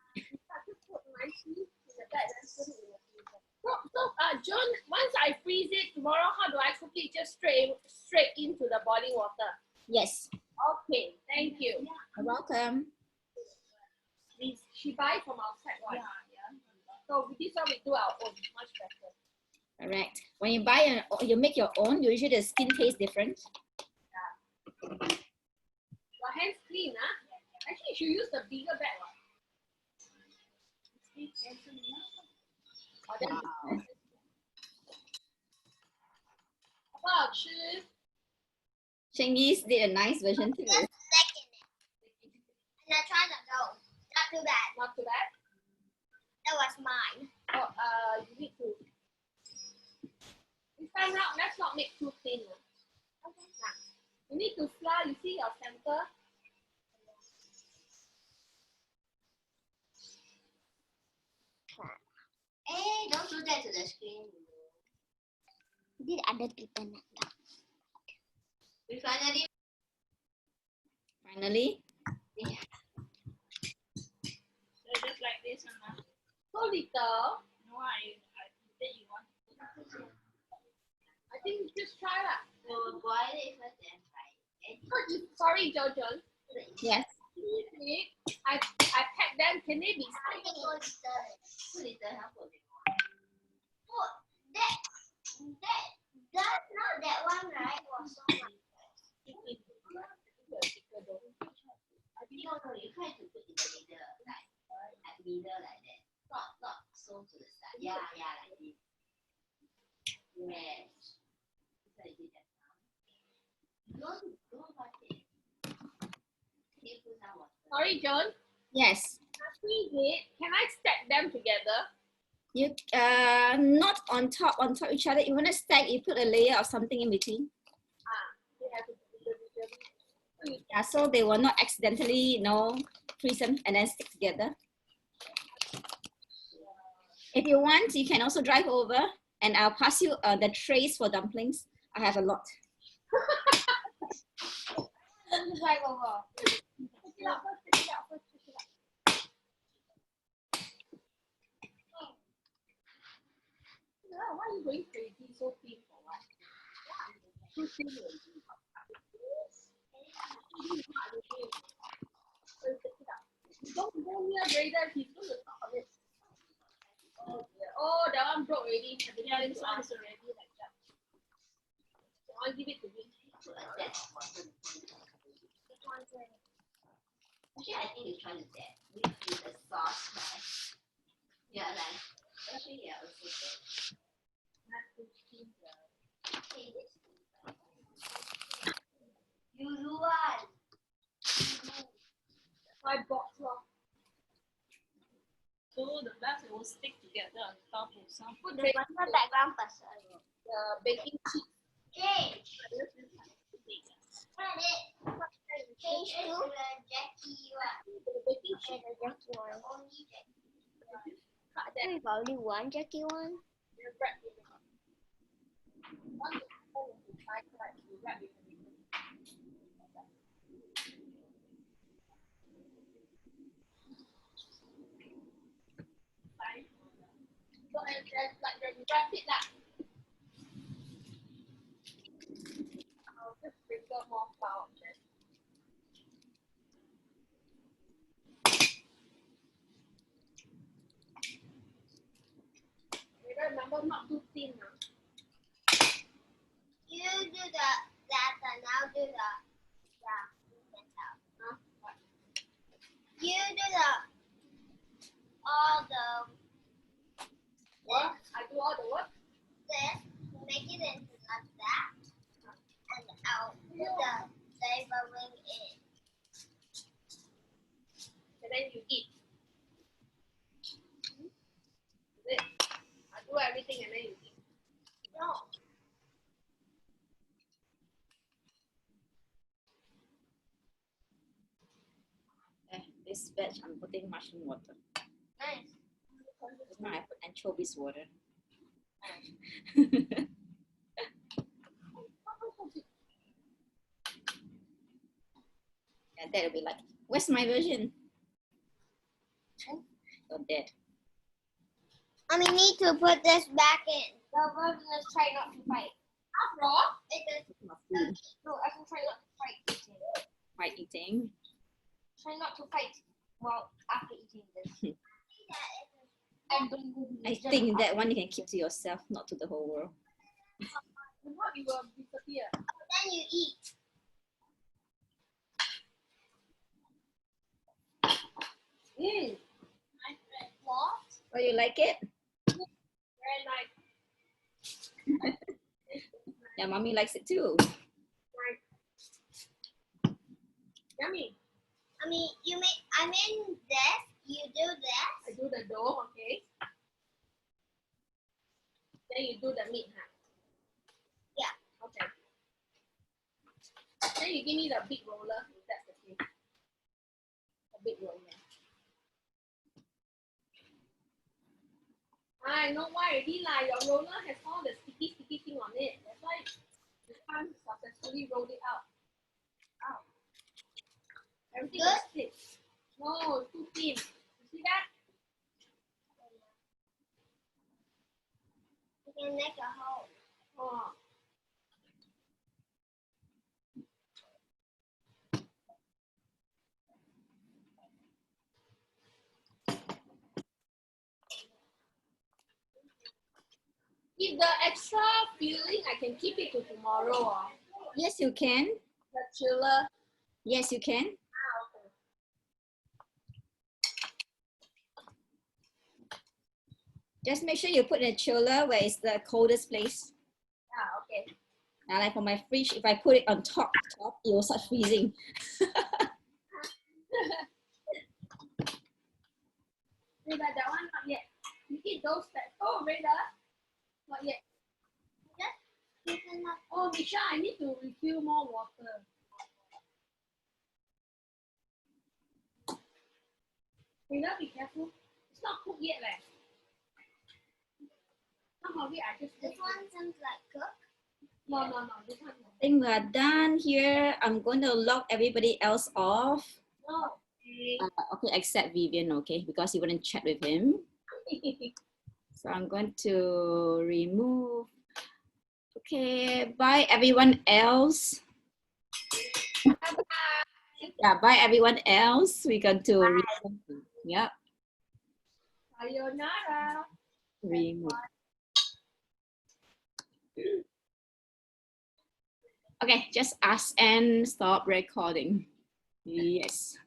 So, John, once I freeze it tomorrow, how do I cook it? Just straight into the boiling water? Yes. Okay, thank you. You're welcome. She buy from outside, right? Yeah. So with this one, we do our own, much better. Correct. When you buy you make your own, usually the skin tastes different. Yeah. Your hands clean, huh? Actually, you should use the bigger bag. Wow. Wow, Chinggis did a nice version too. And I tried the dough. Not too bad. Not too bad? That was mine. Oh, you need to. This time out, let's not make too thin. Okay. Now, you need to flour, you see your center? show that to the screen. Did other people not? We finally. Finally. Yeah. So just like this one. So little. No, I think you want. I think just try that. We'll boil it first and fry it. Sorry, Jojo. Yes. I packed them. Can they be? So little help for me. Oh, that's not that one, right? Was so much. I think also you try to put in the middle, like middle like that. Not so to the side. Yeah, like this. Yes. So you did that now. Don't watch it. Can you put some water? Sorry, John. Yes. Can I stack them together? You not on top each other. You want to stack, you put a layer of something in between. Yeah, so they will not accidentally, freeze them and then stick together. If you want, you can also drive over and I'll pass you the trays for dumplings. I have a lot. Let me drive over. Pick it up first. Why are you going crazy so thin for what? Too thin already. Don't go near Raider, he's going to stop it. Oh dear. Oh, that one broke already. Yeah, this one is already like that. So I'll give it to me. Actually, I think it's trying to that. With the sauce, right? Yeah, like, actually, yeah, also good. Okay, this you do one. My box lock. So the bags will stick together on top of some. Put the background first. The baking sheet. Change. Change to Jackie one. The baking sheet. The Jackie one. Only Jackie. We've only one Jackie one. So and like when you wrap it lah. I'll just sprinkle more flour on that. Remember not too thin now. You do that and I'll do the You do all the what? I do all the what? This, make it into like that, and I'll put the flavoring in. And then you eat. Is it? I do everything and then you eat. No. This batch, I'm putting mushroom water. Nice. Now I put anchovies water. And that'll be like, where's my version? You're dead. We need to put this back in. The version is try not to fight. After all, It is. No, I can try not to fight. By eating. Try not to fight. Well, after eating this. I think that one you can keep to yourself, not to the whole world. what you will disappear. Then you eat. What? Oh, you like it? Very nice. Yeah, mommy likes it too. Yummy. I mean this. You do this. I do the dough, okay. Then you do the meat, huh? Yeah. Okay. Then you give me the big roller, if that's the case. The big roller. I know why already lah. Your roller has all the sticky thing on it. That's why you can't successfully roll it out. Out. Everything is stiff. No, too thin. You see that? You can make a hole. Oh. If the extra filling, I can keep it to tomorrow. Yes, you can. The chiller. Yes, you can. Just make sure you put in a chiller where it's the coldest place. Okay. Now, like for my fridge, if I put it on top, it will start freezing. Rita, that one not yet. You eat those that. Oh, Rita, not yet. Oh, Misha, I need to refill more water. Rita, be careful. It's not cooked yet, leh. Some of it I just. This one seems like cooked. No. This one. I think we're done here. I'm going to lock everybody else off. No. Okay, except Vivian, okay, because you wouldn't chat with him. So I'm going to remove. Okay, bye everyone else. Yeah, bye everyone else. We're going to yeah. Sayonara. Remove. Okay, just ask and stop recording. Yes.